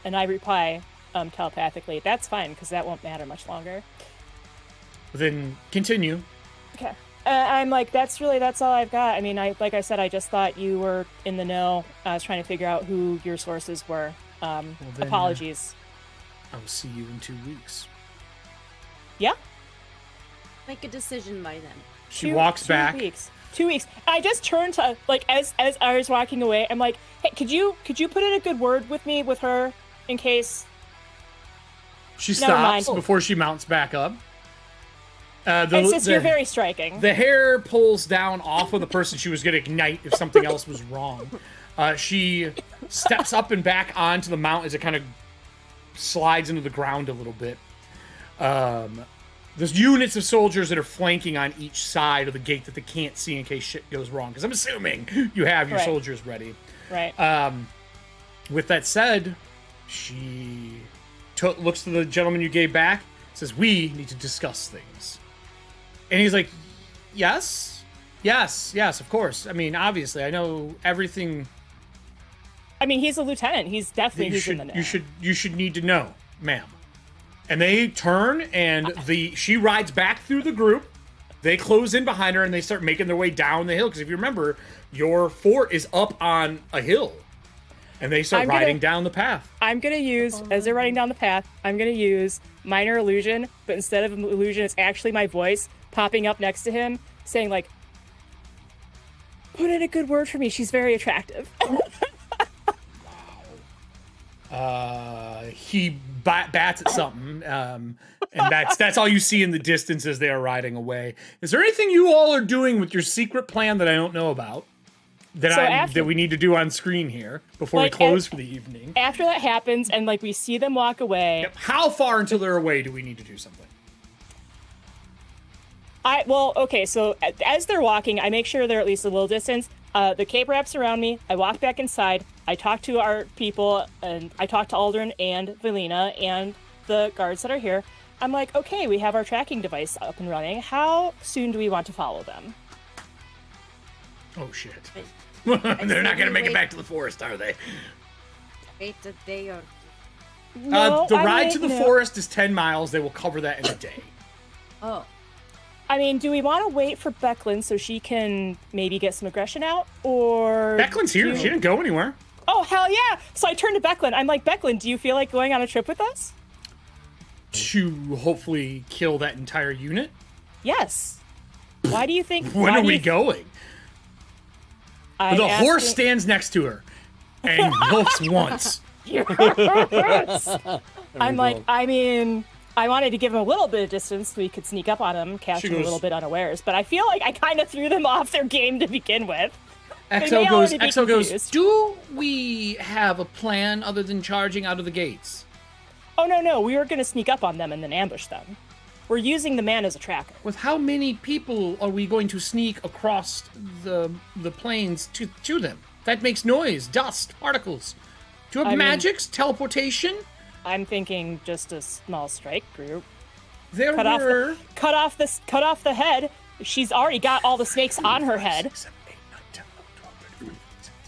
And I reply telepathically, that's fine, because that won't matter much longer. Then continue. Okay. I'm like, that's all I've got. I mean, like I said, I just thought you were in the know. I was trying to figure out who your sources were. Apologies. I'll see you in 2 weeks. Yeah? Make a decision by then. She walks back. 2 weeks. I just turned to, like, as I was walking away, I'm like, hey, could you put in a good word with me, with her, in case... She stops before she mounts back up. You're very striking. The hair pulls down off of the person she was going to ignite if something else was wrong. She steps up and back onto the mount as it kind of slides into the ground a little bit. There's units of soldiers that are flanking on each side of the gate that they can't see in case shit goes wrong. Because I'm assuming you have your soldiers ready. Right. With that said, she looks to the gentleman you gave back, says, we need to discuss things. And he's like, yes, of course. I mean, obviously, I know everything. I mean, he's a lieutenant. He's definitely in the know. You should need to know, ma'am. And they turn, and she rides back through the group. They close in behind her, and they start making their way down the hill. Because if you remember, your fort is up on a hill. And they start riding down the path. I'm going to use, as they're riding down the path, I'm going to use minor illusion, but instead of illusion, it's actually my voice popping up next to him, saying, like, put in a good word for me. She's very attractive. He bats at something, and that's all you see in the distance as they are riding away. Is there anything you all are doing with your secret plan that I don't know about? That we need to do on screen here before we close for the evening. After that happens, and like we see them walk away. Yep. How far until they're away do we need to do something? So as they're walking, I make sure they're at least a little distance. The cape wraps around me. I walk back inside. I talk to our people, and I talk to Aldrin and Velina and the guards that are here. I'm like, okay, we have our tracking device up and running. How soon do we want to follow them? Oh, shit. They're not going to make it back to the forest, are they? Wait a day or... No, the ride to the forest is 10 miles. They will cover that in a day. Oh. I mean, do we want to wait for Becklin so she can maybe get some aggression out, or... Becklin's here. She didn't go anywhere. Oh, hell yeah! So I turn to Becklin. I'm like, Becklin, do you feel like going on a trip with us? To hopefully kill that entire unit? Yes. Why do you think... When are we going? The horse stands next to her and looks once. I'm like, I mean, I wanted to give him a little bit of distance so we could sneak up on him, catch him a little bit unawares, but I feel like I kind of threw them off their game to begin with. Exo goes, do we have a plan other than charging out of the gates? Oh, no, we were going to sneak up on them and then ambush them. We're using the man as a tracker. With how many people are we going to sneak across the plains to them? That makes noise, dust, particles. Do you have magics, teleportation? I'm thinking just a small strike group. Cut off the head. She's already got all the snakes on her head. 6, 7, 8, 9, 10, 11, 12, 13, 14, 15, 16,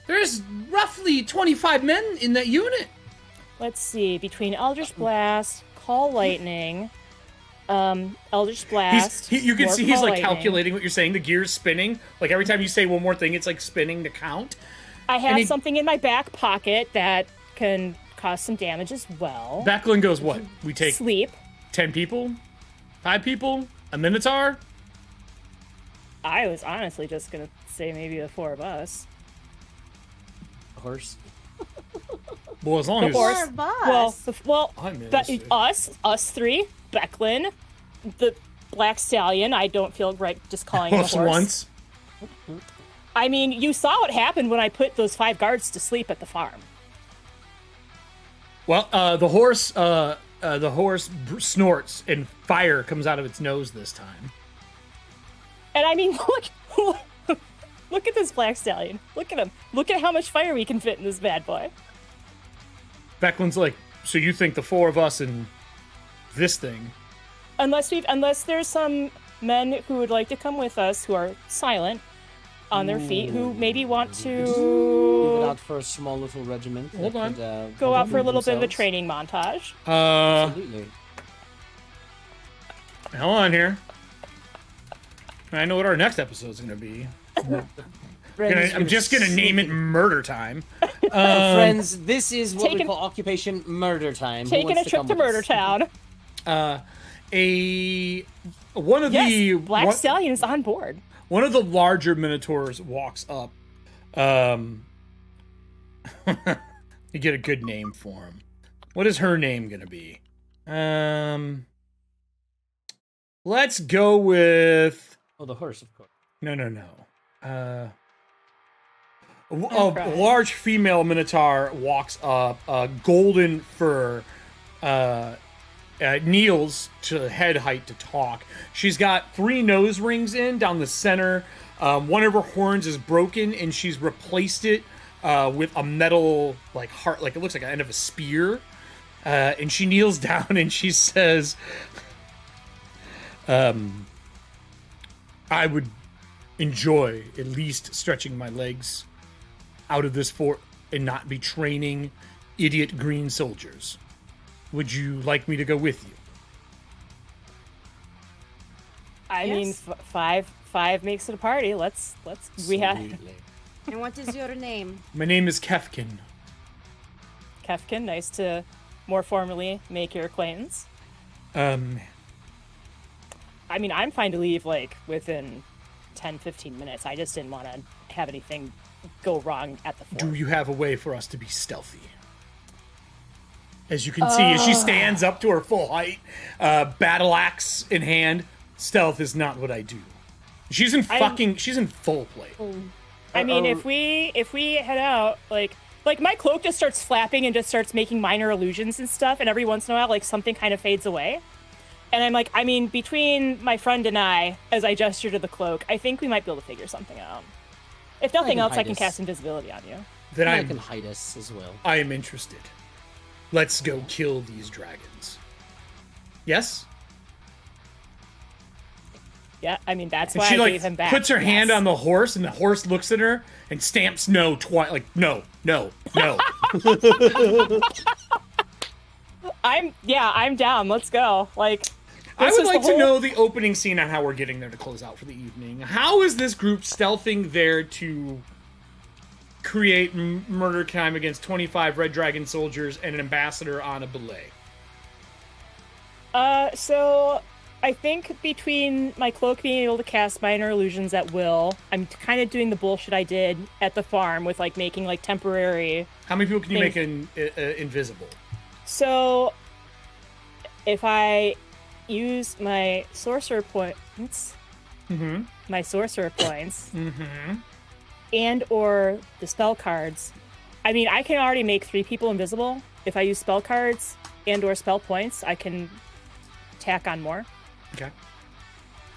17. There's roughly 25 men in that unit. Let's see, between Eldritch Blast, Call Lightning, Eldritch Blast. You can see he's like calculating what you're saying. The gear's spinning. Like every time you say one more thing, it's like spinning to count. I have something in my back pocket that can cause some damage as well. Becklin goes, what? We take sleep. 10 people? 5 people? A Minotaur? I was honestly just going to say maybe the 4 of us. Horse. Well, as long as... Us 3, Becklin, the Black Stallion. I don't feel right just calling him a horse. Once. I mean, you saw what happened when I put those 5 guards to sleep at the farm. Well, the horse The horse snorts and fire comes out of its nose this time. And I mean, look at this black stallion. Look at him. Look at how much fire we can fit in this bad boy. Becklin's like, so you think the four of us and this thing? Unless there's some men who would like to come with us who are silent on their feet, who maybe want to Give it out for a small little regiment. Hold on. Go out for a little bit of a training montage. Absolutely. Hold on here. I know what our next episode's going to be. I'm just going to name it Murder Time. Friends, this is what we call Occupation Murder Time. Taking a trip to Murder Town. Black Stallion is on board. One of the larger minotaurs walks up. You get a good name for him. What is her name going to be? Let's go with... Oh, the horse, of course. No. A large female minotaur walks up, golden fur, kneels to head height to talk. She's got 3 nose rings in down the center. One of her horns is broken, and she's replaced it with a metal heart, it looks like the end of a spear. And she kneels down and she says, "I would enjoy at least stretching my legs out of this fort and not be training idiot green soldiers. Would you like me to go with you?" I mean, five makes it a party. Let's we have. And what is your name? My name is Kefkin. Kefkin, nice to more formally make your acquaintance. I mean, I'm fine to leave within 10-15 minutes. I just didn't want to have anything go wrong at the fort. Do you have a way for us to be stealthy? As you can see, as she stands up to her full height, battle axe in hand, stealth is not what I do. She's in full plate. I mean, if we head out, like my cloak just starts flapping and just starts making minor illusions and stuff, and every once in a while, something kind of fades away. And I'm like, I mean, between my friend and I, as I gesture to the cloak, I think we might be able to figure something out. If nothing else, I can cast invisibility on you. Then I can hide us as well. I am interested. Let's go kill these dragons. Yes? Yeah, I mean, that's why I gave him back. Puts her hand on the horse, and the horse looks at her and stamps no twice. No. I'm down. Let's go. I would like to know the opening scene on how we're getting there to close out for the evening. How is this group stealthing there to create murder time against 25 Red Dragon soldiers and an ambassador on a belay? So I think between my cloak being able to cast minor illusions at will, I'm kind of doing the bullshit I did at the farm with making temporary. How many people can you make invisible? So if I use my sorcerer points, and or the spell cards, I mean, I can already make 3 people invisible. If I use spell cards and or spell points, I can tack on more. Okay.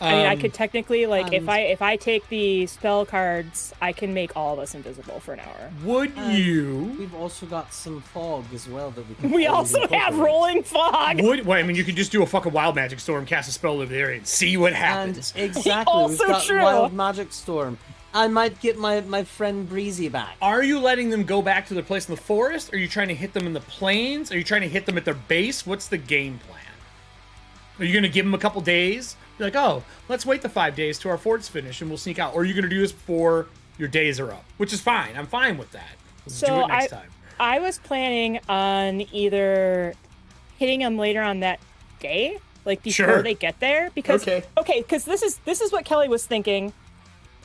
I mean, I could technically, if I take the spell cards, I can make all of us invisible for an hour. Would you? We've also got some fog as well that we can. We also have rolling fog. I mean, you could just do a fucking wild magic storm, cast a spell over there, and see what happens. And exactly, Also we've got true. wild magic storm. I might get my friend Breezy back. Are you letting them go back to their place in the forest? Are you trying to hit them in the plains? Are you trying to hit them at their base? What's the game plan? Are you going to give them a couple days? Be like, oh, let's wait the 5 days till our fort's finished and we'll sneak out. Or are you going to do this before your days are up? Which is fine. I'm fine with that. Let's do it next time. I was planning on either hitting them later on that day, before they get there. Because because this is what Kelly was thinking.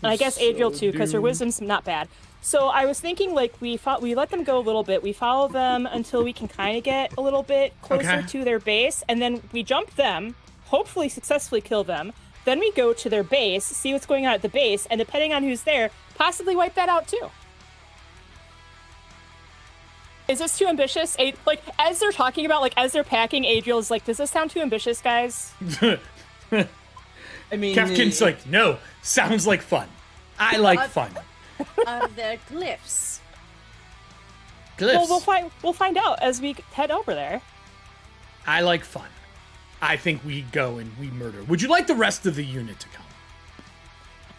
And I guess Adriel too, because her wisdom's not bad. So I was thinking, we let them go a little bit. We follow them until we can kind of get a little bit closer to their base, and then we jump them, hopefully successfully kill them. Then we go to their base, see what's going on at the base, and depending on who's there, possibly wipe that out too. Is this too ambitious? Like, as they're talking about, like, as they're packing, Adriel's like, does this sound too ambitious, guys? I mean, Captain's like, no, sounds like fun. I like fun. Are there glyphs? Glyphs. Well, we'll find out as we head over there. I like fun. I think we go and we murder. Would you like the rest of the unit to come?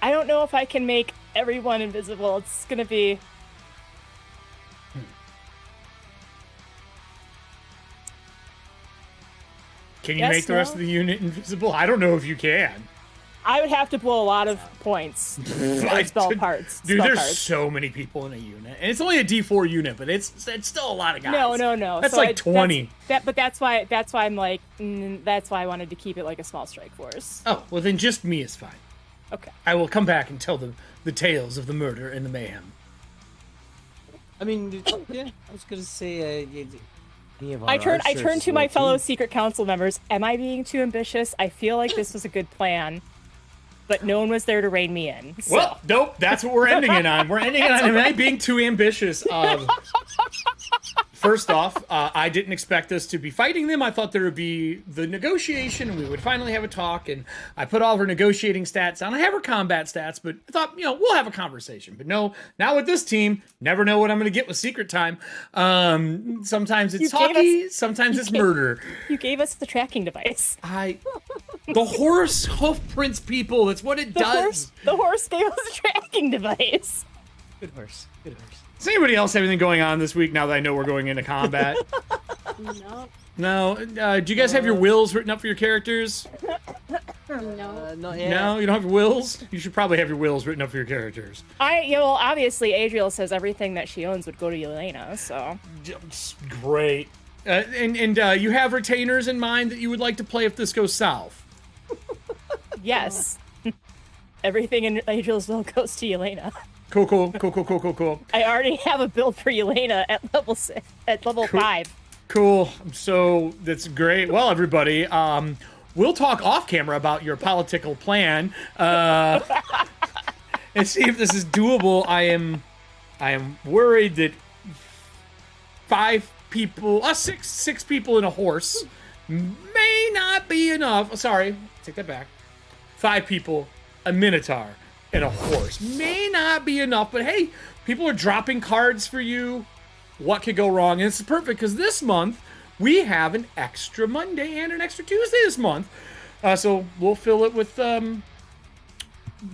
I don't know if I can make everyone invisible. It's gonna be... Can you make the rest of the unit invisible? I don't know if you can. I would have to blow a lot of points. Spell parts. Dude, there's so many people in a unit. And it's only a D4 unit, but it's still a lot of guys. No. That's so like 20. That's why I'm like, that's why I wanted to keep it like a small strike force. Oh, well then just me is fine. Okay. I will come back and tell the tales of the murder and the mayhem. I mean, yeah, I was gonna say, I turn to my fellow secret council members. Am I being too ambitious? I feel like this was a good plan, but no one was there to rein me in. So. Well, nope, that's what we're ending it on. We're ending it on am I being too ambitious? First off, I didn't expect us to be fighting them. I thought there would be the negotiation and we would finally have a talk. And I put all of her negotiating stats down. I have her combat stats, but I thought, we'll have a conversation. But no, not with this team. Never know what I'm going to get with secret time. Sometimes it's hockey, sometimes it's murder. You gave us the tracking device. The horse hoof prints people. That's what it does. The horse gave us a tracking device. Good horse. Does anybody else have anything going on this week now that I know we're going into combat? No. No? Do you guys have your wills written up for your characters? No. Not yet. No? You don't have your wills? You should probably have your wills written up for your characters. Well, obviously, Adriel says everything that she owns would go to Yelena, so... Great. And you have retainers in mind that you would like to play if this goes south? Yes. Everything in Adriel's will goes to Yelena. Cool. I already have a build for Yelena at level 5. Cool. So that's great. Well, everybody, we'll talk off camera about your political plan and see if this is doable. I am worried that 6 people in a horse may not be enough. Sorry, take that back. 5 people, a minotaur, and a horse may not be enough, but hey, people are dropping cards for you. What could go wrong? And it's perfect because this month we have an extra Monday and an extra Tuesday this month. So we'll fill it with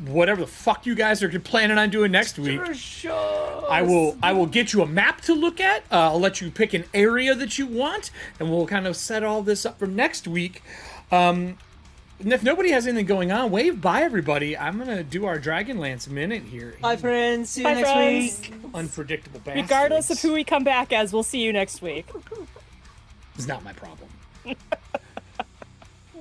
whatever the fuck you guys are planning on doing next week. I will get you a map to look at. I'll let you pick an area that you want, and we'll kind of set all this up for next week. And if nobody has anything going on, wave bye, everybody. I'm going to do our Dragonlance minute here. Bye, friends. See you Bye, next friends. week. Unpredictable bastards. Regardless of who we come back as, we'll see you next week. It's not my problem.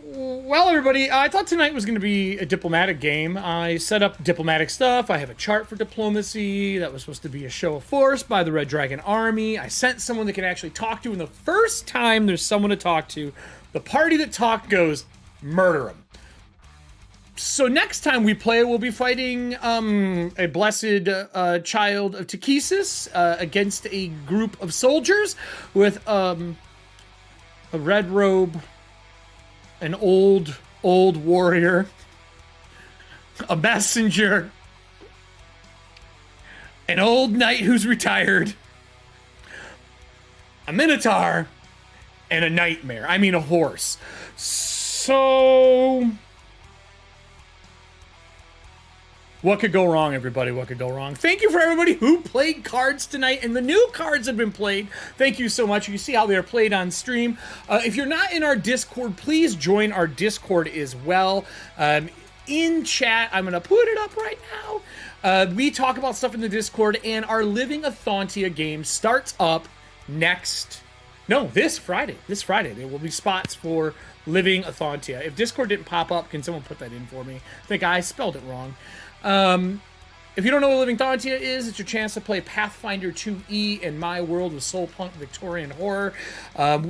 Well, everybody, I thought tonight was going to be a diplomatic game. I set up diplomatic stuff. I have a chart for diplomacy. That was supposed to be a show of force by the Red Dragon Army. I sent someone that could actually talk to, and the first time there's someone to talk to, the party that talked goes, murder him. So next time we play, we'll be fighting a blessed child of Tchesis against a group of soldiers with a red robe, an old warrior, a messenger, an old knight who's retired, a minotaur, and a nightmare. I mean a horse. So... what could go wrong, everybody? What could go wrong? Thank you for everybody who played cards tonight, and the new cards have been played. Thank you so much. You see how they are played on stream. If you're not in our Discord, please join our Discord as well. In chat, I'm going to put it up right now. We talk about stuff in the Discord, and our Living Athontia game starts up this Friday. This Friday, there will be spots for Living Athontia. If Discord didn't pop up, can someone put that in for me? I think I spelled it wrong. If you don't know what Living Athontia is, it's your chance to play Pathfinder 2E in my world with Soulpunk Victorian Horror.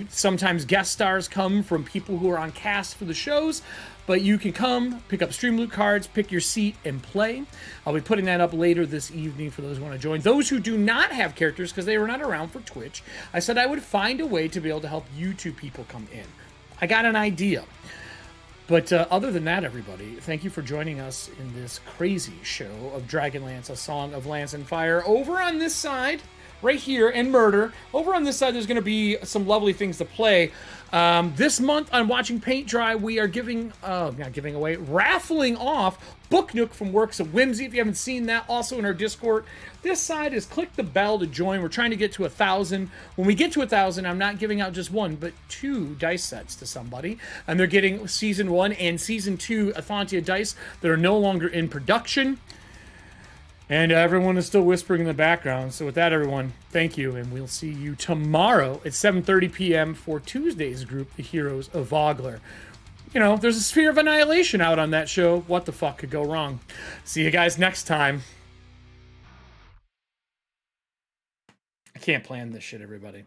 Sometimes guest stars come from people who are on cast for the shows. but you can come, pick up StreamLoot cards, pick your seat, and play. I'll be putting that up later this evening for those who want to join. Those who do not have characters, because they were not around for Twitch, I said I would find a way to be able to help you two people come in. I got an idea. But other than that, everybody, thank you for joining us in this crazy show of Dragonlance, A Song of Lance and Fire. Over on this side, right here, and Murder, over on this side, there's going to be some lovely things to play. This month on Watching Paint Dry, we are raffling off Book Nook from Works of Whimsy. If you haven't seen that, also in our Discord. This side is click the bell to join. We're trying to get to 1,000. When we get to 1,000, I'm not giving out just one, but 2 dice sets to somebody. And they're getting Season 1 and Season 2 Athantia dice that are no longer in production. And everyone is still whispering in the background. So with that, everyone, thank you. And we'll see you tomorrow at 7:30 p.m. for Tuesday's group, The Heroes of Vogler. You know, there's a Sphere of Annihilation out on that show. What the fuck could go wrong? See you guys next time. I can't plan this shit, everybody.